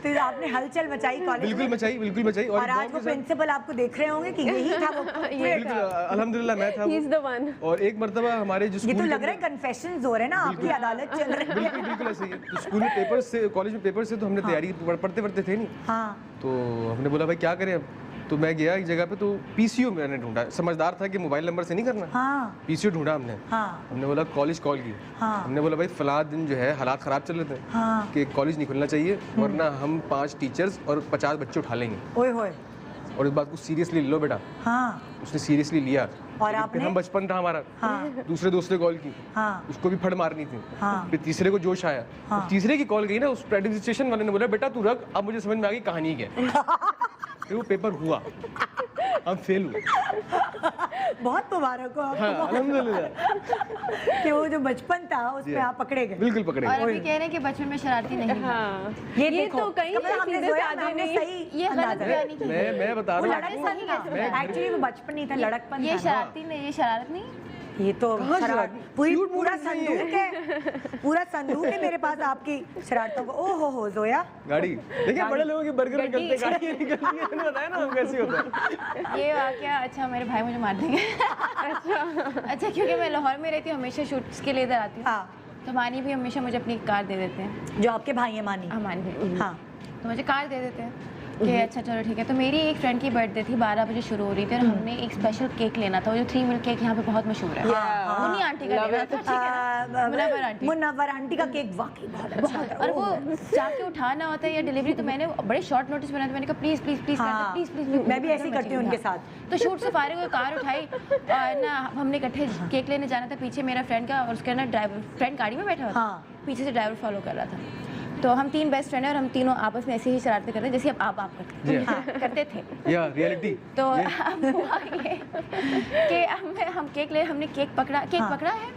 तो आपने हलचल मचाई कॉलेज बिल्कुल में। मचाई, बिल्कुल मचाई। और आज बॉम्ब वो के साथ- प्रिंसिपल आपको देख रहे होंगे कि यही था वो। बिल्कुल अल्हम्दुलिल्लाह मैं था ही वो। Is the one. और एक मरतबा हमारे जो ये स्कूल तो के लग रहा है कन्फेशंस हो रहे हैं ना, आपकी अदालत चल रही है। बिल्कुल बिल्कुल ऐसे ही है। तो स्कूल में पेपर से, कॉलेज में पेपर से तो हमने तैयारी पढ़ते थे नहीं। हाँ तो हमने बोला भाई क्या करें अब। तो मैं गया एक जगह पे तो पीसीओ मैंने ढूंढा, समझदार था कि मोबाइल नंबर से नहीं करना। हाँ पीसीओ ढूंढा हमने। हाँ हमने बोला कॉलेज कॉल की। हाँ। हमने बोला भाई फला दिन जो है हालात ख़राब चल रहे थे हाँ कि कॉलेज नहीं खुलना चाहिए वरना हम 5 टीचर्स और 50 बच्चे उठा लेंगे ओए होए। और इस बात को सीरियसली ले लो बेटा। हाँ उसने सीरियसली लिया। और लेकिन आपने? फिर हम बचपन था हमारा। हाँ दूसरे दोस्त ने कॉल की, हाँ उसको भी फड़ मारनी थी। हाँ। फिर तीसरे को जोश आया। हाँ। तो तीसरे की कॉल गई ना, उस एडमिनिस्ट्रेशन वाले ने बोला बेटा तू रख, अब मुझे समझ में आ गई कहानी क्या है। फिर वो पेपर हुआ, हम फेल हुए। बहुत मुबारक हो आपको। हाँ, अल्हम्दुलिल्लाह। कि वो जो बचपन था उसमें जी। आप पकड़े गए। बिल्कुल पकड़े और गए। अभी कह रहे हैं कि बचपन में शरारती नहीं था। हाँ ये ये देखो, तो कहीं कभी से हमने सीधे जोया, साधे हमने नहीं। सही ये गलत अंदाजा। बयानी की। मैं बता वो रहा हूँ लड़कपन नहीं था, कह सकते। एक्चुअली वो बचपन नहीं था, लड़कपन ये था। शरारती नहीं, ये शरारत नहीं। ये तो कहाँ शरारत, शरारत? पूरी झूठ पूरा बोल रही संदूक है, पूरा संदूक है मेरे पास आपकी शरारतों को। ओ हो जोया। गाड़ी देखिए, बड़े लोगों के बर्गर निकलते, गाड़ी निकलती है। मैंने बताया ना कैसे होता है। ये वाकया, अच्छा मेरे भाई मुझे मार देंगे। अच्छा क्योंकि मैं लाहौर में रहती हूँ, हमेशा शूट्स के लिए इधर आती हूँ। हाँ तो मानी भी हमेशा मुझे अपनी कार दे देते हैं। जो आपके भाई है मानी। हमारी भी हाँ तो मुझे कार दे देते हैं कि अच्छा चलो ठीक है। तो मेरी एक फ्रेंड की बर्थडे थी, 12 बजे शुरू हो रही थी और हमने एक स्पेशल केक लेना था, वो जो 3 मिल्क केक यहाँ पे बहुत मशहूर है। मुन्नी आंटी का लेना था, ठीक है ना? मुनव्वर आंटी। मुनव्वर आंटी का केक वाकई बहुत अच्छा था। और वो जाके उठाना होता है या डिलीवरी, तो मैंने बड़े शॉर्ट नोटिस बनाया, तो मैंने कहा प्लीज प्लीज प्लीज हाँ, प्लीज प्लीज। मैं भी ऐसे ही करती हूँ उनके साथ। तो शूट से फारिग हुई, कार उठाई और ना हमने इकट्ठे केक लेने जाना था। पीछे मेरा फ्रेंड का और उसका ना ड्राइवर फ्रेंड गाड़ी में बैठा हुआ था, हाँ। पीछे से ड्राइवर फॉलो कर रहा था। तो हम 3 बेस्ट फ्रेंड हैं और हम तीनों आपस में ऐसे ही शरारतें करते हैं जैसे अब आप जी करते हाँ। करते थे। या रियलिटी। तो अब हुआ ये कि हम केक ले, हमने केक पकड़ा, केक हाँ। पकड़ा है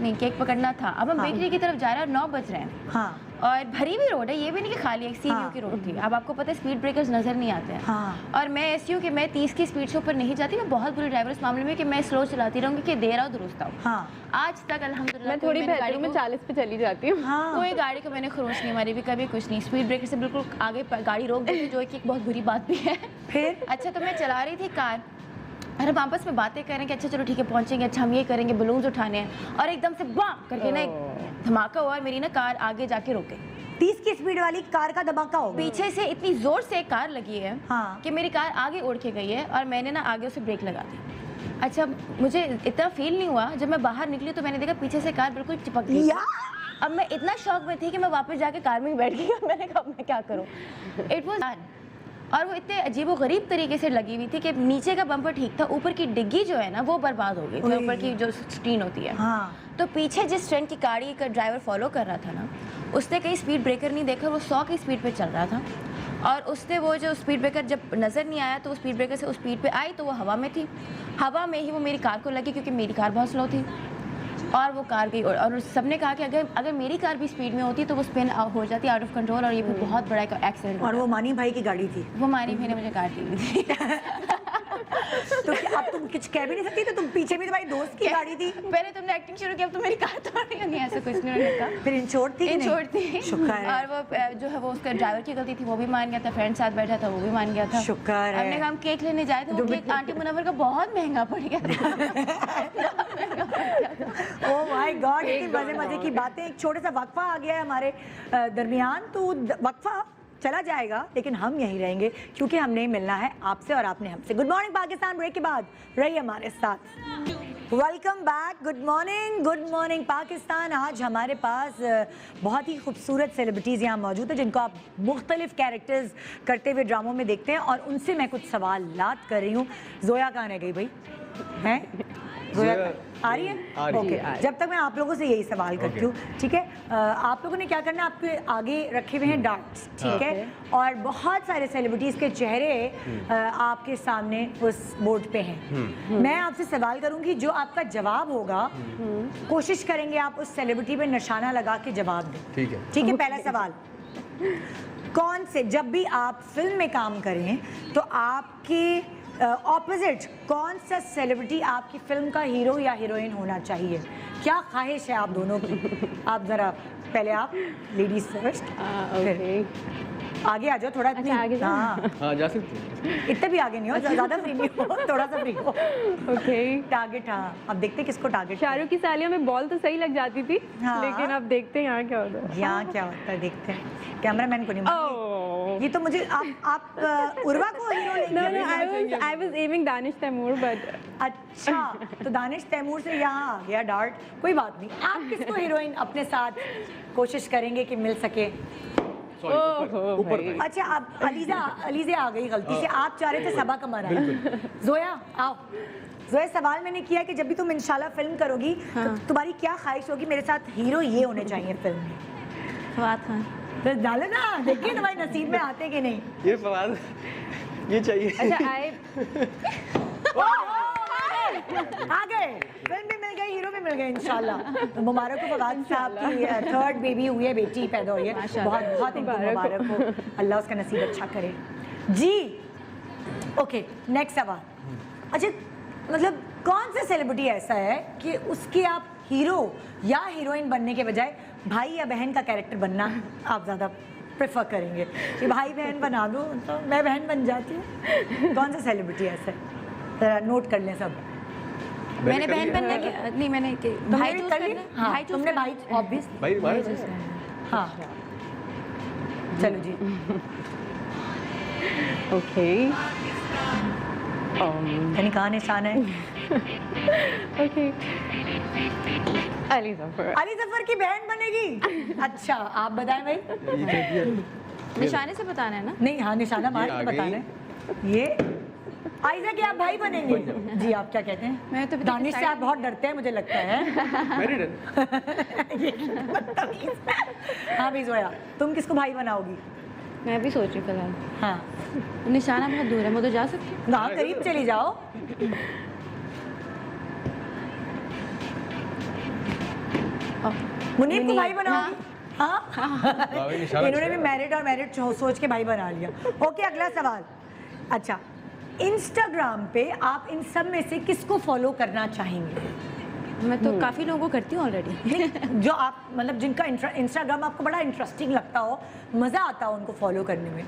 नहीं, केक पकड़ना था। अब हम हाँ। बेकरी की तरफ जा रहे हैं और 9 बज रहे हैं हाँ और भरी हुई रोड है, ये भी नहीं कि खाली एक सीयू हाँ। की रोड थी। अब आपको पता है स्पीड ब्रेकर्स नजर नहीं आते हैं। हाँ। और मैं ऐसी हूँ कि मैं 30 की स्पीड से ऊपर नहीं जाती। मैं बहुत बुरी ड्राइवर इस मामले में कि मैं स्लो चलाती रहूँगी कि देर आओ दुरुस्त आओ। हाँ आज तक अल्हम्दुलिल्लाह मैं कोई थोड़ी मैंने बेहतर गाड़ी हूँ, मैं को- 40 पे चली जाती हूँ। हाँ कोई गाड़ी को मैंने खरोंच नहीं मारी भी कभी, कुछ नहीं। स्पीड ब्रेकर से बिल्कुल आगे गाड़ी रोक देती, जो कि एक बहुत बुरी बात भी है। फिर अच्छा तो मैं चला रही थी कार और हम आपस में बातें करें कि अच्छा चलो ठीक है पहुंचेंगे, अच्छा हम ये करेंगे, बलून्स उठाने हैं, और एकदम से बाम करके ना एक धमाका हुआ और मेरी ना कार आगे जाके रुक गई। 30 की स्पीड वाली कार का धमाका हो गया। पीछे से इतनी जोर से एक कार लगी है हाँ। कि मेरी कार आगे उड़ के गई है और मैंने ना आगे उसे ब्रेक लगा दी। अच्छा मुझे इतना फील नहीं हुआ, जब मैं बाहर निकली तो मैंने देखा पीछे से कार बिल्कुल चिपक गई। या अब मैं इतना शॉक में थी कि मैं वापस जाके कार में ही बैठ गई। मैंने कहा मैं क्या करूं। इट वाज और वो इतने अजीबोगरीब तरीके से लगी हुई थी कि नीचे का बम्पर ठीक था, ऊपर की डिग्गी जो है ना वो बर्बाद हो गई थी, ऊपर की जो स्क्रीन होती है। हाँ। तो पीछे जिस ट्रेन की गाड़ी का ड्राइवर फॉलो कर रहा था ना, उसने कहीं स्पीड ब्रेकर नहीं देखा, वो 100 की स्पीड पे चल रहा था, और उसने वो जो स्पीड ब्रेकर जब नज़र नहीं आया तो वो स्पीड ब्रेकर से उस स्पीड पे आई तो वो हवा में थी, हवा में ही वो मेरी कार को लगी क्योंकि मेरी कार बहुत स्लो थी, और वो कार गई। और सबने कहा कि अगर मेरी कार भी स्पीड में होती तो वो स्पिन हो जाती, आउट ऑफ कंट्रोल, और ये भी बहुत बड़ा एक एक्सीडेंट। और वो मानी भाई की गाड़ी थी। वो मानी भाई ने मुझे कार दी हुई थी। तो अब तुम कुछ कह भी नहीं सकती, तो तुम पीछे भी तुम्हारी दोस्त की गाड़ी थी। पहले तुमने एक्टिंग शुरू की, अब तो मेरी कार तोड़ी नहीं, ऐसा कुछ नहीं उन्होंने कहा। फिर इंश्योर्ड थी कि नहीं? इंश्योर्ड थी। शुक्र है। और वो जो है वो उसका ड्राइवर की गलती थी, वो भी मान गया था, फ्रेंड साथ बैठा था वो भी मान गया था। शुक्र है। हमने कहा हम केक लेने जाए थे, वो केक आंटी मुनव्वर का बहुत महंगा पड़ गया था। ओह माय गॉड, इतनी मजे की बातें। एक छोटा सा वक्फा आ गया है हमारे दरमियान, तो वक्फा चला जाएगा लेकिन हम यहीं रहेंगे क्योंकि हमने मिलना है आपसे और आपने हमसे। गुड मॉर्निंग पाकिस्तान ब्रेक के बाद रहिए हमारे साथ। Welcome back, good morning Pakistan. आज हमारे पास बहुत ही खूबसूरत सेलिब्रिटीज़ यहाँ मौजूद है जिनको आप मुख्तलिफ कैरेक्टर्स करते हुए ड्रामों में देखते हैं, और उनसे मैं कुछ सवालात कर रही हूँ। जोया कहाँ रह गई भाई? हैं जोया आ रही है? ओके, जब तक मैं आप लोगों से यही सवाल करती हूँ, ठीक है? आप लोगों ने क्या करना, आपके आगे रखे हुए हैं डार्ट्स, ठीक है? और बहुत सारे सेलिब्रिटीज़ के चेहरे आपके सामने उस बोर्ड पे हैं। मैं आपसे सवाल करूँगी, जो आपका जवाब होगा कोशिश करेंगे आप उस सेलिब्रिटी पे निशाना लगा के जवाब दें। ठीक है। ठीक है, पहला सवाल, कौन से, जब भी आप फिल्म में काम करें तो आपके ऑपोजिट कौन सा सेलिब्रिटी आपकी फिल्म का हीरो या हीरोइन होना चाहिए? क्या ख्वाहिश है आप दोनों की? आप जरा पहले आप लेडीज फर्स्ट, आगे आ जाओ थोड़ा। अच्छा, आगे जाओ? हाँ जा सकते हैं। इतने भी आगे नहीं हो, ज़्यादा फ्री नहीं हो, थोड़ा सा फ्री हो। ओके। टारगेट, हाँ अब देखते हैं किसको टारगेट। शाहरुख की सालियों में बॉल तो सही लग जाती थी, हाँ। लेकिन अब देखते हैं यहाँ क्या होता है। यहाँ क्या होता है देखते हैं। कैमरामैन को नहीं मालूम। ये तो मुझे आप उर्वा को हीरो लेंगे। I was aiming Danish Taimur, but अच्छा, तो दानिश तैमूर से यहाँ आ गया डार्ट, कोई बात नहीं। आप किसको हीरोइन अपने साथ कोशिश करेंगे कि मिल सके? ऊपर। अच्छा, अब अलीज़ा आ गई गलती से, आप चाह रहे थे सबा कमर आए। जोया आओ। जोया, सवाल मैंने किया कि जब भी तुम इंशाल्लाह फिल्म करोगी तो तुम्हारी क्या ख्वाहिश होगी, मेरे साथ हीरो ये होने चाहिए फिल्म में? फवाद खान। तो डालो ना, देखिए तुम्हारे नसीब में आते कि नहीं। ये सवाल ये चाहिए। अच्छा आ गए, फिल्म भी मिल गई, हीरो भी मिल गए इंशाल्लाह। तो मुबारक हो फवाद साहब की थर्ड बेबी हुई है, बेटी पैदा हुई है, बहुत बहुत इनको मुबारक हो, अल्लाह उसका नसीब अच्छा करे जी। ओके, नेक्स्ट सवाल। अच्छा, मतलब कौन सा सेलिब्रिटी ऐसा है कि उसके आप हीरो या हीरोइन बनने के बजाय भाई या बहन का कैरेक्टर बनना आप ज़्यादा प्रेफर करेंगे कि भाई बहन बना दो तो मैं बहन बन जाती हूँ? कौन सा सेलिब्रिटी ऐसा है? ज़रा नोट कर लें सब। मैंने बहन बनने के नहीं, मैंने भाई चूज कर लिया? करना। हाँ, भाई चूज तुमने करना। भाई ऑब्वियस। भाई हाँ, चलो जी। ओके। यानी कहाँ निशान है? ओके। अली जफर। अली जफर की बहन बनेगी? अच्छा, आप बताएं भाई। ये कह दिया। निशाने से बताना है ना? नहीं, हाँ निशाना मार ये के आ बताना है। ये आयजा के आप भाई बनेंगे? जी, आप क्या कहते हैं? मैं तो दानिश से आप बहुत डरते हैं मुझे लगता है। मैरिड है। हाँ भी जोया, तुम किसको भाई बनाओगी? मैं भी सोच रही हूँ फिलहाल। हाँ, निशाना बहुत दूर है, मैं तो जा सकती हूँ। गाँव करीब चली जाओ। मुनीब को भाई बनाओगी? हाँ, इन्होंने भी मैरिड और मैरिड सोच के भाई बना लिया। ओके, अगला सवाल। अच्छा, इंस्टाग्राम पे आप इन सब में से किसको फॉलो करना चाहेंगे? मैं तो काफ़ी लोगों को करती हूँ ऑलरेडी। जो आप मतलब जिनका इंस्टाग्राम आपको बड़ा इंटरेस्टिंग लगता हो, मज़ा आता हो उनको फॉलो करने में,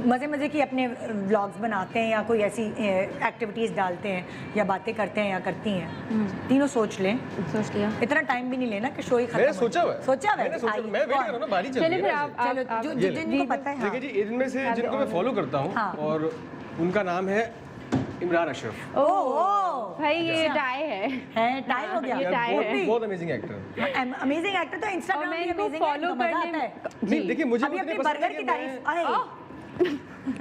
मज़े की अपने व्लॉग्स बनाते हैं या कोई ऐसी एक्टिविटीज़ डालते हैं या बातें करते हैं या करती हैं, तीनों सोच लें। सोच लिया। इतना टाइम भी नहीं लेना कि शो ही खत्म मैंने हो। सोचा हुआ है। सोचा हुआ है? मैं वेट कर रहा हूँ ना, बारी चल रही चलिए फिर है। आप चलो, जिनको पता है। देखिए जी, इनमें से जिनको मैं फॉलो करता हूँ हाँ। और उनका नाम है इमरान अशरफ। ओह भाई ये टाई है। टाई हो गया। ये टाई है। बहुत अमेजिंग एक्टर। अमेजिंग एक्टर तो इंस्टाग्राम और मैं पे इनको अमेजिंग follow मजा करने आता है। नहीं, देखिए मुझे अभी वो अपने इतने पसंद बर्गर है की कि तारीफ।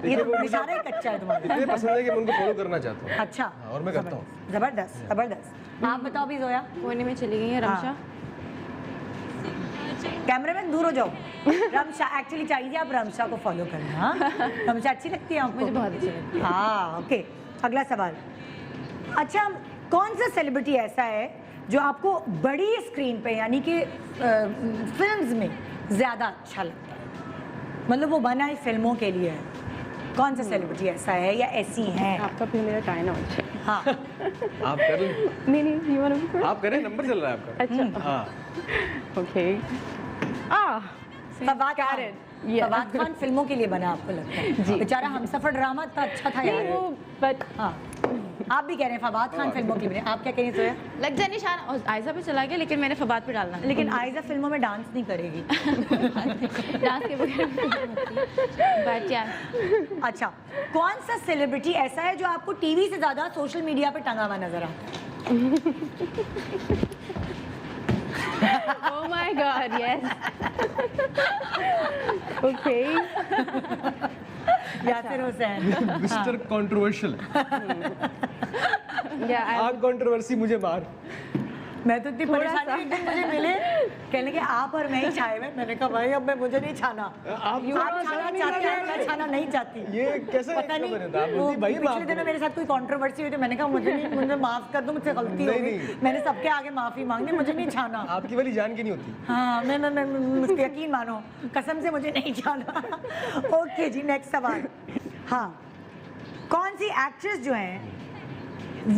ये तो इशारा ही कच्चा है तुम्हारा। इतने पसंद है कि मैं उनको फॉलो करना चाहता हूँ। अच्छा हाँ, और मैं करता हूँ। जबरदस्त जबरदस्त। आप बताओ भी जोया। कोने में चली गई है रमशा। कैमरामैन दूर हो जाओ। रमशा एक्चुअली चाहिए आप रमशा को फॉलो करना। हाँ? रमशा अच्छी लगती है आपको? मुझे बहुत अच्छी लगती है। हाँ ओके। अगला सवाल। अच्छा कौन सा सेलिब्रिटी ऐसा है जो आपको बड़ी स्क्रीन पे यानी कि फिल्म्स में ज्यादा अच्छा लगता है, मतलब वो बना ही फिल्मों के लिए है? कौन सा सेलिब्रिटी ऐसा है या ऐसी हैं? आपका फिर मेरा टाइम आउट। हाँ आप कर लें। नहीं यू वांट टू आप करें, नंबर चल रहा है आपका। अच्छा हाँ ओके फवाद खान। Yeah. फवाद खान फिल्मों के लिए बना आपको लगता है? जी। बेचारा हमसफर ड्रामा इतना अच्छा था यार। वो बट हाँ आप भी कह रहे हैं फवाद खान फिल्मों के लिए, आप क्या कह रही हैं सोया? लग जाए निशान। और आयशा पे चला गया लेकिन मैंने फवाद पे डालना। लेकिन आयजा फिल्मों में डांस नहीं करेगी। डांस के बगैर बट यार अच्छा कौन सा सेलिब्रिटी ऐसा है जो आपको टीवी से ज्यादा सोशल मीडिया पे टंगा हुआ नजर आता है? oh my god yes okay Yasir Hussain. Mister controversial. yeah आप कंट्रोवर्सी मुझे मार। मैं तो इतनी परेशान हुई, एक दिन मुझे मिले कहने के आप और मैं ही छाए हुए। मैंने कहा भाई अब मैं मुझे नहीं छाना। आप छाना चाहते हैं, मैं छाना नहीं चाहती। ये कैसे पता नहीं बना? आप वो बोलती भाई पिछले दिनों मेरे साथ कोई कंट्रोवर्सी हुई तो मैंने कहा मुझे माफ कर दो, मुझसे गलती हो नहीं, गई। नहीं। मैंने सबके आगे माफी मांगनी, मुझे नहीं छाना। आपकी वाली जान की नहीं होती। हाँ मैं मुझे यकीन मानो कसम से मुझे नहीं छाना। ओके जी नेक्स्ट सवाल। हाँ कौन सी एक्ट्रेस जो है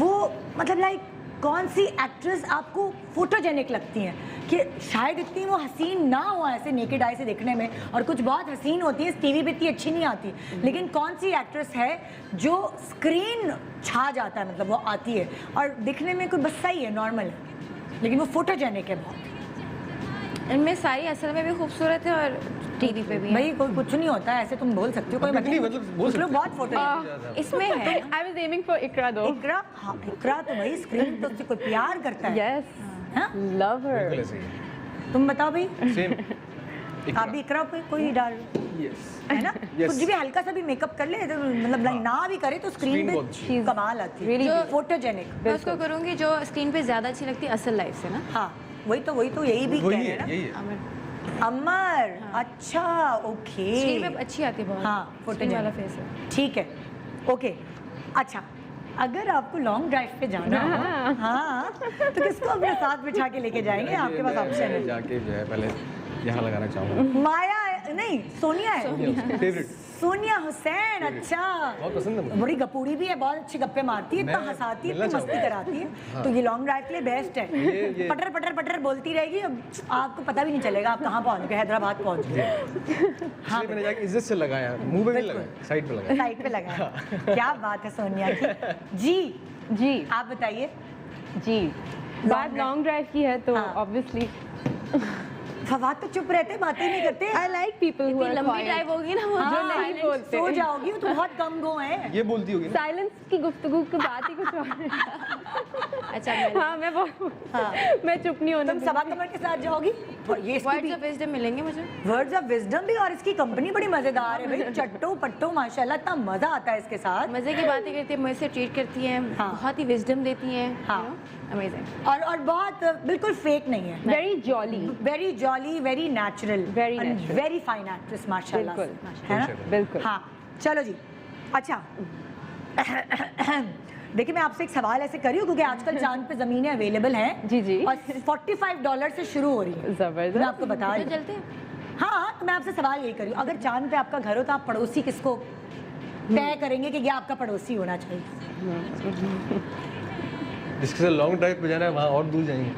वो मतलब लाइक कौन सी एक्ट्रेस आपको फोटोजेनिक लगती हैं कि शायद इतनी वो हसीन ना हो ऐसे नेकेड आई से देखने में, और कुछ बहुत हसीन होती है टीवी पे इतनी अच्छी नहीं आती, लेकिन कौन सी एक्ट्रेस है जो स्क्रीन छा जाता है, मतलब वो आती है और दिखने में कोई बस सही है नॉर्मल है लेकिन वो फोटोजेनिक है बहुत? इनमें सारी असल में भी खूबसूरत है और टीवी पे भी। भाई कोई कुछ नहीं होता है ऐसे तुम बोल सकते हो, कोई नहीं, मतलब बोल कुछ लोग सकते बहुत फोटो इसमें है। I was aiming for Ikra though इकरा। हाँ इकरा तो भाई स्क्रीन तो उससे कोई प्यार करता है। yes हाँ? love her बिल्कुल ऐसे ही। तुम बताओ भाई सेम। आप भी इकरा पे कोई डाल यस। है ना? Yes. कुछ भी हल्का सा भी मेकअप कर ले तो मतलब लाइक ना भी करे तो स्क्रीन Screen पे बहुत अच्छी कमाल आती है, जो फोटोजेनिक। मैं उसको करूँगी जो स्क्रीन पे ज्यादा अच्छी लगती है असल लाइफ से ना। हाँ वही तो यही भी कह वही रहे है, हैं ना। यही है। अमर अमर अच्छा ओके। स्क्रीन पे अच्छी आती है बहुत। हाँ स्क्रीन वाला फोटोजेनिक फेस है। ठीक है ओके। अच्छा अगर आपको लॉन्ग ड्राइव पे जाना हो हाँ तो किसको अपने साथ बिठा के लेके जाएंगे? आपके पास ऑप्शन मैं है। जाके जो है पहले यहाँ लगाना चाहूँगा। माया नहीं सोनिया है। फेवरेट। सोनिया हुसैन अच्छा बहुत पसंद है मुझे। बड़ी गपूड़ी भी है, बहुत अच्छी गप्पे मारती है, इतना मैं हंसाती है, मिलना इतनी मस्ती चाहूंगा। कराती है। तो ये लॉन्ग ड्राइव के लिए बेस्ट है। ये- पटर पटर पटर बोलती रहेगी, अब आपको पता भी नहीं चलेगा आप कहाँ पहुँच गए, हैदराबाद पहुँच गए। इसलिए मैंने जाके इज्जत से लगाया, मुंह पे नहीं लगाया, साइड पे लगाया। साइड पे लगा। क्या बात है सोनिया की। जी आप बताइए। जी बात drive- लॉन्ग ड्राइव की है तो हाँ। ऑब्वियसली फवाद तो चुप रहते, बातें नहीं करते। I like people who are लंबी ड्राइव होगी ना वो हाँ, जो नहीं silent बोलते। सो जाओगी, वो तो बहुत कम गो है। ये बोलती होगी ना। साइलेंस की गुफ्तगू की बात ही कुछ और है। अच्छा मैं हाँ मैं हाँ। मैं चुप नहीं होने तुम सभा कमर के साथ जाओगी और ये इसकी वर्ड्स भी ऑफ विजडम मिलेंगे मुझे। वर्ड्स ऑफ विजडम भी, और इसकी कंपनी बड़ी मजेदार है भाई। चट्टो पट्टो माशाल्लाह इतना मजा आता है इसके साथ। मजे की बातें करती है, मुझे से ट्रीट करती हैं, हाँ। बहुत ही विजडम देती हैं। हाँ। अमेजिंग। और बहुत बिल्कुल फेक नहीं है, very jolly very jolly, very natural, Very natural. Very fine actress माशाल्लाह से, बिल्कुल, है ना? बिल्कुल। हाँ चलो जी। अच्छा देखिए मैं आपसे एक सवाल ऐसे करी हूँ क्योंकि आजकल चांद पे जमीनें अवेलेबल हैं। जी, जी। और $45 से शुरू हो रही है। जबरदस्त। मैं आपको बता रही तो हूँ। चलते हैं। हाँ तो मैं आपसे सवाल यही करी हूँ, अगर चांद पे आपका घर हो तो आप पड़ोसी किसको तय करेंगे कि ये आपका पड़ोसी होना चाहिए? जिसके साथ लॉन्ग ड्राइव पे जाना है वहाँ और दूर जाएंगे।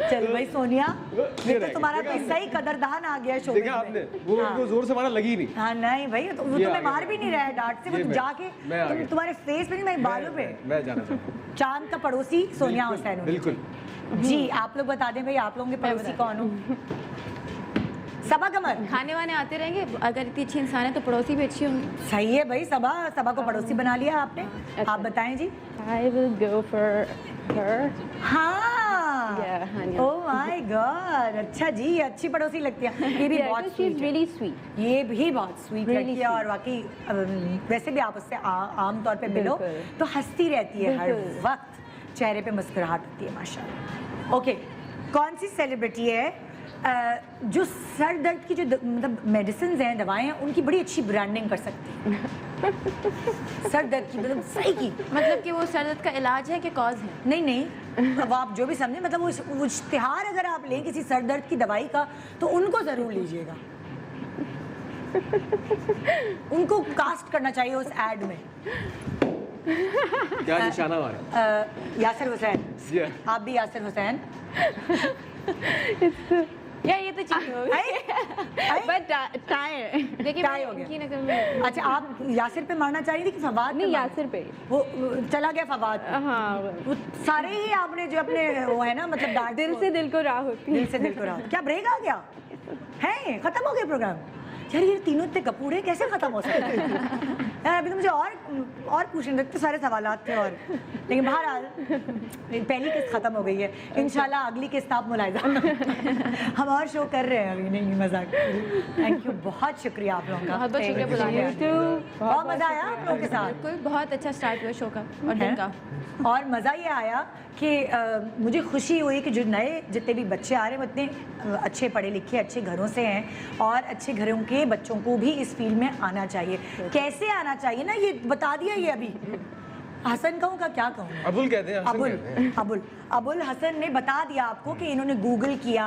चलो भाई सोनिया, ये तो रहेगा, तुम्हारा देखा कोई सही कदरदान आ गया शो देखा आपने, वो उनको जोर से मारा लगी नहीं। हाँ नहीं भाई तो वो ये तुम्हें आ गया। मार भी नहीं रहा है डांट से, वो ये तुम मैं- जाके मैं आ गया। तुम्हारे फेस पे नहीं, मेरे बालों पे। मैं जाना चाहता हूँ। चांद का पड़ोसी सोनिया हुसैन होनी बिल्कुल। चाहिए। जी आप लोग बता दें भाई आप लोगों के पड़ोसी कौन हो? सबा कमर खाने वाने आते रहेंगे, अगर इतनी अच्छी इंसान है तो पड़ोसी भी अच्छी होंगी। सही है भाई, सबा को पड़ोसी बना लिया आपने। आप बताएं जी। आई विल गो फॉर हर। हाँ ओह माय गॉड, अच्छा जी, ये अच्छी पड़ोसी लगती है। ये भी बहुत she is sweet really sweet. ये भी बहुत स्वीट लड़की है और वाकई वैसे भी आप उससे आम तौर पे मिलो तो हंसती रहती है हर वक्त, चेहरे पे मुस्कुराहट होती है माशाल्लाह। ओके, कौन सी सेलिब्रिटी है जो सर दर्द की जो मतलब मेडिसिन हैं, दवाएं हैं, उनकी बड़ी अच्छी ब्रांडिंग कर सकती है? सर दर्द की मतलब सही की, मतलब कि वो सर दर्द का इलाज है कि कॉज है? नहीं नहीं, अब आप जो भी समझे, मतलब वो इश्तिहार अगर आप लें किसी सर दर्द की दवाई का तो उनको ज़रूर लीजिएगा। उनको कास्ट करना चाहिए उस एड में। क्या निशाना हमारा? यासिर हुसैन, Yeah. आप भी यासिर हुसैन। यार ये तो चीटिंग हो गई। बट टायर देखिए टाई हो मैं गया। इनकी नकल में अच्छा, आप यासिर पे मारना चाह रही थी कि फवाद पे नहीं, मारना? यासिर पे। वो चला गया फवाद पे। हाँ, वो सारे ही आपने जो अपने वो है ना, मतलब डांट दिल से दिल को राह होती है। दिल से दिल को रहा। क्या ब्रेक आ गया है? खत्म हो गया प्रोग्राम? यार ये तीनों इतने कपूरे कैसे खत्म हो सकते हैं? यार अभी तो मुझे और पूछने तो सारे सवालात थे और, लेकिन बहरहाल पहली किस्त खत्म हो गई है। इंशाल्लाह अगली किस्त आप मुलायजा हम और शो कर रहे हैं अभी। नहीं मजाक। थैंक यू, बहुत शुक्रिया आप लोगों का, बहुत बहुत शुक्रिया बुलाने का। बहुत मजा आया आप लोगों के साथ। बिल्कुल, बहुत अच्छा स्टार्ट हुआ शो का और दिन का। और मज़ा ये आया कि मुझे खुशी हुई कि जो नए जितने भी बच्चे आ रहे हैं वो इतने अच्छे पढ़े लिखे अच्छे घरों से हैं और अच्छे घरों के बच्चों को भी इस फील्ड में आना चाहिए। कैसे आना चाहिए ना, ये बता दिया ये अभी। हसन कहूँ का क्या कहूँ? अबुल कहते हैं, हसन अबुल कहते हैं। अबुल अबुल हसन ने बता दिया आपको कि इन्होंने गूगल किया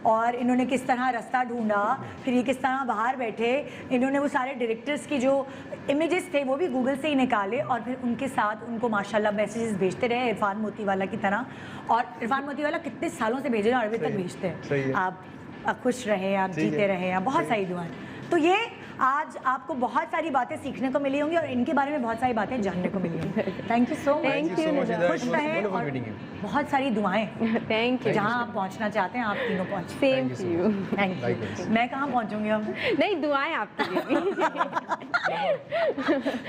और इन्होंने किस तरह रास्ता ढूंढा, फिर ये किस तरह बाहर बैठे, इन्होंने वो सारे डायरेक्टर्स की जो इमेजेस थे वो भी गूगल से ही निकाले और फिर उनके साथ उनको माशाल्लाह मैसेजेस भेजते रहे इरफान मोतीवाला की तरह। और इरफान मोतीवाला कितने सालों से भेज रहे हैं और अभी तक भेजते सही हैं। है। आप खुश रहें, आप जीते रहें, आप बहुत सारी दुआएं। तो ये आज आपको बहुत सारी बातें सीखने को मिली होंगी और इनके बारे में बहुत सारी बातें जानने को मिली होंगी। Thank you so much. Thank you so much, Ida. खुश It was रहें wonderful और meeting you. बहुत सारी दुआएं। Thank you. जहाँ आप पहुँचना चाहते हैं आप तीनों पहुँचे। Same you so to you. Thank Likewise. You. मैं कहाँ पहुँचूंगी अब? नहीं, दुआएं आपके लिए भी।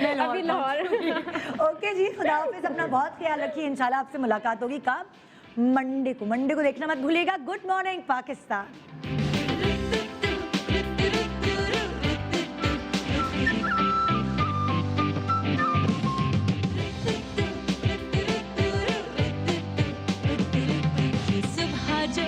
मैं अभी लाहौर। ओके जी, खुदा हाफिज़, अपना बहुत ख्याल रखिए। इंशाल्लाह आपसे मुलाकात होगी कब? मंडे को देखना मत भूलिएगा। Good morning Pakistan. ये सुबह जो